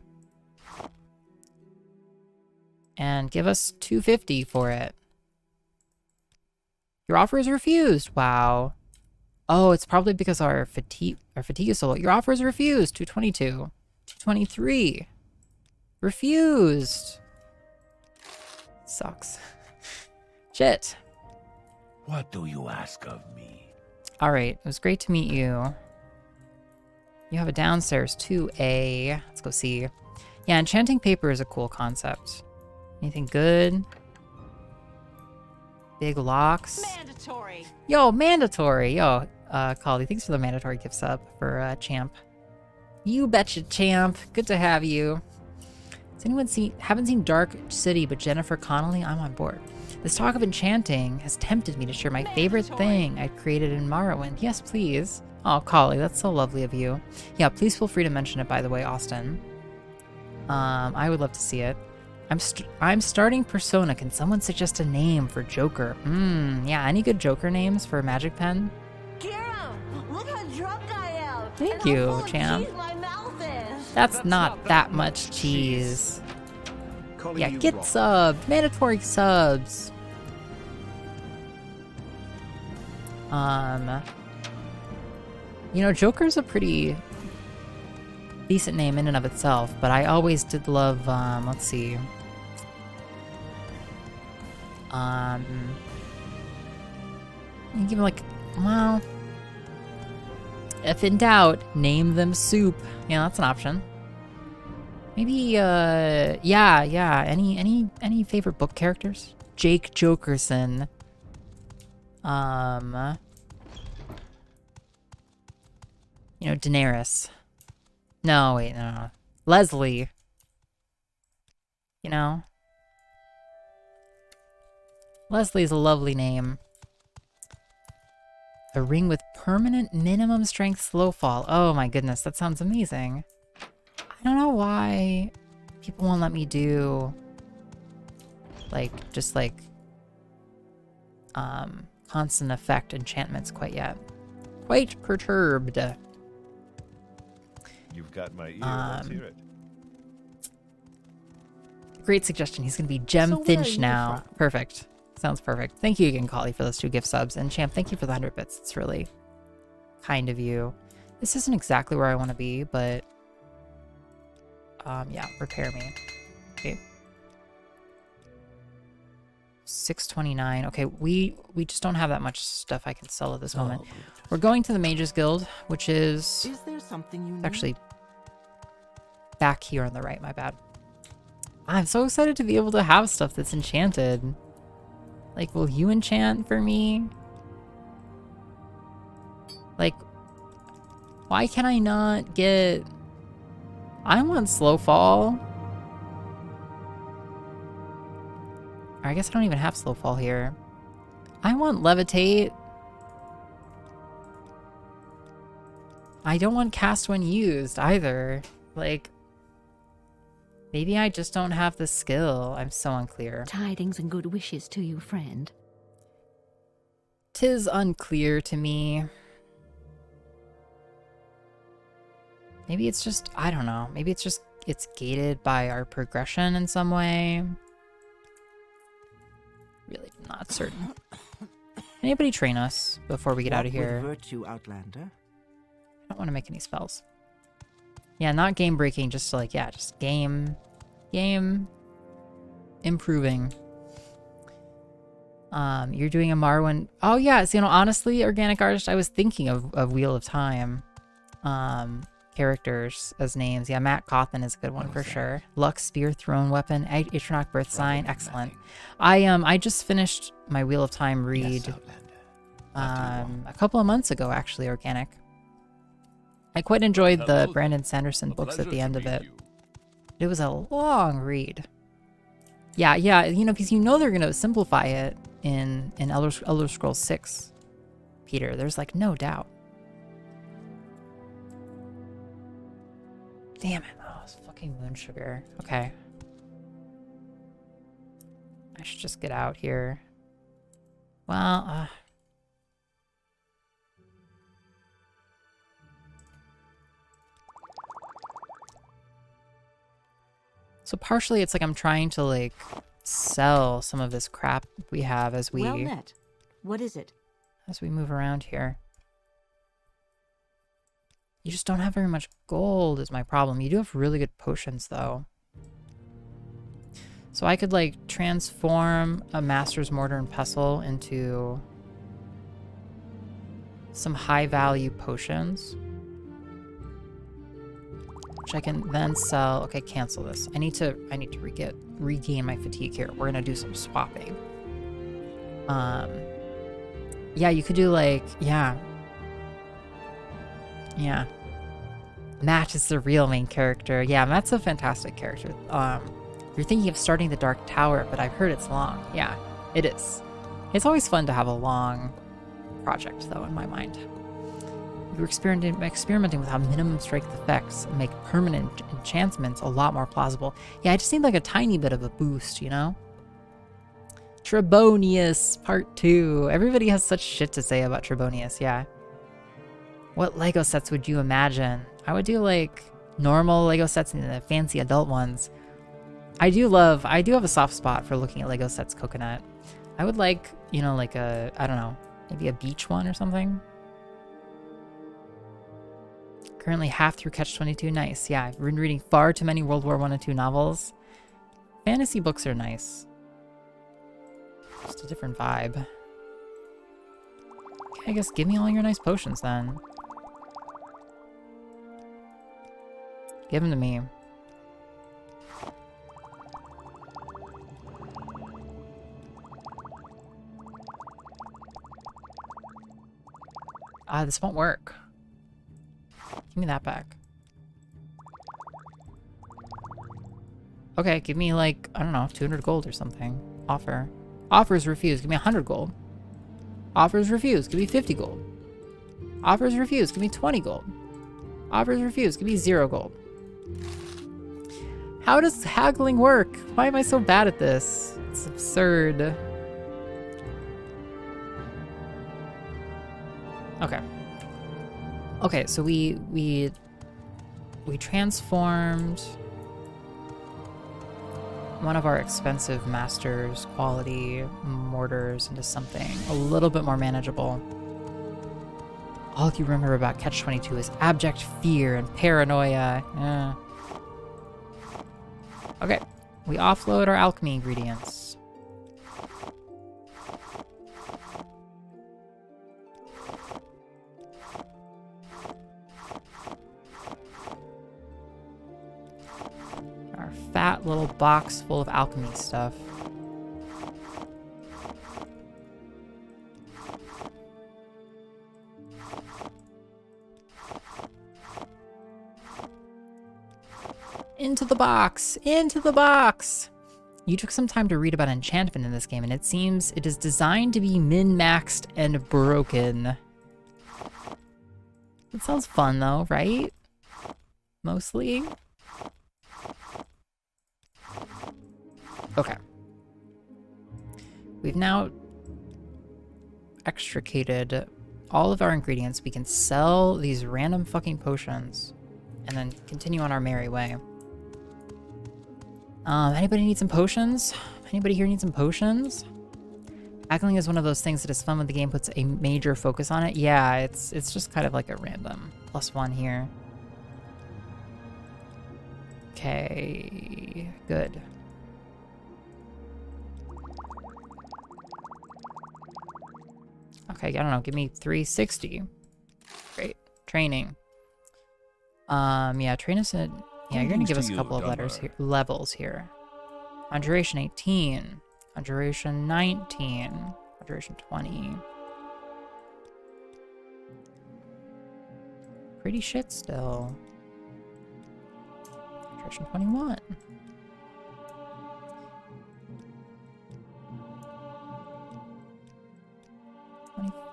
Speaker 1: And give us 250 for it. Your offer is refused. Wow. Oh, it's probably because our fatigue is so low. Your offer is refused. 222. 223. Refused. Sucks. Shit.
Speaker 5: What do you ask of me?
Speaker 1: All right, it was great to meet you. You have a downstairs 2A. Let's go see. Yeah, enchanting paper is a cool concept. Anything good? Big locks.
Speaker 3: Mandatory.
Speaker 1: Yo, mandatory. Yo, Callie, thanks for the mandatory gift sub for Champ. You betcha, Champ. Good to have you. Has anyone haven't seen Dark City, but Jennifer Connelly? I'm on board. This talk of enchanting has tempted me to share my favorite thing I created in Morrowind. Yes, please. Oh, Collie, that's so lovely of you. Yeah, please feel free to mention it, by the way, Austin. I would love to see it. I'm starting Persona. Can someone suggest a name for Joker? Yeah, any good Joker names for Magic Pen?
Speaker 7: Kira, look how drunk I am.
Speaker 1: Thank you, Champ. That's not that much cheese. Yeah, get subbed. Mandatory subs. You know, Joker's a pretty decent name in and of itself, but I always did love, let's see. You give him like, well, if in doubt, name them Soup. Yeah, that's an option. Maybe, yeah. Any favorite book characters? Jake Jokerson. You know, Daenerys. No, wait, no. Leslie. You know? Leslie's a lovely name. A ring with permanent minimum strength slow fall. Oh my goodness, that sounds amazing. I don't know why people won't let me do just constant effect enchantments quite yet. Quite perturbed.
Speaker 13: You've got my ear. Let's hear it.
Speaker 1: Great suggestion. He's gonna be Gem Finch now. Perfect. Sounds perfect. Thank you again, Collie, for those 2 gift subs. And Champ, thank you for the 100 bits. It's really kind of you. This isn't exactly where I want to be, but yeah, repair me. Okay. 629. Okay, we just don't have that much stuff I can sell at this moment. We're going to the Mages Guild, which is
Speaker 12: there something you need?
Speaker 1: Actually back here on the right, my bad. I'm so excited to be able to have stuff that's enchanted. Like, will you enchant for me? Like, Why can I not get... I want slow fall. Or I guess I don't even have slow fall here. I want levitate. I don't want cast when used either. Like, maybe I just don't have the skill. I'm so unclear.
Speaker 7: Tidings and good wishes to you, friend.
Speaker 1: 'Tis unclear to me. Maybe it's just, I don't know. Maybe it's just, it's gated by our progression in some way. Really not certain. Anybody train us before we get out of here?
Speaker 12: Virtue, Outlander?
Speaker 1: I don't want to make any spells. Yeah, not game breaking, just like, yeah, just game improving. You're doing a Morrowind. Oh yeah, so, you know, honestly, Organic Artist, I was thinking of Wheel of Time characters as names. Yeah, Matt Cawthon is a good one for sure. Lux, Spear, Throne Weapon, Atronach, Birth Sign, excellent. I just finished my Wheel of Time read a couple of months ago, actually, Organic. I quite enjoyed the Brandon Sanderson books at the end of it. It was a long read. Yeah, you know, because you know they're going to simplify it in Elder Scrolls 6, Peter. There's like no doubt. Damn it. Oh, it's fucking moon sugar. Okay. I should just get out here. Well, so partially it's like I'm trying to like sell some of this crap we have as we...
Speaker 7: Well met. What is it?
Speaker 1: As we move around here. You just don't have very much gold is my problem. You do have really good potions though. So I could like transform a Master's Mortar and Pestle into some high value potions. Which I can then sell. Okay, cancel this. I need to regain my fatigue here. We're gonna do some swapping. Yeah, you could do like, yeah. Matt is the real main character. Yeah, Matt's a fantastic character. You're thinking of starting the Dark Tower, but I've heard it's long. Yeah, it is. It's always fun to have a long project, though, in my mind. You're experimenting with how minimum strength effects make permanent enchantments a lot more plausible. Yeah, I just need like a tiny bit of a boost, you know? Trebonius Part 2. Everybody has such shit to say about Trebonius, yeah. What Lego sets would you imagine? I would do like normal Lego sets and the fancy adult ones. I do have a soft spot for looking at Lego sets, Coconut. I would like, you know, like a, I don't know, maybe a beach one or something. Currently half through Catch-22. Nice. Yeah, I've been reading far too many World War I and II novels. Fantasy books are nice. Just a different vibe. Okay, I guess give me all your nice potions then. Give them to me. This won't work. Give me that back. Okay, give me like, I don't know, 200 gold or something. Offer. Offers refused. Give me 100 gold. Offers refused. Give me 50 gold. Offers refused. Give me 20 gold. Offers refused. Give me 0 gold. How does haggling work? Why am I so bad at this? It's absurd. Okay. Okay, so we transformed one of our expensive Master's quality mortars into something a little bit more manageable. All you remember about Catch-22 is abject fear and paranoia. Yeah. Okay, we offload our alchemy ingredients. Our fat little box full of alchemy stuff. Into the box! Into the box! You took some time to read about enchantment in this game, and it seems it is designed to be min-maxed and broken. It sounds fun though, right? Mostly? Okay. We've now extricated all of our ingredients. We can sell these random fucking potions and then continue on our merry way. Anybody need some potions? Anybody here need some potions? Haggling is one of those things that is fun when the game puts a major focus on it. Yeah, it's just kind of like a random +1 here. Okay, good. Okay, I don't know, give me 360. Great. Training. Yeah, train us in... Yeah, you're gonna give us a couple of levels here. Conjuration 18. Conjuration 19. Conjuration 20. Pretty shit still. Conjuration 21.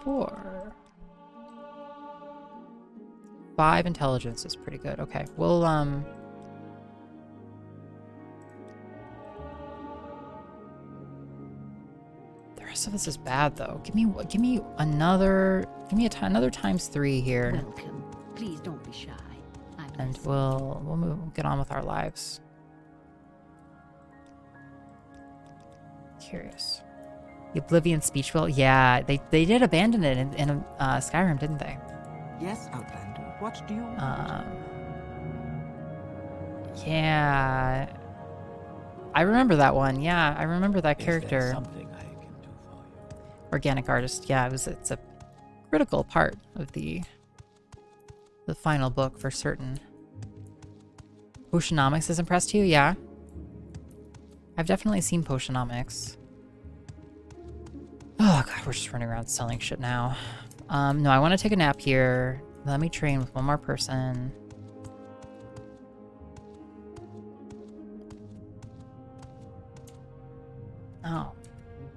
Speaker 1: .24. 5 intelligence is pretty good. Okay, we'll the rest of this is bad though. Give me another ×3 here.
Speaker 7: Welcome. Please don't be shy.
Speaker 1: And we'll get on with our lives. Curious. The Oblivion speech wheel. Yeah, they did abandon it in Skyrim, didn't they?
Speaker 12: Yes, Outlander. What do you want?
Speaker 1: Yeah. I remember that one. Yeah, I remember that character.
Speaker 8: Is there something I can do for you?
Speaker 1: Organic artist. Yeah, it's a critical part of the final book for certain. Potionomics has impressed you? Yeah. I've definitely seen Potionomics. Oh god, we're just running around selling shit now. No, I want to take a nap here. Let me train with one more person. Oh.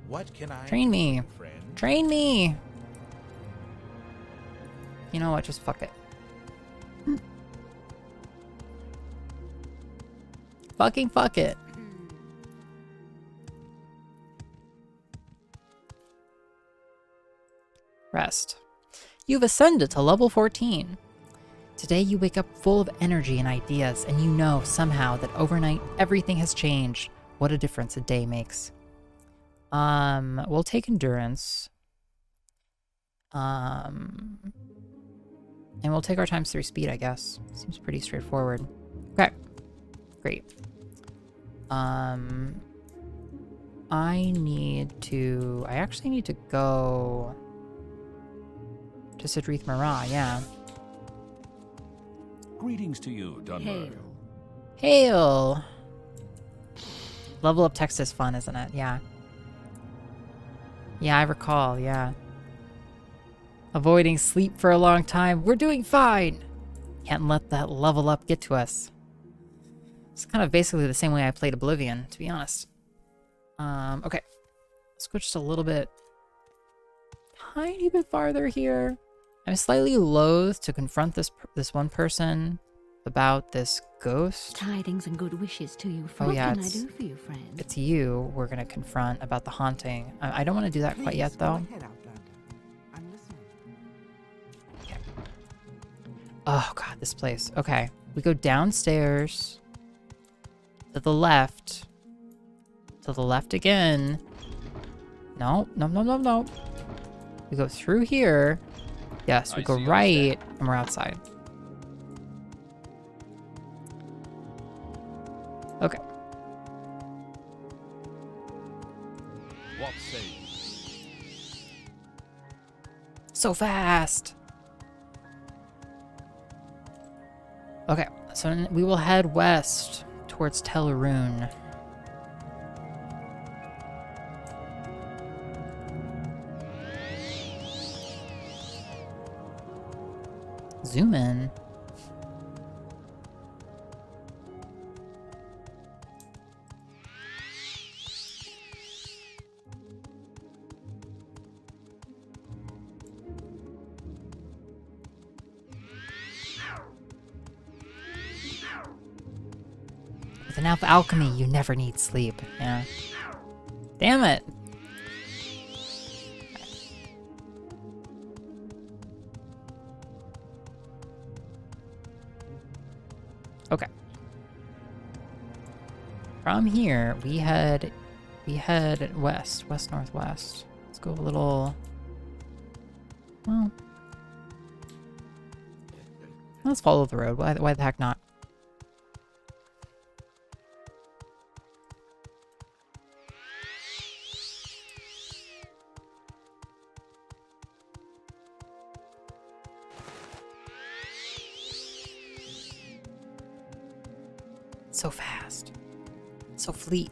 Speaker 5: What can I
Speaker 1: train me?
Speaker 5: Friend?
Speaker 1: Train me! You know what? Just fuck it. Fucking fuck it. Rest. You've ascended to level 14. Today you wake up full of energy and ideas, and you know somehow that overnight everything has changed. What a difference a day makes. We'll take endurance. And we'll take our ×3 speed, I guess. Seems pretty straightforward. Okay. Great. I actually need to go to Sidrith Marah, yeah.
Speaker 4: Greetings to you, Dunmer.
Speaker 7: Hail.
Speaker 1: Hail! Level up text is fun, isn't it? Yeah. Yeah, I recall, yeah. Avoiding sleep for a long time. We're doing fine! Can't let that level up get to us. It's kind of basically the same way I played Oblivion, to be honest. Okay. Let's go just a little bit... tiny bit farther here. I'm slightly loath to confront this one person about this ghost.
Speaker 7: Tidings and good wishes to you.
Speaker 1: Oh,
Speaker 7: What
Speaker 1: yeah,
Speaker 7: can I do for you, friend?
Speaker 1: It's you we're gonna confront about the haunting. I don't want to do that quite yet, though.
Speaker 12: Go ahead, Outlander. I'm listening.
Speaker 1: Okay. Oh, God, this place. Okay. We go downstairs. To the left. To the left again. No, no, no, no, no. We go through here. Yes, we go right, and we're outside. Okay.
Speaker 4: What say you?
Speaker 1: So fast! Okay, so we will head west towards Tel Aruhn. Zoom in. So now for alchemy, you never need sleep. Yeah. Damn it. Okay. From here, we head west, west-northwest. Let's go a little... Well... Let's follow the road. Why the heck not? So fast. So fleet.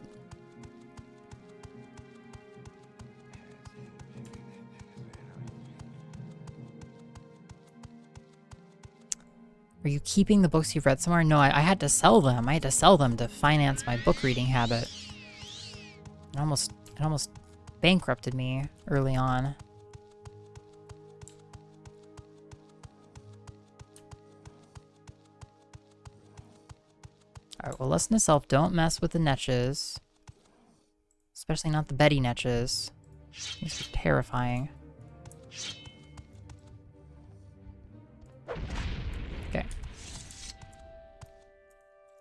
Speaker 1: Are you keeping the books you've read somewhere? No, I had to sell them. I had to sell them to finance my book reading habit. It almost bankrupted me early on. Alright, well, lesson to self, don't mess with the netches. Especially not the Betty netches. These are terrifying. Okay.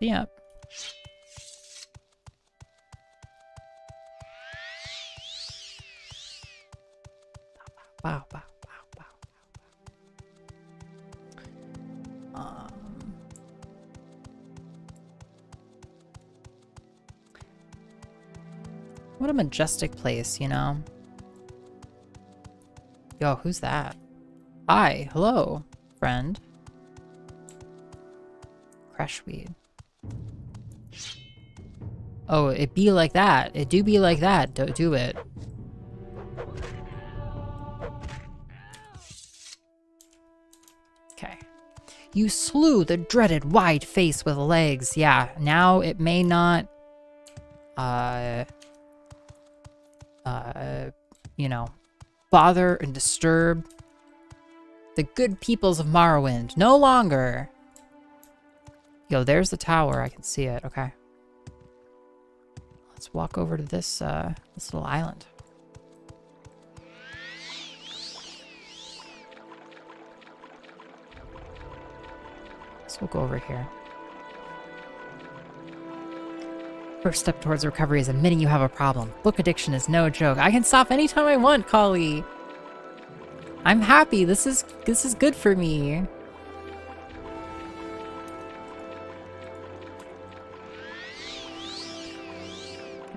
Speaker 1: Yep. Wow, wow, wow, wow. What a majestic place, you know? Yo, who's that? Hi, hello, friend. Crashweed. Oh, it be like that. It do be like that. Don't do it. Okay. You slew the dreaded wide face with legs. Yeah, now it may not... you know, bother and disturb the good peoples of Morrowind. No longer. Yo, there's the tower. I can see it. Okay. Let's walk over to this, this little island. So we'll go over here. First step towards recovery is admitting you have a problem. Book addiction is no joke. I can stop anytime I want, Kali. I'm happy. This is good for me.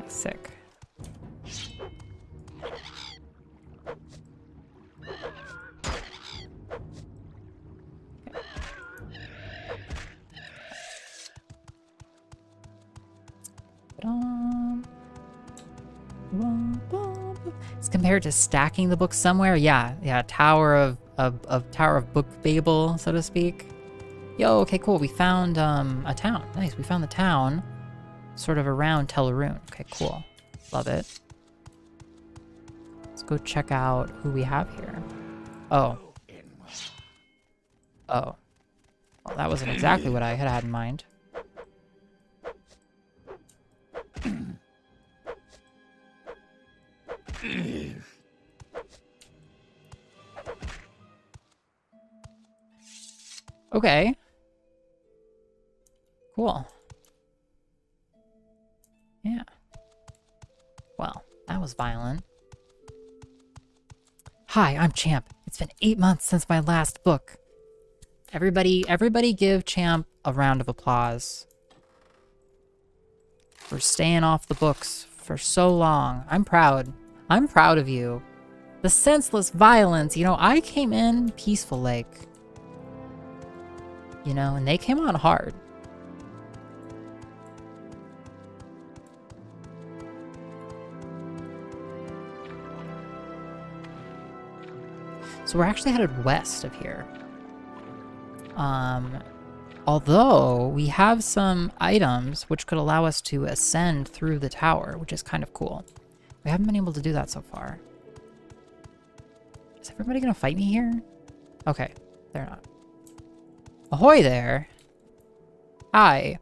Speaker 1: Sick. It's compared to stacking the books somewhere. Yeah, Tower of Book Babel, so to speak. Yo, okay, cool. We found a town. Nice. We found the town, sort of around Tel Aruhn. Okay, cool. Love it. Let's go check out who we have here. Oh. Oh. Well, that wasn't exactly what I had in mind. Okay. Cool. Yeah. Well, that was violent. Hi, I'm Champ. It's been 8 months since my last book. Everybody give Champ a round of applause. For staying off the books for so long. I'm proud. I'm proud of you. The senseless violence, you know, I came in peaceful like. You know, and they came on hard. So we're actually headed west of here. Although we have some items which could allow us to ascend through the tower, which is kind of cool. We haven't been able to do that so far. Is everybody gonna fight me here? Okay, they're not. Ahoy there! Hi.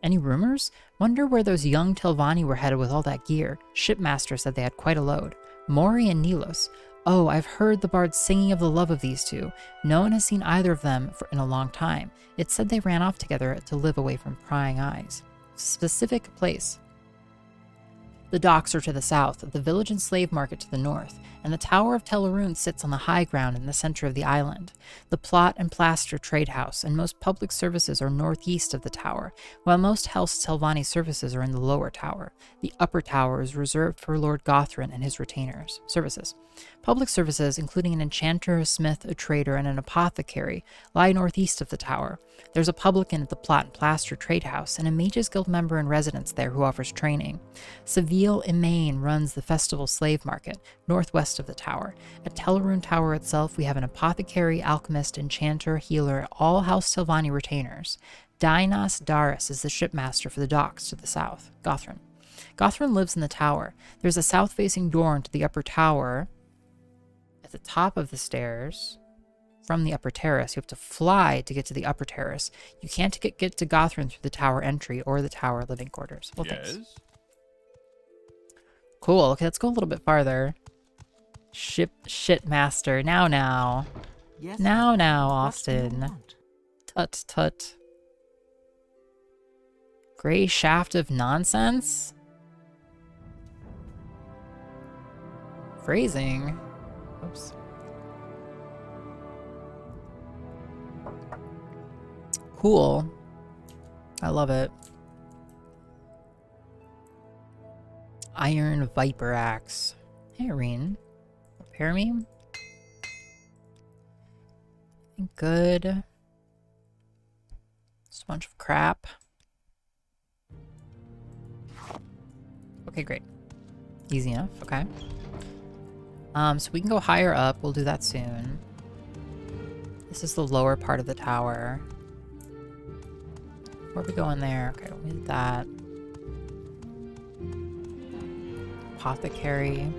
Speaker 1: Any rumors? Wonder where those young Telvanni were headed with all that gear. Shipmaster said they had quite a load. Mori and Nilos. Oh, I've heard the bards singing of the love of these two. No one has seen either of them in a long time. It said they ran off together to live away from prying eyes. Specific place. The docks are to the south, the village and slave market to the north, and the Tower of Tel Aruhn sits on the high ground in the center of the island. The plot and plaster trade house and most public services are northeast of the tower, while most House Telvanni services are in the lower tower. The upper tower is reserved for Lord Gothrin and his retainers. Services. Public services, including an enchanter, a smith, a trader, and an apothecary, lie northeast of the tower. There's a publican at the plot and plaster trade house, and a mages guild member in residence there who offers training. Seville Imain runs the festival slave market, northwest of the tower. At Tel Aruhn Tower itself, we have an apothecary, alchemist, enchanter, healer, all House Telvanni retainers. Dinas Daris is the shipmaster for the docks to the south. Gothrin. Gothrin lives in the tower. There's a south-facing door into the upper tower. At the top of the stairs, from the upper terrace, you have to fly to get to the upper terrace. You can't get to Gothrin through the tower entry or the tower living quarters. Well,
Speaker 4: yes.
Speaker 1: Thanks. Cool. Okay, let's go a little bit farther. Shitmaster. Now.
Speaker 12: Yes.
Speaker 1: Now,
Speaker 12: What do you
Speaker 1: Austin.
Speaker 12: want?
Speaker 1: Tut. Gray shaft of nonsense? Phrasing. Oops. Cool. I love it. Iron Viper Axe. Hey, Irene. Repair me? Good. Just a bunch of crap. Okay, great. Easy enough. Okay. So we can go higher up. We'll do that soon. This is the lower part of the tower. Before we go in there, okay, we did that. Apothecary.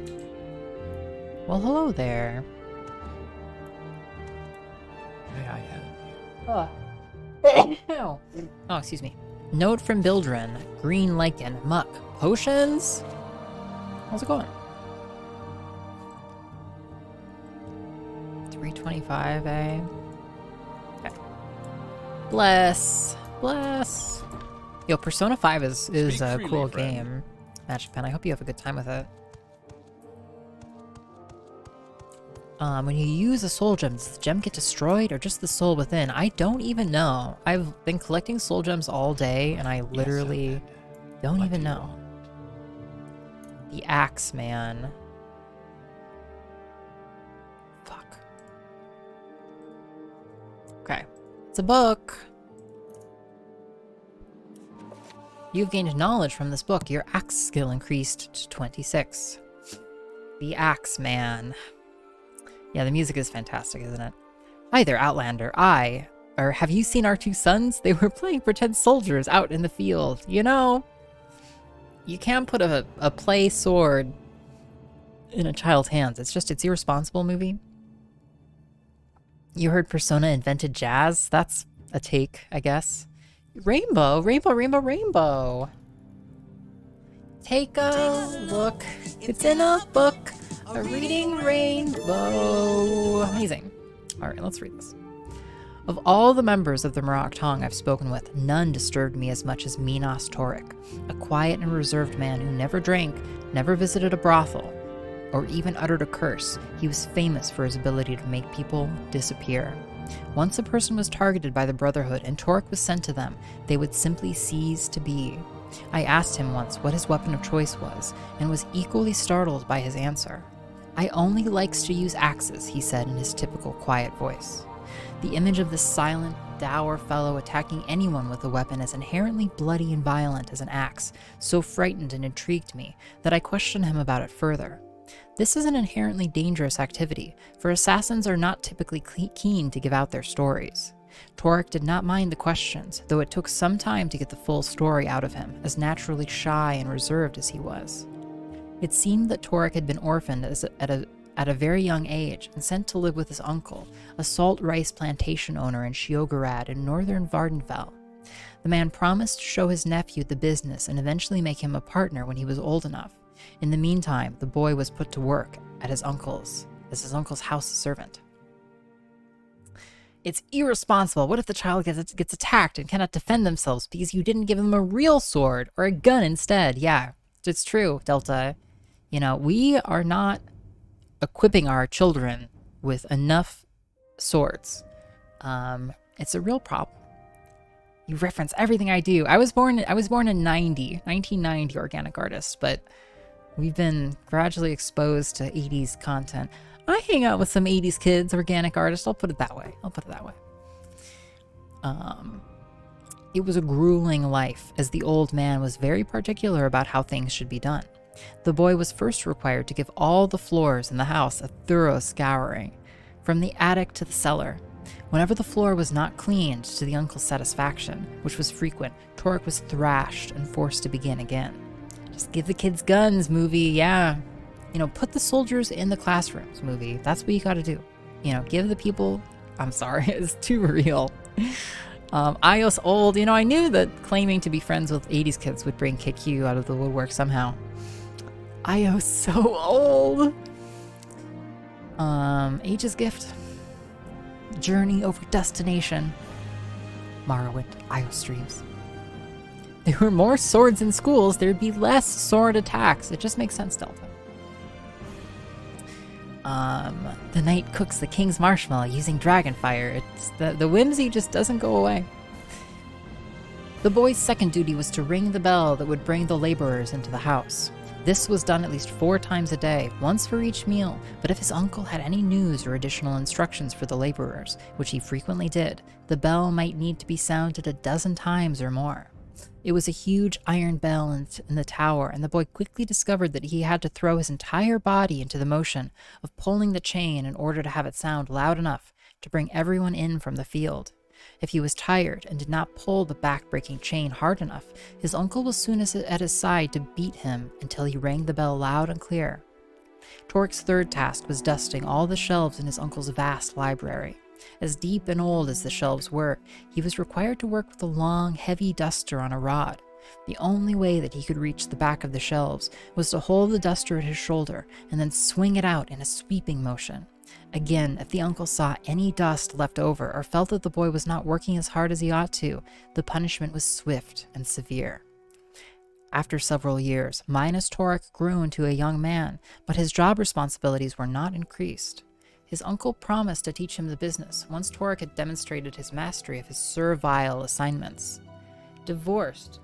Speaker 1: Well, hello there.
Speaker 4: May I help you?
Speaker 1: Oh, excuse me. Note from Bildren. Green lichen. Muck. Potions? How's it going? 325, eh? Okay. Bless. Yo, Persona 5 is a
Speaker 4: freely,
Speaker 1: cool
Speaker 4: friend.
Speaker 1: game. Magic Pen, I hope you have a good time with it. When you use a soul gem, does the gem get destroyed or just the soul within? I don't even know. I've been collecting soul gems all day and I literally don't even know. The Axe Man. Fuck. Okay. It's a book. You've gained knowledge from this book. Your axe skill increased to 26. The Axe Man. Yeah, the music is fantastic, isn't it? Hi there, Outlander. Have you seen our two sons? They were playing pretend soldiers out in the field. You know, you can't put a play sword in a child's hands. It's irresponsible, movie. You heard Persona invented jazz? That's a take, I guess. Rainbow. Take a look. It's in a book. A reading rainbow. Amazing. All right, let's read this. Of all the members of the Marak Tong I've spoken with, none disturbed me as much as Minos Torik, a quiet and reserved man who never drank, never visited a brothel, or even uttered a curse. He was famous for his ability to make people disappear. Once a person was targeted by the Brotherhood and Torik was sent to them, they would simply cease to be. I asked him once what his weapon of choice was, and was equally startled by his answer. I only likes to use axes, he said in his typical quiet voice. The image of this silent, dour fellow attacking anyone with a weapon as inherently bloody and violent as an axe so frightened and intrigued me that I questioned him about it further. This is an inherently dangerous activity, for assassins are not typically keen to give out their stories. Torik did not mind the questions, though it took some time to get the full story out of him, as naturally shy and reserved as he was. It seemed that Torik had been orphaned at a very young age and sent to live with his uncle, a salt rice plantation owner in Shiogorad in northern Vardenfell. The man promised to show his nephew the business and eventually make him a partner when he was old enough. In the meantime, the boy was put to work at his uncle's house servant. It's irresponsible. What if the child gets attacked and cannot defend themselves because you didn't give them a real sword or a gun instead? Yeah, it's true, Delta. You know, we are not equipping our children with enough swords. It's a real problem. You reference everything I do. I was born in 1990, organic artist, but we've been gradually exposed to 80s content. I hang out with some 80s kids, organic artists. I'll put it that way. It was a grueling life, as the old man was very particular about how things should be done. The boy was first required to give all the floors in the house a thorough scouring, from the attic to the cellar. Whenever the floor was not cleaned to the uncle's satisfaction, which was frequent, Torek was thrashed and forced to begin again. Just give the kids guns, movie, yeah. You know, put the soldiers in the classrooms, movie. That's what you gotta do. You know, give the people... I'm sorry, it's too real. iios old. You know, I knew that claiming to be friends with 80s kids would bring KQ out of the woodwork somehow. iios so old. Age's Gift. Journey over Destination. Morrowind. iios streams. There were more swords in schools, there'd be less sword attacks. It just makes sense, Delta. The knight cooks the king's marshmallow using dragon fire. It's the whimsy just doesn't go away. The boy's second duty was to ring the bell that would bring the laborers into the house. This was done at least 4 times a day, once for each meal, but if his uncle had any news or additional instructions for the laborers, which he frequently did, the bell might need to be sounded a dozen times or more. It was a huge iron bell in the tower, and the boy quickly discovered that he had to throw his entire body into the motion of pulling the chain in order to have it sound loud enough to bring everyone in from the field. If he was tired and did not pull the back-breaking chain hard enough, his uncle was soon at his side to beat him until he rang the bell loud and clear. Torek's third task was dusting all the shelves in his uncle's vast library. As deep and old as the shelves were, he was required to work with a long, heavy duster on a rod. The only way that he could reach the back of the shelves was to hold the duster at his shoulder and then swing it out in a sweeping motion. Again, if the uncle saw any dust left over or felt that the boy was not working as hard as he ought to, the punishment was swift and severe. After several years, Minus Torek grew into a young man, but his job responsibilities were not increased. His uncle promised to teach him the business once Torek had demonstrated his mastery of his servile assignments. Divorced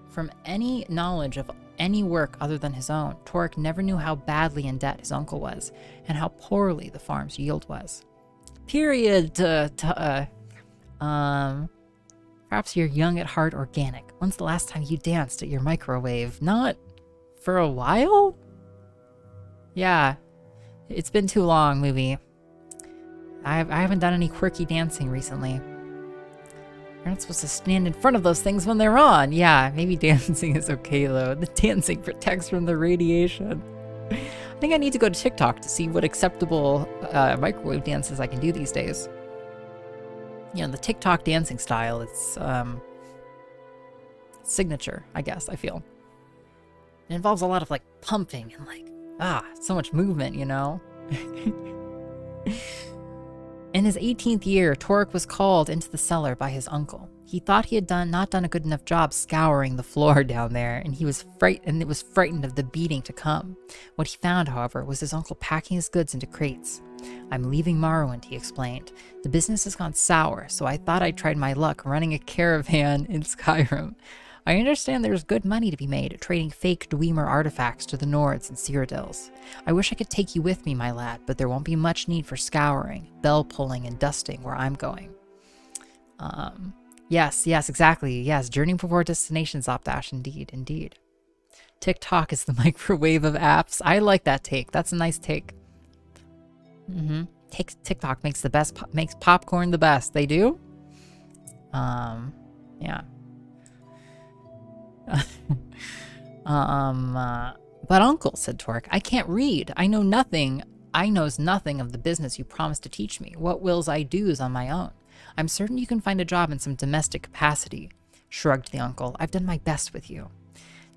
Speaker 1: from any knowledge of any work other than his own, Torek never knew how badly in debt his uncle was, and how poorly the farm's yield was. Perhaps you're young at heart, organic. When's the last time you danced at your microwave? Not for a while? Yeah, it's been too long, movie. I haven't done any quirky dancing recently. You're not supposed to stand in front of those things when they're on. Yeah, maybe dancing is okay though. The dancing protects from the radiation. I think I need to go to TikTok to see what acceptable microwave dances I can do these days. You know, the TikTok dancing style, it's signature, I guess, I feel. It involves a lot of like pumping and like, so much movement, you know? In his 18th year, Torek was called into the cellar by his uncle. He thought he had not done a good enough job scouring the floor down there, and he was frightened of the beating to come. What he found, however, was his uncle packing his goods into crates. "I'm leaving Morrowind," he explained. "The business has gone sour, so I thought I'd tried my luck running a caravan in Skyrim. I understand there's good money to be made at trading fake Dwemer artifacts to the Nords and Cyrodiils. I wish I could take you with me, my lad, but there won't be much need for scouring, bell pulling, and dusting where I'm going." Yes, exactly. Yes, journey before destination, Zopdash. Indeed. TikTok is the microwave of apps. I like that take. That's a nice take. TikTok makes makes popcorn the best. They do? Yeah. But uncle, said Torek, I can't read. I knows nothing of the business you promised to teach me. What wills I do's on my own. I'm certain you can find a job in some domestic capacity. shrugged the uncle. "I've done my best with you."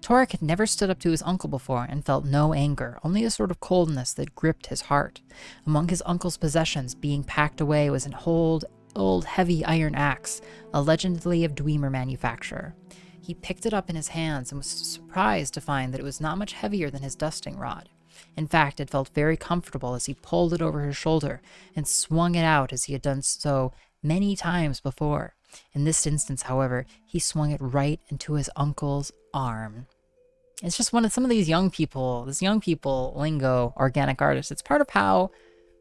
Speaker 1: Torek had never stood up to his uncle before and felt no anger, only a sort of coldness that gripped his heart. Among his uncle's possessions being packed away was an old heavy iron axe, allegedly of Dwemer manufacture. He picked it up in his hands and was surprised to find that it was not much heavier than his dusting rod. In fact, it felt very comfortable as he pulled it over his shoulder and swung it out as he had done so many times before. In this instance, however, he swung it right into his uncle's arm. It's just one of some of these young people, this young people lingo, organic artists. It's part of how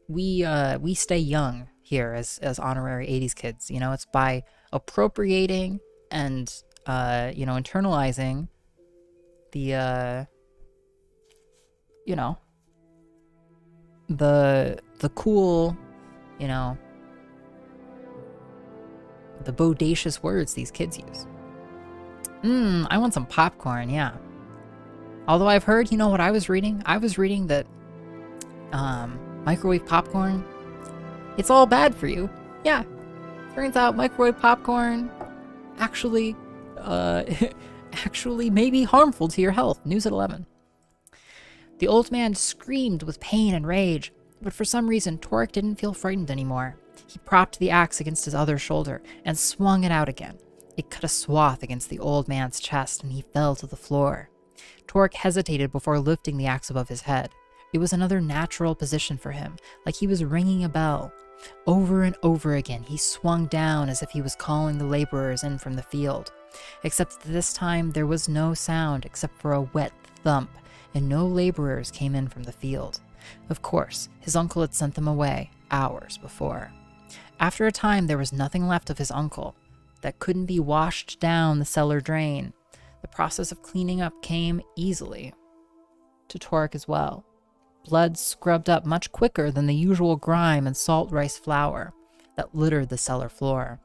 Speaker 1: we stay young here as honorary 80s kids. You know, it's by appropriating and internalizing the the cool, the bodacious words these kids use. I want some popcorn, yeah. Although I've heard, you know what I was reading? I was reading that microwave popcorn, it's all bad for you. Yeah. Turns out microwave popcorn actually may be harmful to your health. News at 11. The old man screamed with pain and rage, but for some reason Torek didn't feel frightened anymore. He propped the axe against his other shoulder and swung it out again. It cut a swath against the old man's chest and he fell to the floor. Torek hesitated before lifting the axe above his head. It was another natural position for him, like he was ringing a bell. Over and over again he swung down as if he was calling the laborers in from the field. Except this time there was no sound except for a wet thump, and no laborers came in from the field. Of course, his uncle had sent them away hours before. After a time there was nothing left of his uncle that couldn't be washed down the cellar drain. The process of cleaning up came easily to Torek as well. Blood scrubbed up much quicker than the usual grime and salt rice flour that littered the cellar floor.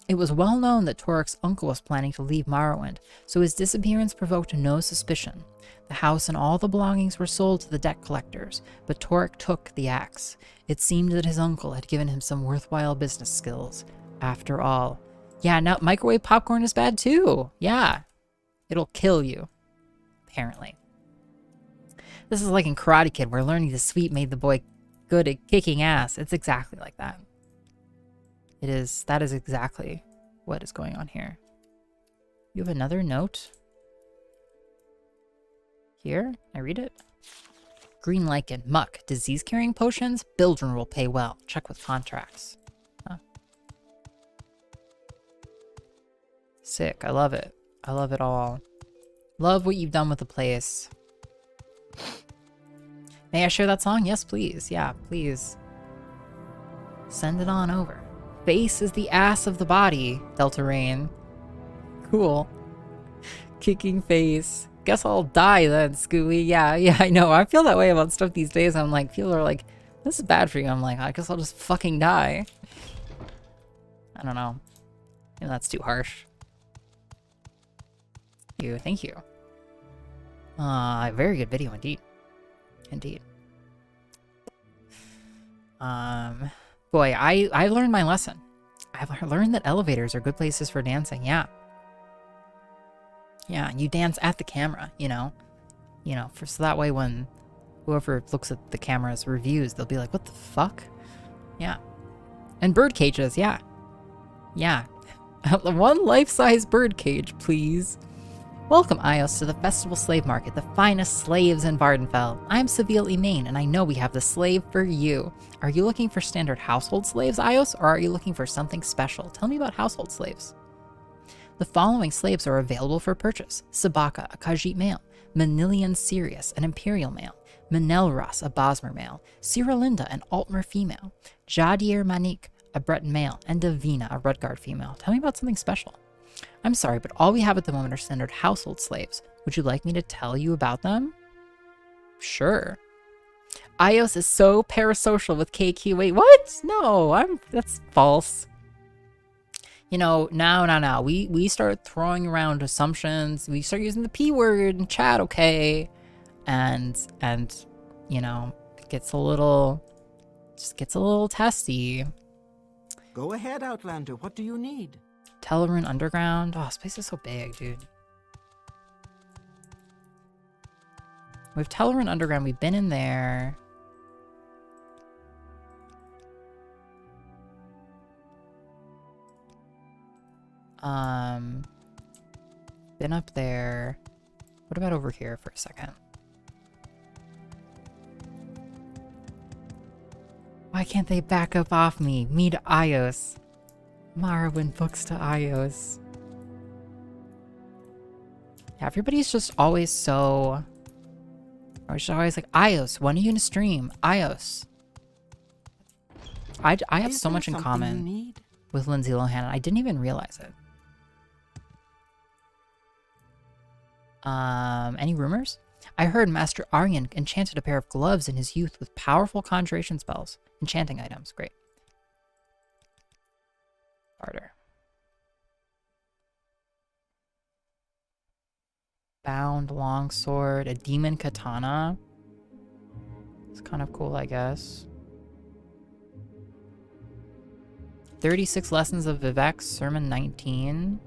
Speaker 1: It was well known that Torek's uncle was planning to leave Morrowind, so his disappearance provoked no suspicion. The house and all the belongings were sold to the debt collectors, but Torek took the axe. It seemed that his uncle had given him some worthwhile business skills. After all. Yeah, now microwave popcorn is bad too. Yeah. It'll kill you. Apparently. This is like in Karate Kid, where learning the sweep made the boy good at kicking ass. It's exactly like that. That is exactly what is going on here. You have another note? Here? I read it? Green lichen, muck, disease-carrying potions, Bildren will pay well. Check with contracts. Huh. Sick. I love it. I love it all. Love what you've done with the place. May I share that song? Yes, please. Yeah, please. Send it on over. Face is the ass of the body, Delta Rain. Cool. Kicking face. Guess I'll die then, Scooey. Yeah, I know. I feel that way about stuff these days. I'm like, people are like, this is bad for you. I'm like, I guess I'll just fucking die. I don't know. Maybe that's too harsh. Thank you. Very good video indeed. Indeed. Boy, I learned my lesson. I've learned that elevators are good places for dancing. Yeah. Yeah, you dance at the camera, so that way when whoever looks at the camera's reviews, they'll be like, what the fuck? Yeah. And bird cages, yeah. Yeah. One life-size bird cage, please. Welcome, iios, to the Festival Slave Market, the finest slaves in Vardenfell. I'm Seville Emain, and I know we have the slave for you. Are you looking for standard household slaves, iios, or are you looking for something special? Tell me about household slaves. The following slaves are available for purchase. Sabaka, a Khajiit male. Manilian Sirius, an Imperial male. Manelras, a Bosmer male. Ciralinda, an Altmer female. Jadir Manik, a Breton male. And Davina, a Rudgard female. Tell me about something special. I'm sorry, but all we have at the moment are standard household slaves. Would you like me to tell you about them? Sure. iios is so parasocial with KQ. Wait, what? No, that's false. Now. We start throwing around assumptions. We start using the P word in chat, okay? And it gets a little testy.
Speaker 12: Go ahead, Outlander. What do you need?
Speaker 1: Tel Aruhn Underground. Oh, space is so big, dude. We have Tel Aruhn Underground. We've been in there. Been up there. What about over here for a second? Why can't they back up off me? Me to iOS. Morrowind books to iOS. Yeah, everybody's just always so... Or just always like, iOS, when are you gonna stream? iOS. I have so much in common with Lindsay Lohan, and I didn't even realize it. Any rumors? I heard Master Aryan enchanted a pair of gloves in his youth with powerful conjuration spells. Enchanting items, great. Barter. Bound longsword, a demon katana. It's kind of cool, I guess. 36 lessons of Vivek, sermon 19.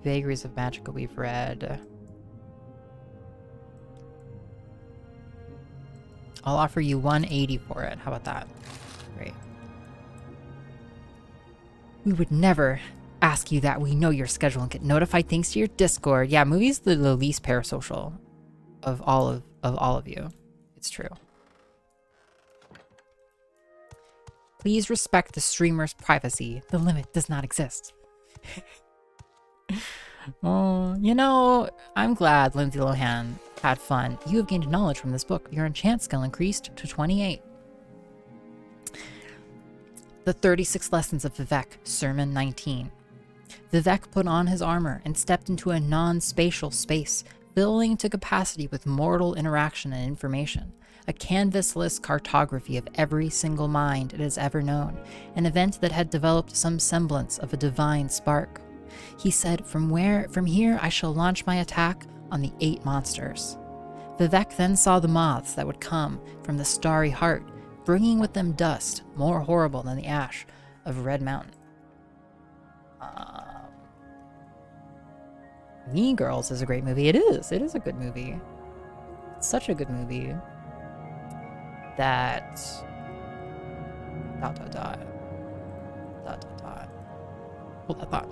Speaker 1: Vagaries of Magica we've read. I'll offer you 180 for it. How about that? Great. We would never ask you that. We know your schedule and get notified thanks to your Discord. Yeah, Movie's the least parasocial of all of you. It's true. Please respect the streamer's privacy. The limit does not exist. Oh, you know, I'm glad Lindsay Lohan had fun. You have gained knowledge from this book. Your enchant skill increased to 28. The 36 Lessons of Vivek, Sermon 19. Vivek put on his armor and stepped into a non-spatial space, filling to capacity with mortal interaction and information. A canvasless cartography of every single mind it has ever known, an event that had developed some semblance of a divine spark. He said, from here I shall launch my attack on the 8 monsters. Vivek then saw the moths that would come from the starry heart, bringing with them dust more horrible than the ash of Red Mountain. Mean Girls is a great movie. It is a good movie. It's such a good movie that... Hold that thought.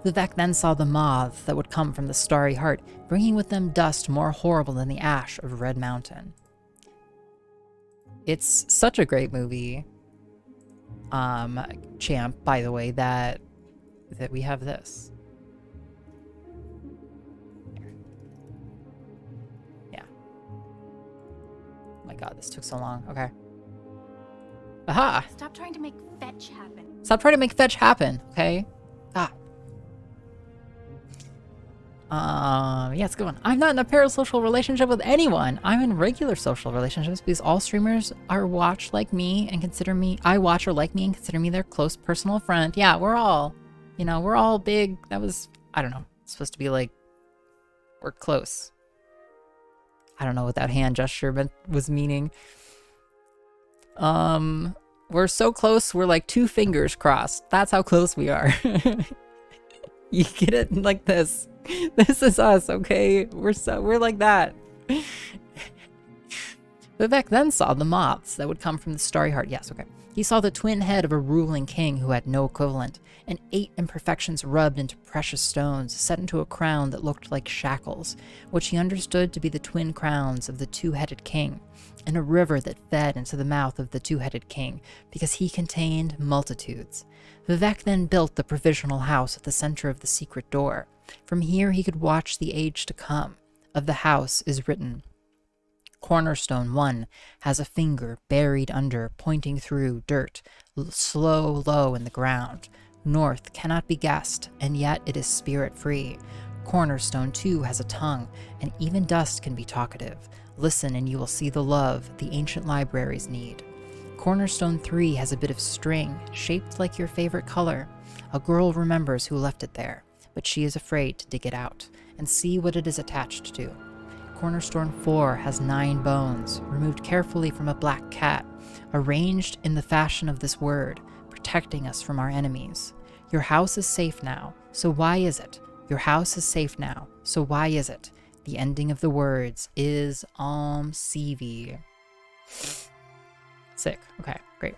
Speaker 1: Vivek then saw the moths that would come from the starry heart, bringing with them dust more horrible than the ash of Red Mountain. It's such a great movie, Champ, by the way, that we have this. Yeah. Oh my god, this took so long. Okay. Aha!
Speaker 3: Stop trying to make fetch happen.
Speaker 1: Stop trying to make fetch happen, okay? Ah. Yeah, it's a good one. I'm not in a parasocial relationship with anyone. I'm in regular social relationships because all streamers are watch like me and consider me, I watch or like me and consider me their close personal friend. Yeah, we're all, you know, we're all big. That was, I don't know, it's supposed to be like, we're close. I don't know what that hand gesture was meaning. We're so close, we're like 2 fingers crossed. That's how close we are. You get it like this. This is us, okay? We're like that. Vivek then saw the moths that would come from the starry heart. Yes, okay. He saw the twin head of a ruling king who had no equivalent, and 8 imperfections rubbed into precious stones, set into a crown that looked like shackles, which he understood to be the twin crowns of the 2-headed king, and a river that fed into the mouth of the 2-headed king, because he contained multitudes. Vivek then built the provisional house at the center of the secret door. From here he could watch the age to come. Of the house is written, Cornerstone 1 has a finger buried under, pointing through dirt, low in the ground. North cannot be guessed, and yet it is spirit-free. Cornerstone 2 has a tongue, and even dust can be talkative. Listen and you will see the love the ancient libraries need. Cornerstone 3 has a bit of string, shaped like your favorite color. A girl remembers who left it there, but she is afraid to dig it out and see what it is attached to. cornerstone 4 has 9 bones, removed carefully from a black cat, arranged in the fashion of this word, protecting us from our enemies. Your house is safe now, so why is it? Your house is safe now, so why is it? The ending of the words is CV. Sick. Okay, great.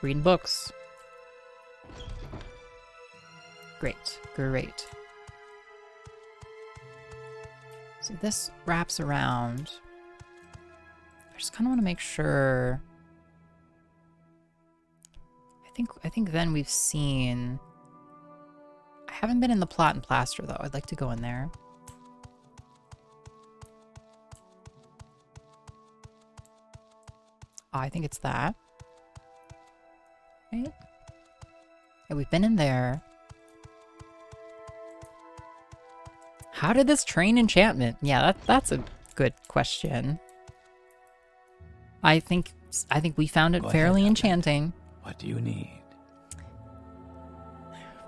Speaker 1: Reading books. Great, great. So this wraps around. I just kind of want to make sure. I think then we've seen. I haven't been in the plot and plaster though. I'd like to go in there. Oh, I think it's that. Right? Yeah, we've been in there. How did this train enchantment? Yeah, that's a good question. I think we found it fairly enchanting.
Speaker 14: What do you need?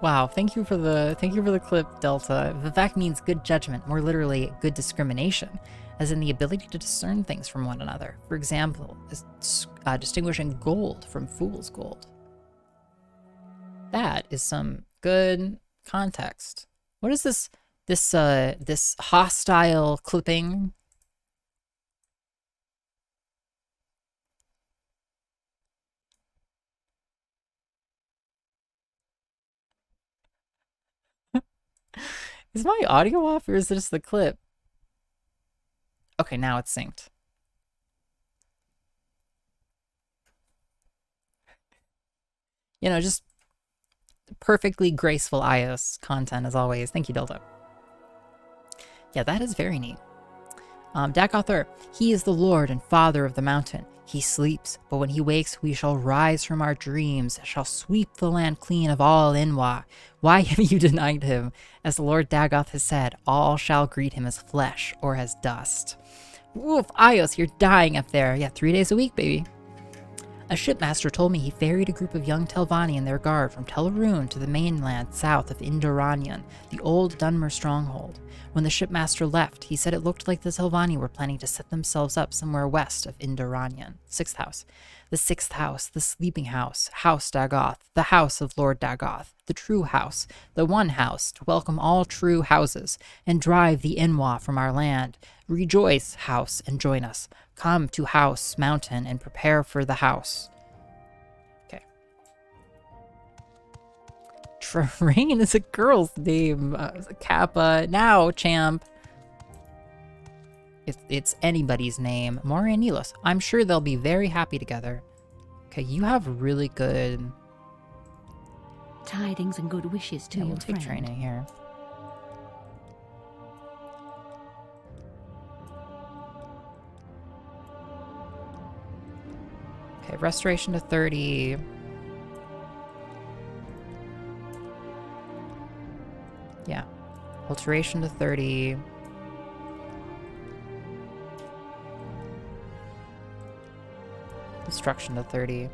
Speaker 1: Wow, thank you for the clip, Delta. Vivek means good judgment, more literally good discrimination, as in the ability to discern things from one another. For example, distinguishing gold from fool's gold. That is some good context. What is this hostile clipping? Is my audio off or is this the clip? Okay, now it's synced. You know, just perfectly graceful iOS content as always. Thank you, Delta. Yeah, that is very neat. Dagoth, he is the Lord and Father of the mountain. He sleeps, but when he wakes, we shall rise from our dreams, shall sweep the land clean of all Inwa. Why have you denied him? As the Lord Dagoth has said, all shall greet him as flesh or as dust. Woof, iOS, you're dying up there. Yeah, 3 days a week, baby. A shipmaster told me he ferried a group of young Telvanni and their guard from Tel Aruhn to the mainland south of Indoranian, the old Dunmer stronghold. When the shipmaster left, he said it looked like the Telvanni were planning to set themselves up somewhere west of Indoranian. Sixth house. The sixth house, the sleeping house, House Dagoth, the house of Lord Dagoth, the true house, the one house, to welcome all true houses, and drive the Inwa from our land. Rejoice, house, and join us. Come to House Mountain and prepare for the house. Okay. Train is a girl's name. Kappa. Now, champ. It's anybody's name. Mori and Nilos. I'm sure they'll be very happy together. Okay, you have really good...
Speaker 7: tidings and good wishes to your
Speaker 1: we'll take
Speaker 7: friend.
Speaker 1: training here. Okay, restoration to 30. Yeah. Alteration to 30. Destruction to 30.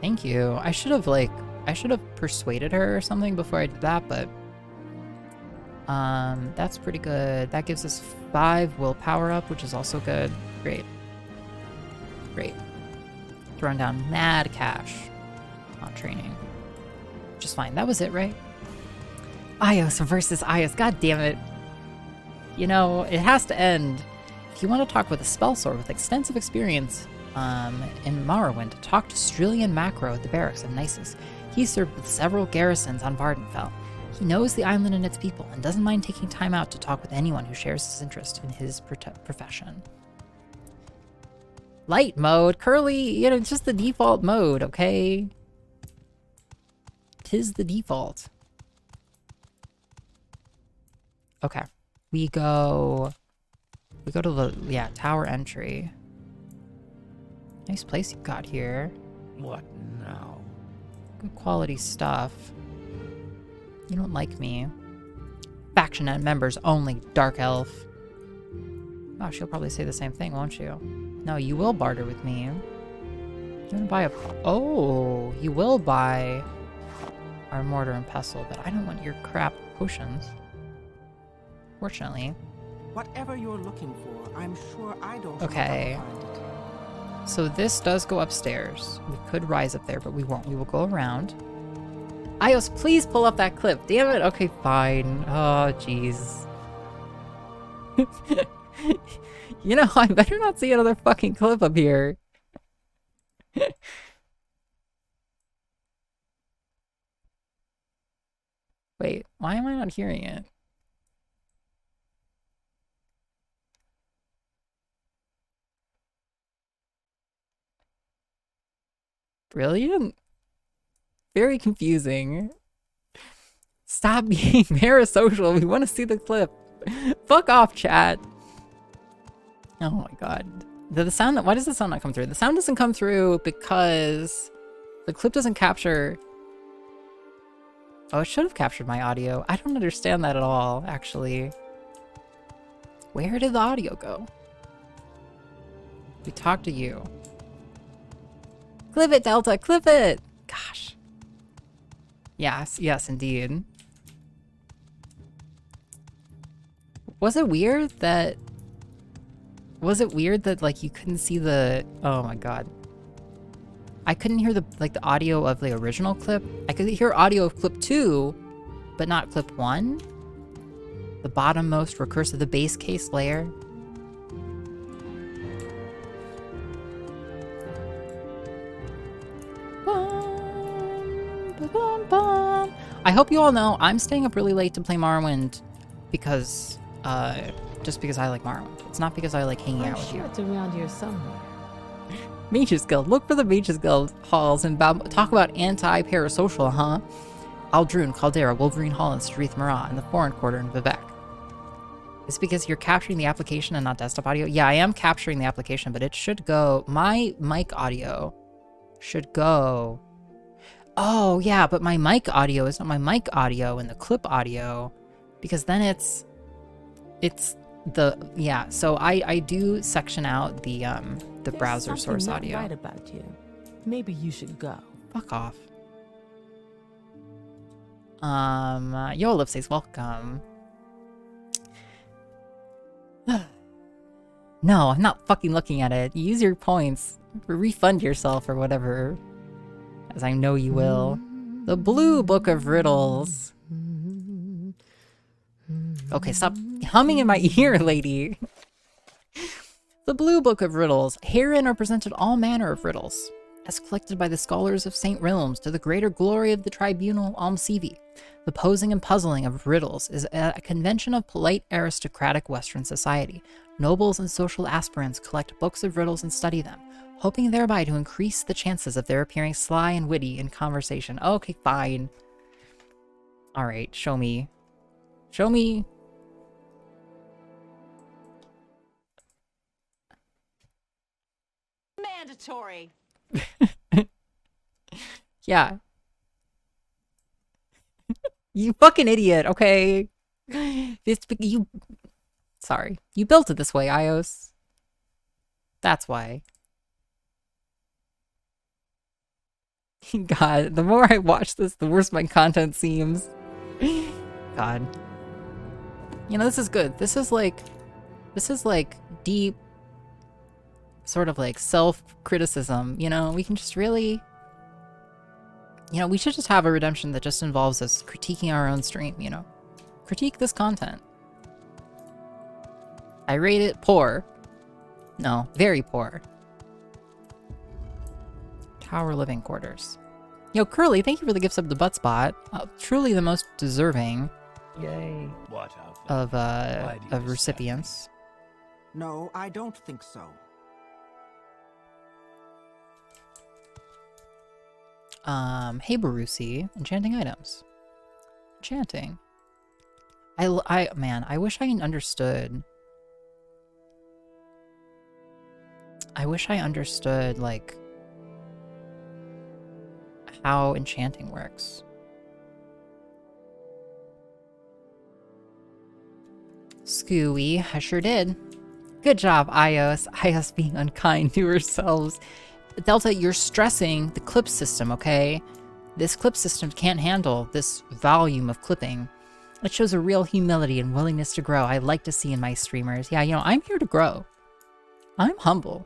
Speaker 1: Thank you. I should have persuaded her or something before I did that, but that's pretty good. That gives us 5 willpower up, which is also good. Great. Great. Throwing down mad cash on training. Which is fine. That was it, right? iOS versus iOS. God damn it. You know, it has to end. If you want to talk with a spell sword with extensive experience in Morrowind, talk to Strillian Macro at the barracks of Nisus. He served with several garrisons on Vardenfell. He knows the island and its people, and doesn't mind taking time out to talk with anyone who shares his interest in his profession. Light mode, Curly, you know, it's just the default mode, okay? 'Tis the default. Okay, we go to the, tower entry. Nice place you've got here.
Speaker 14: What now?
Speaker 1: Good quality stuff. You don't like me. Faction and members only, Dark Elf. Oh, she'll probably say the same thing, won't you? No, you will barter with me. You wanna buy a... Oh, you will buy our mortar and pestle, but I don't want your crap potions. Fortunately.
Speaker 12: Whatever you're looking for, I'm sure I don't
Speaker 1: Okay.
Speaker 12: know how to find it.
Speaker 1: So this does go upstairs. We could rise up there, but we won't. We will go around. iios, please pull up that clip. Damn it. Okay, fine. Oh, jeez. You know, I better not see another fucking clip up here. Wait, why am I not hearing it? Brilliant. Very confusing. Stop being parasocial. We want to see the clip. Fuck off, chat. Oh my god. The sound, why does the sound not come through? The sound doesn't come through because the clip doesn't capture. Oh, it should have captured my audio. I don't understand that at all, actually. Where did the audio go? We talked to you. Clip it, Delta, clip it! Gosh. Yes, yes, indeed. Was it weird that... Was it weird that, like, you couldn't see the... Oh my god. I couldn't hear the, like, the audio of the original clip. I could hear audio of clip 2, but not clip 1? The bottommost recursive, the base case layer. I hope you all know I'm staying up really late to play Morrowind because, just because I like Morrowind. It's not because I like hanging out with you.
Speaker 7: It's around here somewhere.
Speaker 1: Mages Guild. Look for the Mages Guild halls and talk about anti-parasocial, huh? Aldrun, Caldera, Wolverine Hall, and Streath Marat, and the Foreign Quarter in Vivek. It's because you're capturing the application and not desktop audio? Yeah, I am capturing the application, but it should go... My mic audio should go... Oh, yeah, but my mic audio is not my mic audio and the clip audio, because then it's the... Yeah, so I do section out the browser source audio.
Speaker 7: Right about you. Maybe you should go.
Speaker 1: Fuck off. Yo, Ellipses, welcome. No, I'm not fucking looking at it. Use your points. Refund yourself or whatever. As I know you will. The Blue Book of Riddles. Okay, stop humming in my ear, lady. The Blue Book of Riddles. Herein are presented all manner of riddles, as collected by the scholars of St. Realms to the greater glory of the tribunal Almsivi. The posing and puzzling of riddles is a convention of polite aristocratic Western society. Nobles and social aspirants collect books of riddles and study them, hoping thereby to increase the chances of their appearing sly and witty in conversation. Okay, fine. Alright, show me. Show me.
Speaker 7: Mandatory.
Speaker 1: Yeah. You fucking idiot, okay? You... Sorry. You built it this way, iios. That's why. God, the more I watch this, the worse my content seems. God. You know, this is good. This is like deep, sort of like self-criticism, you know? We can just really... You know, we should just have a redemption that just involves us critiquing our own stream, you know? Critique this content. I rate it poor. No, very poor. Tower living quarters. Yo, Curly, thank you for the gifts of the butt spot. Truly the most deserving.
Speaker 14: Yay. What of
Speaker 1: recipients.
Speaker 12: No, I don't think so.
Speaker 1: Hey Barusi, enchanting items. Enchanting. Man, I wish I understood. I wish I understood, like, how enchanting works. Scooey, I sure did. Good job, iios. iios being unkind to ourselves. Delta, you're stressing the clip system, okay? This clip system can't handle this volume of clipping. It shows a real humility and willingness to grow I like to see in my streamers. Yeah, you know, I'm here to grow. I'm humble.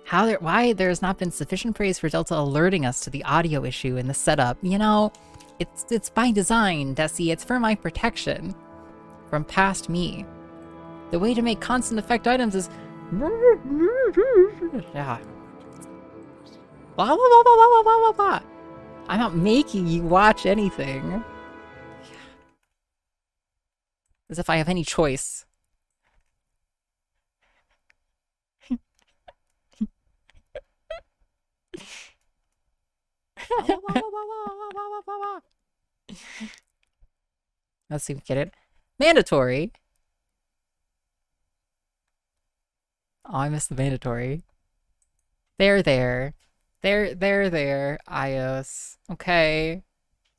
Speaker 1: Why there has not been sufficient praise for Delta alerting us to the audio issue in the setup. You know, it's by design, Desi. It's for my protection from past me. The way to make constant effect items is... Yeah. Blah, blah, blah, blah, blah, blah, blah, blah. I'm not making you watch anything. As if I have any choice. Let's see if we get it. Mandatory. Oh, I missed the mandatory. There. iios. Okay.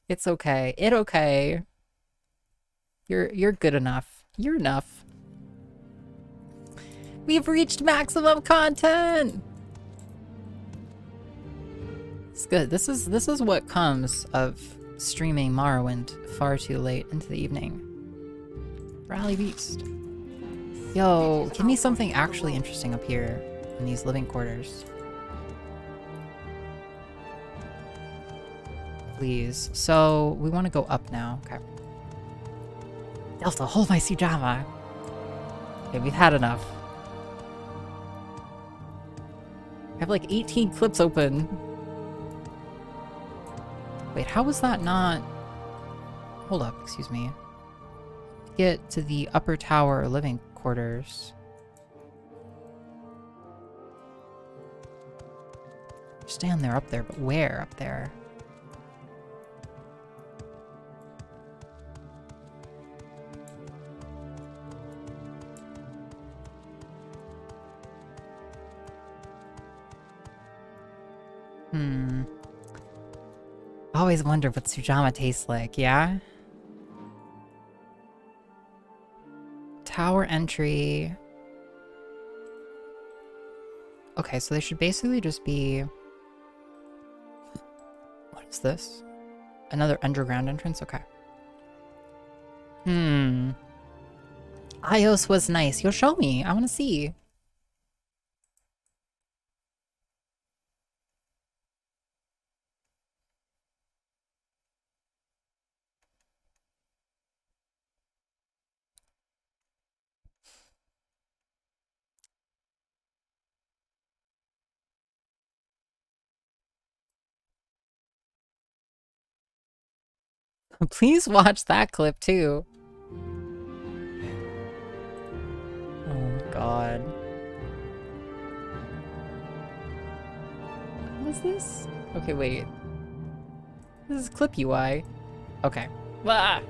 Speaker 1: It's okay. It okay. You're good enough. You're enough. We've reached maximum content! It's good. This is what comes of streaming Morrowind far too late into the evening. Rally Beast. Yo, give me something actually interesting up here in these living quarters. Please. So, we want to go up now. Okay. Delta, hold my Sujama. Okay, we've had enough. I have like 18 clips open. Wait, how was that not... Hold up, excuse me. Get to the upper tower living quarters. Stand there up there, but where up there? I always wonder what Sujama tastes like, yeah? Tower entry. Okay, so they should basically just be... What is this? Another underground entrance? Okay. iios was nice. You'll show me. I want to see. Please watch that clip too. Oh god. What is this? Okay, wait. This is clip UI. Okay. Ah!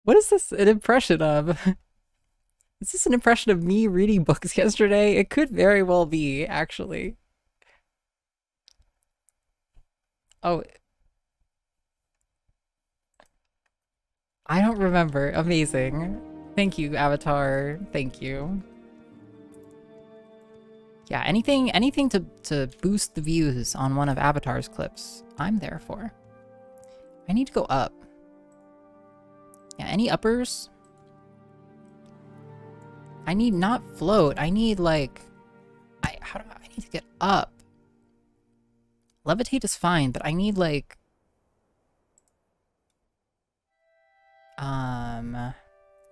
Speaker 1: What is this an impression of? Is this an impression of me reading books yesterday? It could very well be, actually. Oh. I don't remember. Amazing. Thank you, Avatar. Thank you. Yeah, anything to boost the views on one of Avatar's clips, I'm there for. I need to go up. Yeah, any uppers? I need not float. I need like... I need to get up. Levitate is fine, but I need like...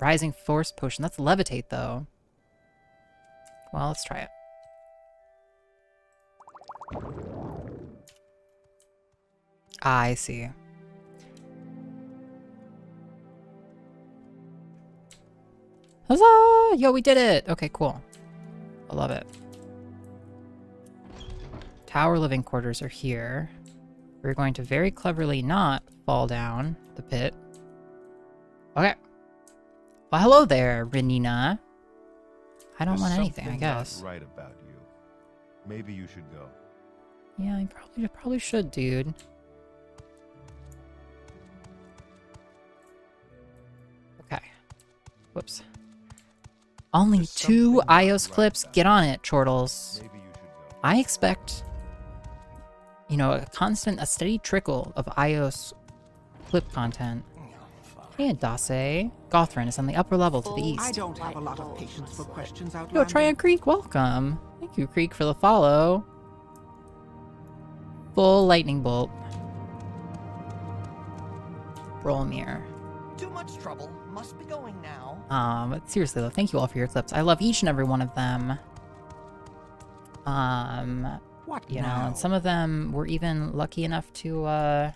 Speaker 1: Rising Force Potion. That's levitate though. Well, let's try it. Ah, I see. Huzzah! Yo, we did it! Okay, cool. I love it. Tower living quarters are here. We're going to very cleverly not fall down the pit. Okay. Well, hello there, Renina. I don't want anything, I guess.
Speaker 13: Right about you. Maybe you should go.
Speaker 1: Yeah, I probably should, dude. Okay. Whoops. Only 2 iOS clips? Get on it, Chortles. I expect, you know, a steady trickle of iOS clip content. Hey, Dase. Gothrin is on the upper level to the east.
Speaker 12: I don't have a lot of patience for questions out.
Speaker 1: Yo, Tryon Creek, welcome. Thank you, Creek, for the follow. Full lightning bolt. Rolmir.
Speaker 8: Too much trouble. Must be going now.
Speaker 1: But seriously though, thank you all for your clips. I love each and every one of them.
Speaker 12: What
Speaker 1: you know,
Speaker 12: now?
Speaker 1: and some of them were even lucky enough to, I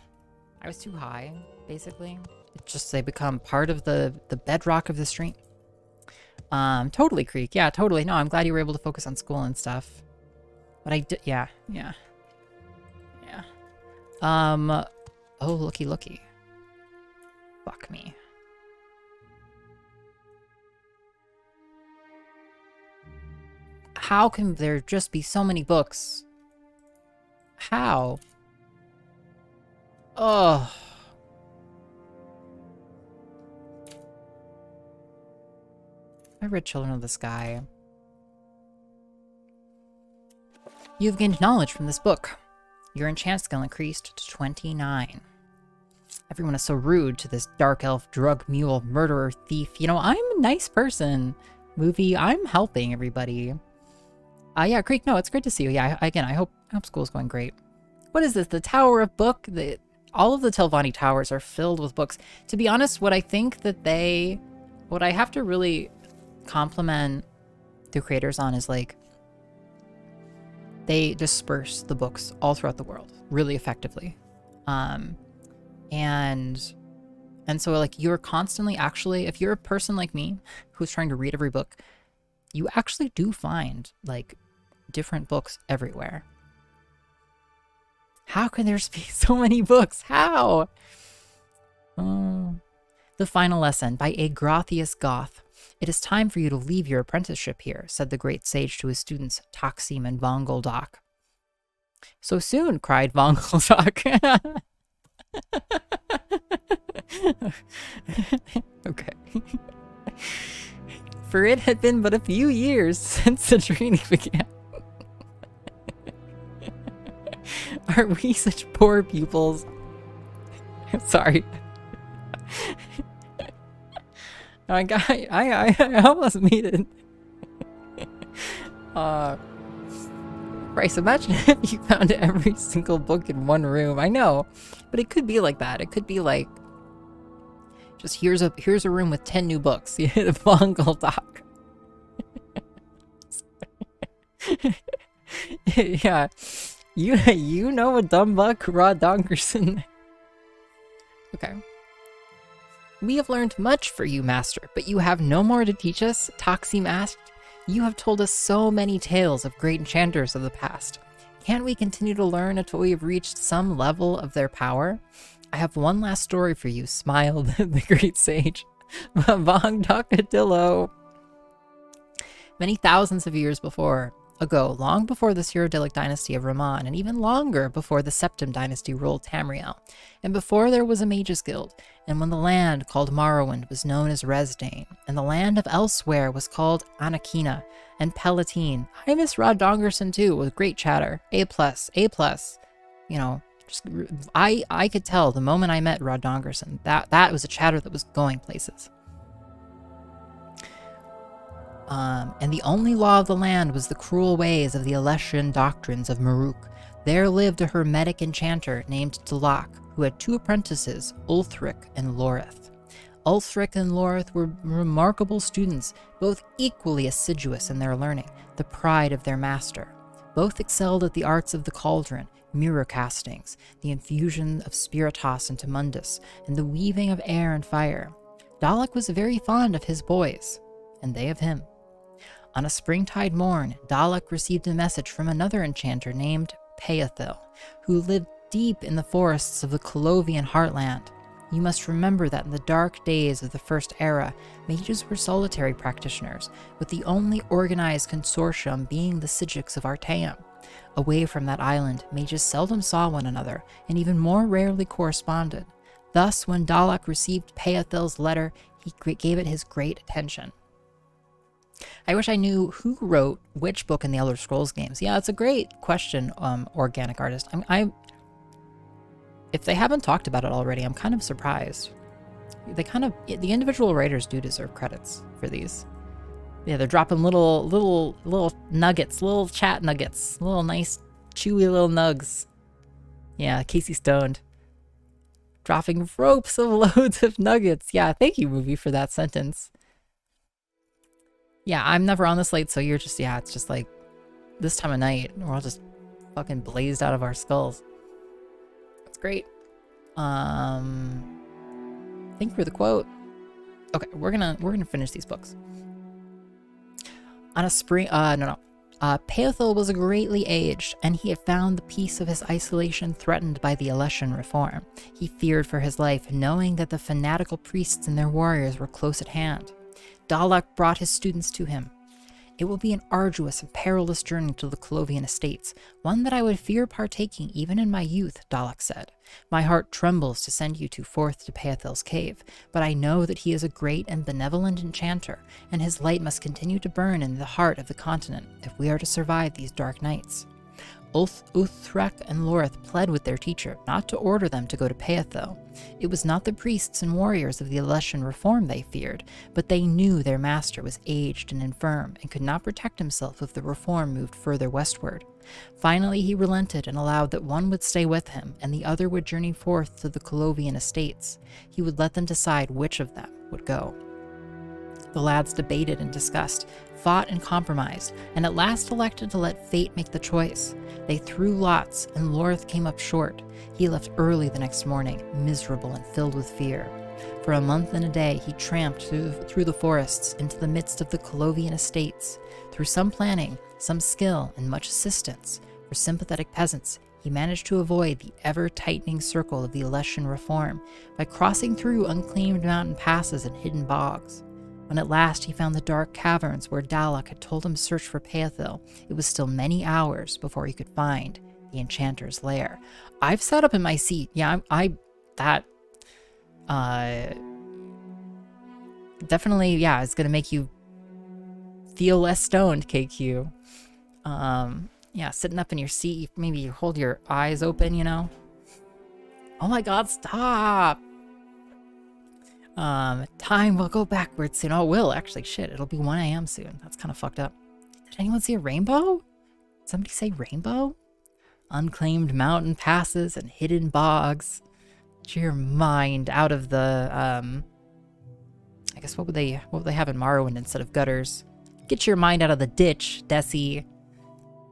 Speaker 1: was too high, basically. It's just they become part of the bedrock of the stream. Totally, Creek. Yeah, totally. No, I'm glad you were able to focus on school and stuff. But I did, yeah. Oh, looky. Fuck me. How can there just be so many books? How? Oh. I read Children of the Sky. You've gained knowledge from this book. Your enchant skill increased to 29. Everyone is so rude to this dark elf, drug mule, murderer, thief. You know, I'm a nice person. Movie, I'm helping everybody. Yeah, Creek, no, it's great to see you. Yeah, I hope school's going great. What is this? The Tower of Book? All of the Telvanni towers are filled with books. To be honest, what I have to really compliment the creators on is, like, they disperse the books all throughout the world really effectively. And so, like, you're constantly actually, if you're a person like me who's trying to read every book, you actually do find, like, different books everywhere. How can there be so many books? How? The Final Lesson by Agrothius Goth. It is time for you to leave your apprenticeship here, said the great sage to his students, Taksim and Vongoldak. So soon, cried Vongoldak. Okay. For it had been but a few years since the training began. Are we such poor pupils? Sorry. I almost made it. Bryce, imagine if you found every single book in one room. I know, but it could be like that. It could be like, just here's a room with 10 new books. The Mongol doc. Yeah, you know a dumb buck, Rod Dongerson. Okay. We have learned much for you, Master, but you have no more to teach us? Taksim asked. You have told us so many tales of great enchanters of the past. Can't we continue to learn until we have reached some level of their power? I have one last story for you, smiled the great sage. Vong Dakadillo. Many thousands of years ago, long before the Cyrodiilic dynasty of Raman, and even longer before the Septim dynasty ruled Tamriel, and before there was a mages guild, and when the land called Morrowind was known as Resdane, and the land of Elsewhere was called Anakina and Palatine. I miss Rod Dongerson too, with great chatter. A+. You know, just I could tell the moment I met Rod Dongerson that was a chatter that was going places. And the only law of the land was the cruel ways of the Alessian doctrines of Maruk. There lived a hermetic enchanter named Dalak, who had 2 apprentices, Ulthric and Lorith. Ulthric and Lorith were remarkable students, both equally assiduous in their learning, the pride of their master. Both excelled at the arts of the cauldron, mirror castings, the infusion of spiritus into mundus, and the weaving of air and fire. Dalak was very fond of his boys, and they of him. On a springtide morn, Dalek received a message from another enchanter named Peathil, who lived deep in the forests of the Colovian heartland. You must remember that in the dark days of the First Era, mages were solitary practitioners, with the only organized consortium being the Sijiks of Artaeum. Away from that island, mages seldom saw one another, and even more rarely corresponded. Thus, when Dalek received Peathil's letter, he gave it his great attention. I wish I knew who wrote which book in the Elder Scrolls games. Yeah, it's a great question, Organic Artist. If they haven't talked about it already, I'm kind of surprised. The individual writers do deserve credits for these. Yeah, they're dropping little nuggets, little chat nuggets, little nice, chewy little nugs. Yeah, Casey Stoned. Dropping ropes of loads of nuggets. Yeah, thank you, movie, for that sentence. Yeah, I'm never on this late, so you're just, yeah, it's just like this time of night, we're all just fucking blazed out of our skulls. That's great. Thank you for the quote. Okay, we're gonna finish these books. On a spring, Peathil was greatly aged, and he had found the peace of his isolation threatened by the Election reform. He feared for his life, knowing that the fanatical priests and their warriors were close at hand. Dalek brought his students to him. It will be an arduous and perilous journey to the Colovian estates, one that I would fear partaking even in my youth, Dalek said. My heart trembles to send you two forth to Peathil's cave, but I know that he is a great and benevolent enchanter, and his light must continue to burn in the heart of the continent if we are to survive these dark nights. Uthrek and Lorith pled with their teacher not to order them to go to Peathil. It was not the priests and warriors of the Election reform they feared, but they knew their master was aged and infirm and could not protect himself if the reform moved further westward. Finally, he relented and allowed that one would stay with him and the other would journey forth to the Colovian estates. He would let them decide which of them would go. The lads debated and discussed, fought and compromised, and at last elected to let fate make the choice. They threw lots, and Lorith came up short. He left early the next morning, miserable and filled with fear. For a month and a day, he tramped through the forests into the midst of the Colovian estates. Through some planning, some skill, and much assistance for sympathetic peasants, he managed to avoid the ever-tightening circle of the Election reform by crossing through unclaimed mountain passes and hidden bogs. When at last he found the dark caverns where Dalek had told him to search for Peathil, it was still many hours before he could find the enchanter's lair. I've sat up in my seat. Yeah, definitely, yeah, it's gonna make you feel less stoned, KQ. Yeah, sitting up in your seat, maybe you hold your eyes open, you know? Oh my god, stop! Time will go backwards soon. Oh, it will, actually. Shit, it'll be 1 a.m. soon. That's kind of fucked up. Did anyone see a rainbow? Did somebody say rainbow? Unclaimed mountain passes and hidden bogs. Get your mind out of the, I guess what would they have in Morrowind instead of gutters? Get your mind out of the ditch, Desi.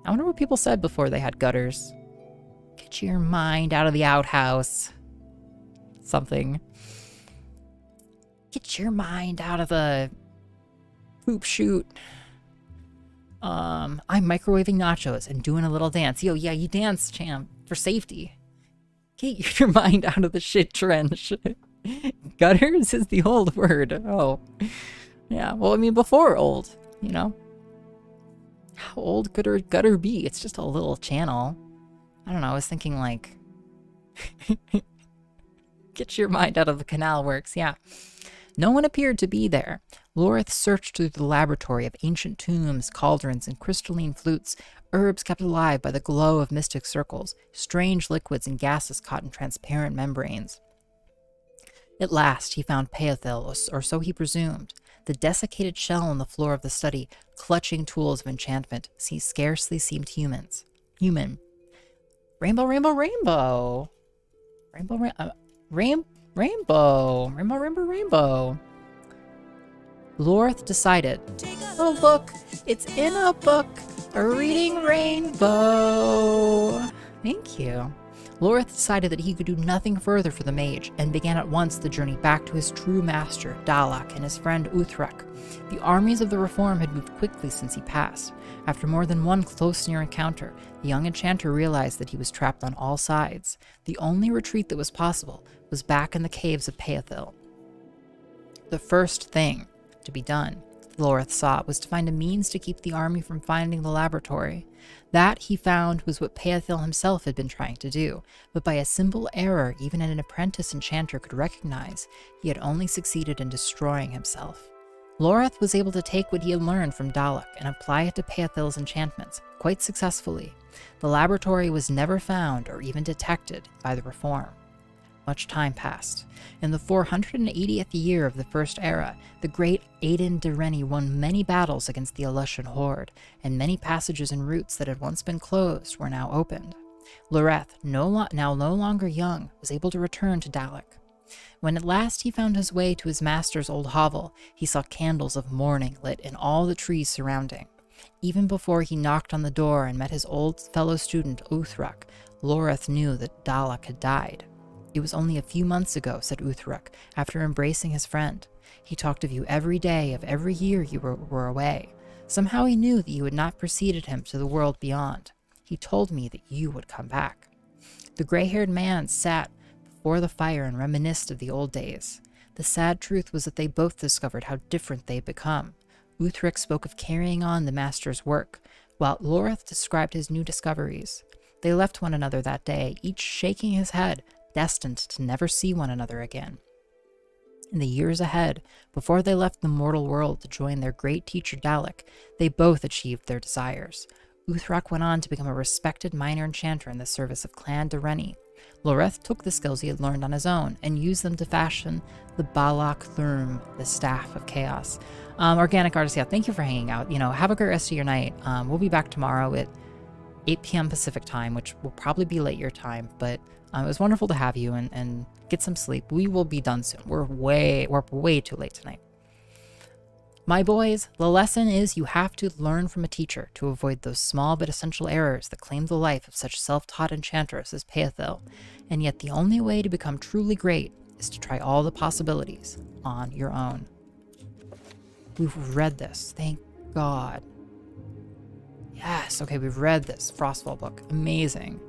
Speaker 1: I wonder what people said before they had gutters. Get your mind out of the outhouse. Something. Get your mind out of the poop chute. I'm microwaving nachos and doing a little dance. Yo, yeah, you dance, champ, for safety. Get your mind out of the shit trench. Gutters is the old word. Oh, yeah. Well, I mean, before old, you know. How old could gutter be? It's just a little channel. I don't know. I was thinking like, get your mind out of the canal works. Yeah. No one appeared to be there. Lorith searched through the laboratory of ancient tombs, cauldrons, and crystalline flutes, herbs kept alive by the glow of mystic circles, strange liquids and gases caught in transparent membranes. At last he found Peathil, or so he presumed, the desiccated shell on the floor of the study, clutching tools of enchantment. He scarcely seemed human. Rainbow, rainbow, rainbow. Rainbow. Rainbow. Lorith decided, oh look, it's in a book, a reading rainbow. Thank you. Lorith decided that he could do nothing further for the mage, and began at once the journey back to his true master, Dalek, and his friend Uthrek. The armies of the Reform had moved quickly since he passed. After more than one close near encounter, the young enchanter realized that he was trapped on all sides. The only retreat that was possible was back in the caves of Peathil. The first thing to be done Loreth sought was to find a means to keep the army from finding the laboratory. That, he found, was what Peathil himself had been trying to do, but by a simple error even an apprentice enchanter could recognize, he had only succeeded in destroying himself. Loreth was able to take what he had learned from Dalek and apply it to Peathil's enchantments, quite successfully. The laboratory was never found or even detected by the Reform. Much time passed. In the 480th year of the First Era, the great Aiden Direni won many battles against the Alushan Horde, and many passages and routes that had once been closed were now opened. Loreth, now no longer young, was able to return to Dalek. When at last he found his way to his master's old hovel, he saw candles of mourning lit in all the trees surrounding. Even before he knocked on the door and met his old fellow student Uthrak, Loreth knew that Dalek had died. It was only a few months ago, said Uthrak, after embracing his friend. He talked of you every day of every year you were away. Somehow he knew that you had not preceded him to the world beyond. He told me that you would come back. The gray-haired man sat before the fire and reminisced of the old days. The sad truth was that they both discovered how different they had become. Uthrak spoke of carrying on the master's work, while Loreth described his new discoveries. They left one another that day, each shaking his head, destined to never see one another again. In the years ahead, before they left the mortal world to join their great teacher Dalek, they both achieved their desires. Uthrak went on to become a respected minor enchanter in the service of Clan Direni. Loreth took the skills he had learned on his own and used them to fashion the Balak Thurm, the Staff of Chaos. Organic Artist, yeah, thank you for hanging out. Have a great rest of your night. We'll be back tomorrow at 8 p.m. Pacific time, which will probably be late your time, but it was wonderful to have you and get some sleep. We will be done soon. We're way too late tonight. My boys, the lesson is you have to learn from a teacher to avoid those small but essential errors that claim the life of such self-taught enchanters as Peathil. And yet the only way to become truly great is to try all the possibilities on your own. We've read this. Thank God. Yes, okay, we've read this Frostfall book. Amazing.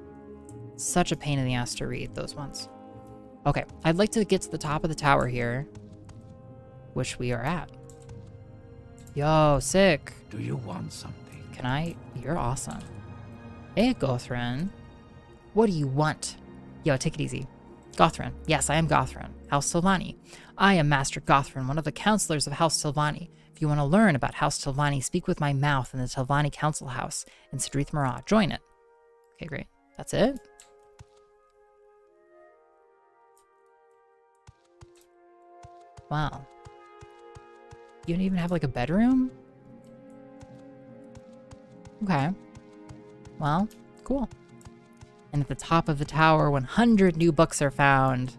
Speaker 1: Such a pain in the ass to read those ones. Okay, I'd like to get to the top of the tower here, which we are at. Yo, sick.
Speaker 15: Do you want something?
Speaker 1: Can I? You're awesome. Hey, Gothran. What do you want? Yo, take it easy. Gothran. Yes, I am Gothran. House Silvani. I am Master Gothran, one of the counselors of House Silvani. If you want to learn about House Silvani, speak with my mouth in the Silvani Council House in Sidrith Marah. Join it. Okay, great. That's it? Wow. You don't even have like a bedroom? Okay. Well, cool. And at the top of the tower, 100 new books are found.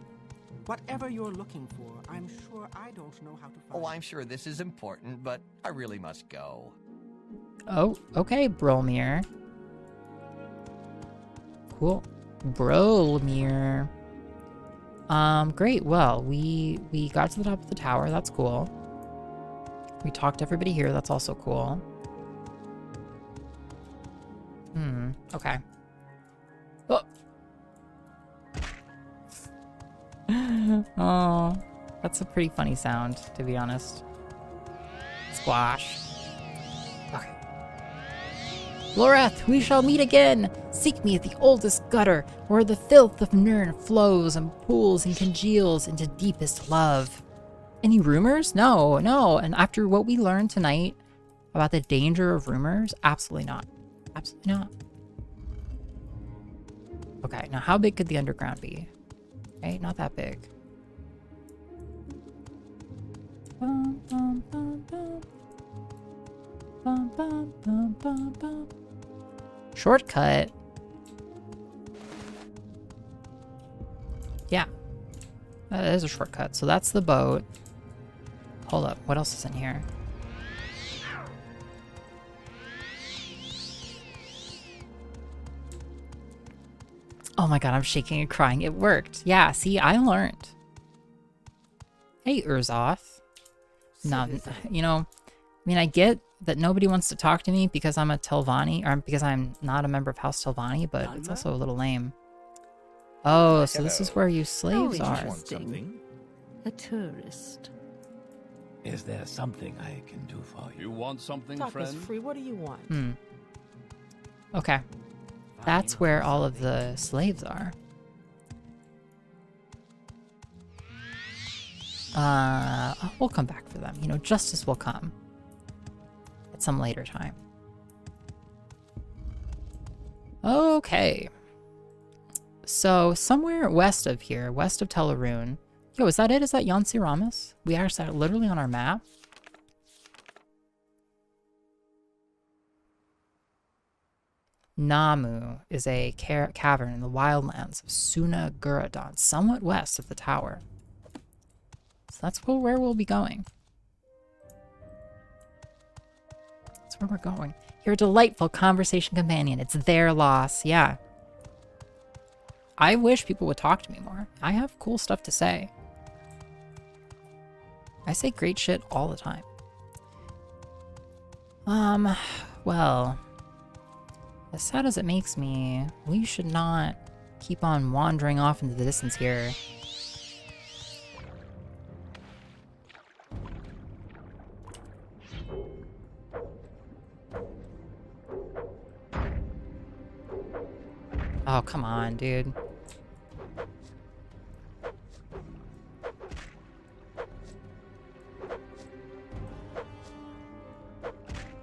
Speaker 12: Whatever you're looking for, I'm sure I don't know how to find.
Speaker 8: Oh, I'm sure this is important, but I really must go.
Speaker 1: Oh, okay, Brolmir. Cool. Brolmir. Great. Well, we got to the top of the tower. That's cool. We talked to everybody here. That's also cool. Okay. Oh. Oh, that's a pretty funny sound, to be honest. Squash. Okay. Loreth, we shall meet again. Seek me at the oldest gutter, where the filth of Nirn flows and pools and congeals into deepest love. Any rumors? No. And after what we learned tonight about the danger of rumors, absolutely not. Absolutely not. Okay, now how big could the underground be? Okay, not that big. Bum, bum, bum, bum. Bum, bum, bum, bum, bum. Shortcut. Yeah. That is a shortcut. So that's the boat. Hold up. What else is in here? Oh my god, I'm shaking and crying. It worked. Yeah, see, I learned. Hey, Urzoth. No, I get that nobody wants to talk to me because I'm a Telvanni, or because I'm not a member of House Telvanni, but it's also a little lame. Oh, so this is where you slaves are.
Speaker 7: A tourist.
Speaker 14: Is there something I can do for you?
Speaker 9: You want something,
Speaker 12: Talk
Speaker 9: friend?
Speaker 12: is free. What do you want?
Speaker 1: Okay. That's where all of the slaves are. We'll come back for them. You know, justice will come. At some later time. Okay. So, somewhere west of here, west of Tel Aruhn. Yo, is that it? Is that Yanciramas? We actually are literally on our map. Namu is a cavern in the wildlands of Sunaguradon, somewhat west of the tower. So that's where we'll be going. That's where we're going. You're a delightful conversation companion. It's their loss. Yeah. I wish people would talk to me more. I have cool stuff to say. I say great shit all the time. Well, as sad as it makes me, we should not keep on wandering off into the distance here. Oh, come on, dude.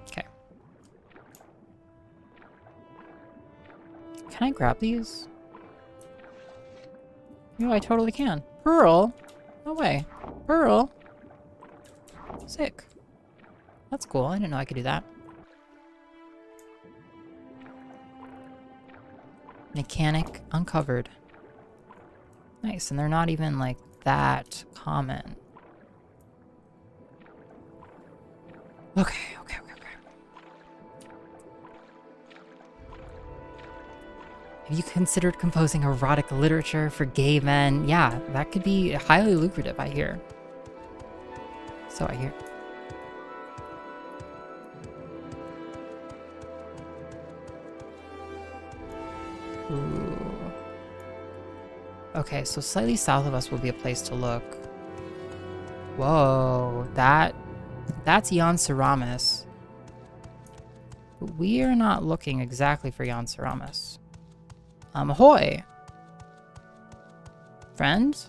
Speaker 1: Okay. Can I grab these? No, I totally can. Pearl? No way. Pearl? Sick. That's cool. I didn't know I could do that. Mechanic uncovered. Nice, and they're not even like that common. Okay. Have you considered composing erotic literature for gay men? Yeah, that could be highly lucrative, I hear. So I hear. Ooh. Okay, so slightly south of us will be a place to look. Whoa, that's Yanciramas. But we are not looking exactly for Yanciramas. Ahoy! Friends?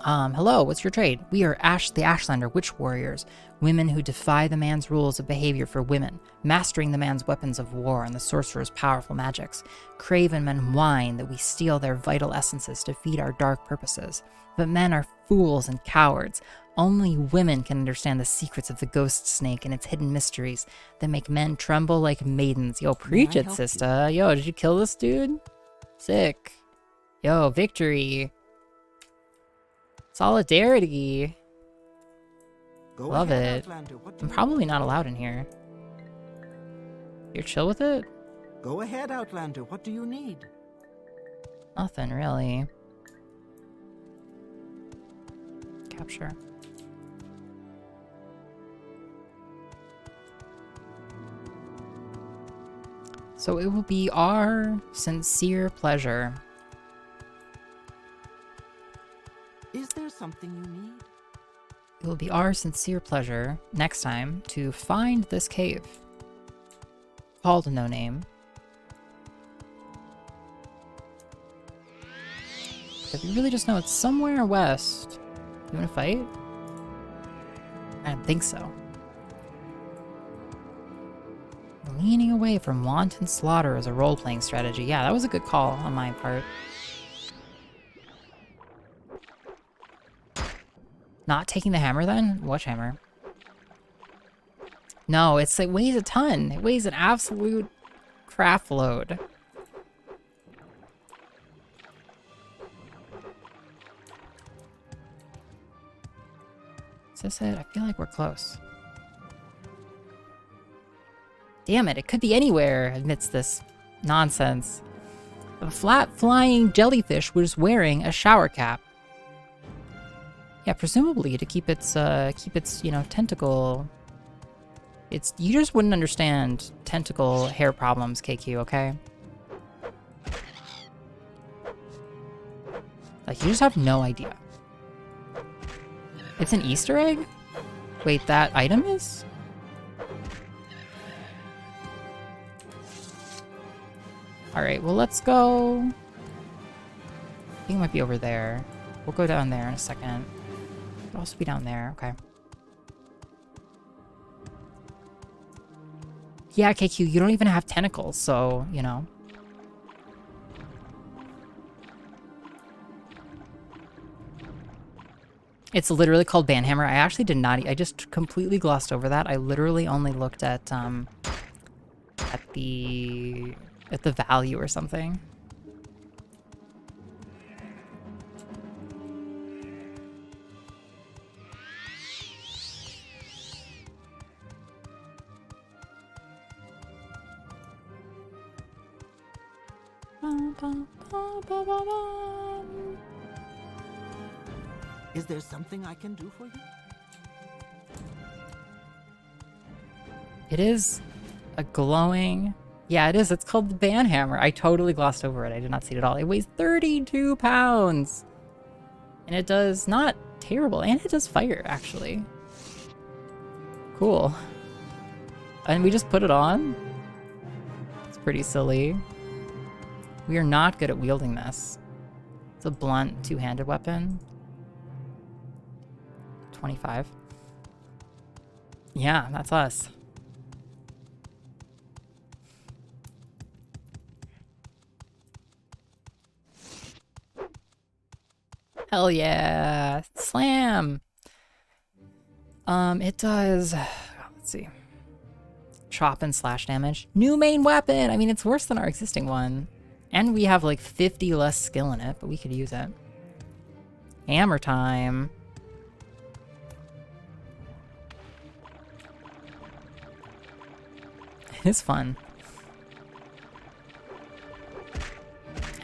Speaker 1: Hello, what's your trade? We are the Ashlander Witch Warriors, women who defy the man's rules of behavior for women, mastering the man's weapons of war and the sorcerer's powerful magics. Craven men whine that we steal their vital essences to feed our dark purposes. But men are fools and cowards. Only women can understand the secrets of the ghost snake and its hidden mysteries that make men tremble like maidens. Yo, preach it, sister. Yo, did you kill this dude? Sick. Yo, victory. Solidarity. Love it. I'm probably not allowed in here. You're chill with it?
Speaker 12: Go ahead, Outlander. What do you need?
Speaker 1: Nothing, really. Capture. So it will be our sincere pleasure.
Speaker 12: Is there something you need?
Speaker 1: It will be our sincere pleasure next time to find this cave. Called No Name. But we really just know it's somewhere west. You wanna fight? I don't think so. Leaning away from wanton slaughter as a role-playing strategy. Yeah, that was a good call on my part. Not taking the hammer then? Which hammer? No, it weighs a ton. It weighs an absolute craft load. Is this it? I feel like we're close. Damn it, it could be anywhere amidst this nonsense. A flat-flying jellyfish was wearing a shower cap. Yeah, presumably to keep its tentacle. You just wouldn't understand tentacle hair problems, KQ, okay? Like, you just have no idea. It's an Easter egg? Wait, that item is? Alright, well, let's go. I think it might be over there. We'll go down there in a second. It'll also be down there. Okay. Yeah, KQ, you don't even have tentacles, so, you know. It's literally called Banhammer. I actually did not... I just completely glossed over that. I literally only looked at the value or something.
Speaker 12: Is there something I can do for you?
Speaker 1: It is a glowing... Yeah, it is. It's called the Banhammer. I totally glossed over it. I did not see it at all. It weighs 32 pounds. And it does not terrible. And it does fire, actually. Cool. And we just put it on? It's pretty silly. We are not good at wielding this. It's a blunt, two-handed weapon. 25. Yeah, that's us. Hell yeah! Slam! It does... Let's see. Chop and slash damage. New main weapon! I mean, it's worse than our existing one. And we have like 50 less skill in it, but we could use it. Hammer time. It's fun.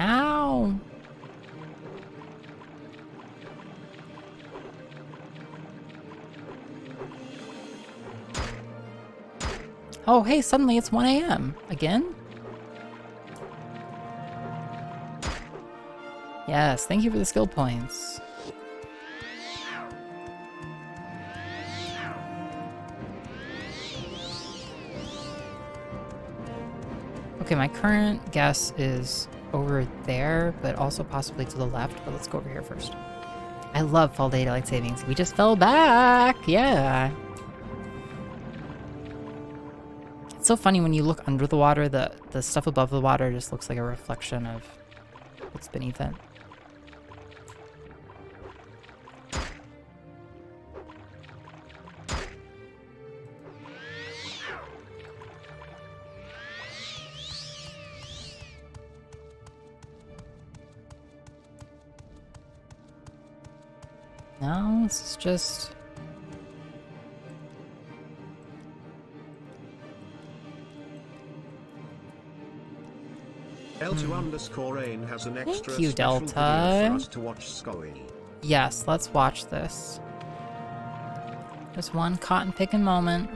Speaker 1: Ow! Oh, hey, suddenly it's 1 a.m. Again? Yes, thank you for the skill points. Okay, my current guess is over there, but also possibly to the left, but let's go over here first. I love fall daylight savings. We just fell back! Yeah! It's so funny when you look under the water, the stuff above the water just looks like a reflection of what's beneath it. No, this is just...
Speaker 2: L2_Rain has an extra
Speaker 1: Thank you,
Speaker 2: special
Speaker 1: Delta.
Speaker 2: video for us to watch Scully.
Speaker 1: Yes, let's watch this. Just one cotton picking moment.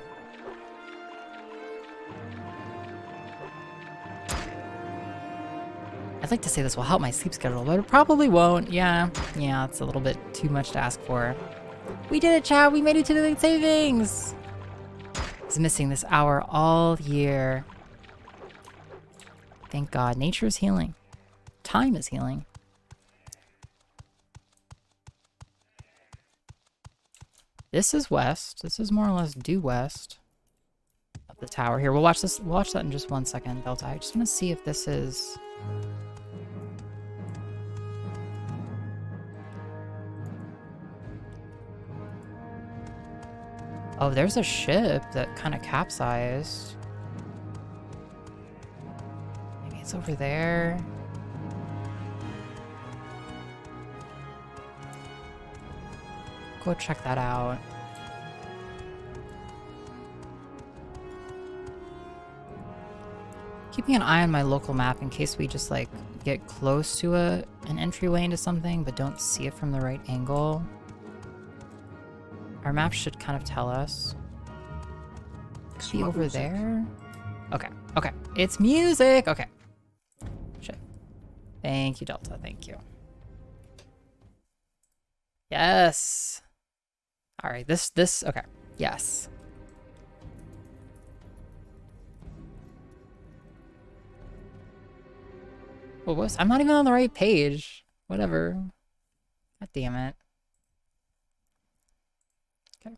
Speaker 1: I'd like to say this will help my sleep schedule, but it probably won't. Yeah, it's a little bit too much to ask for. We did it, chat! We made it to the late savings! I was missing this hour all year. Thank God. Nature is healing. Time is healing. This is west. This is more or less due west of the tower. Here, we'll watch this. We'll watch that in just 1 second, Delta. I just want to see if this is... Oh, there's a ship that kind of capsized. Maybe it's over there. Go check that out. Keeping an eye on my local map in case we just like get close to an entryway into something but don't see it from the right angle. Our map should kind of tell us. Could be over there. Okay, okay. It's music! Okay. Shit. Thank you, Delta. Thank you. Yes. All right, this, okay. Yes. Well, whoops, I'm not even on the right page. Whatever. God damn it. Okay.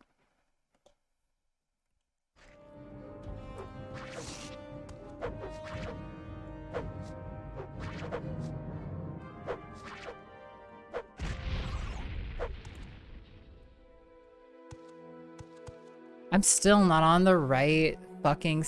Speaker 1: I'm still not on the right fucking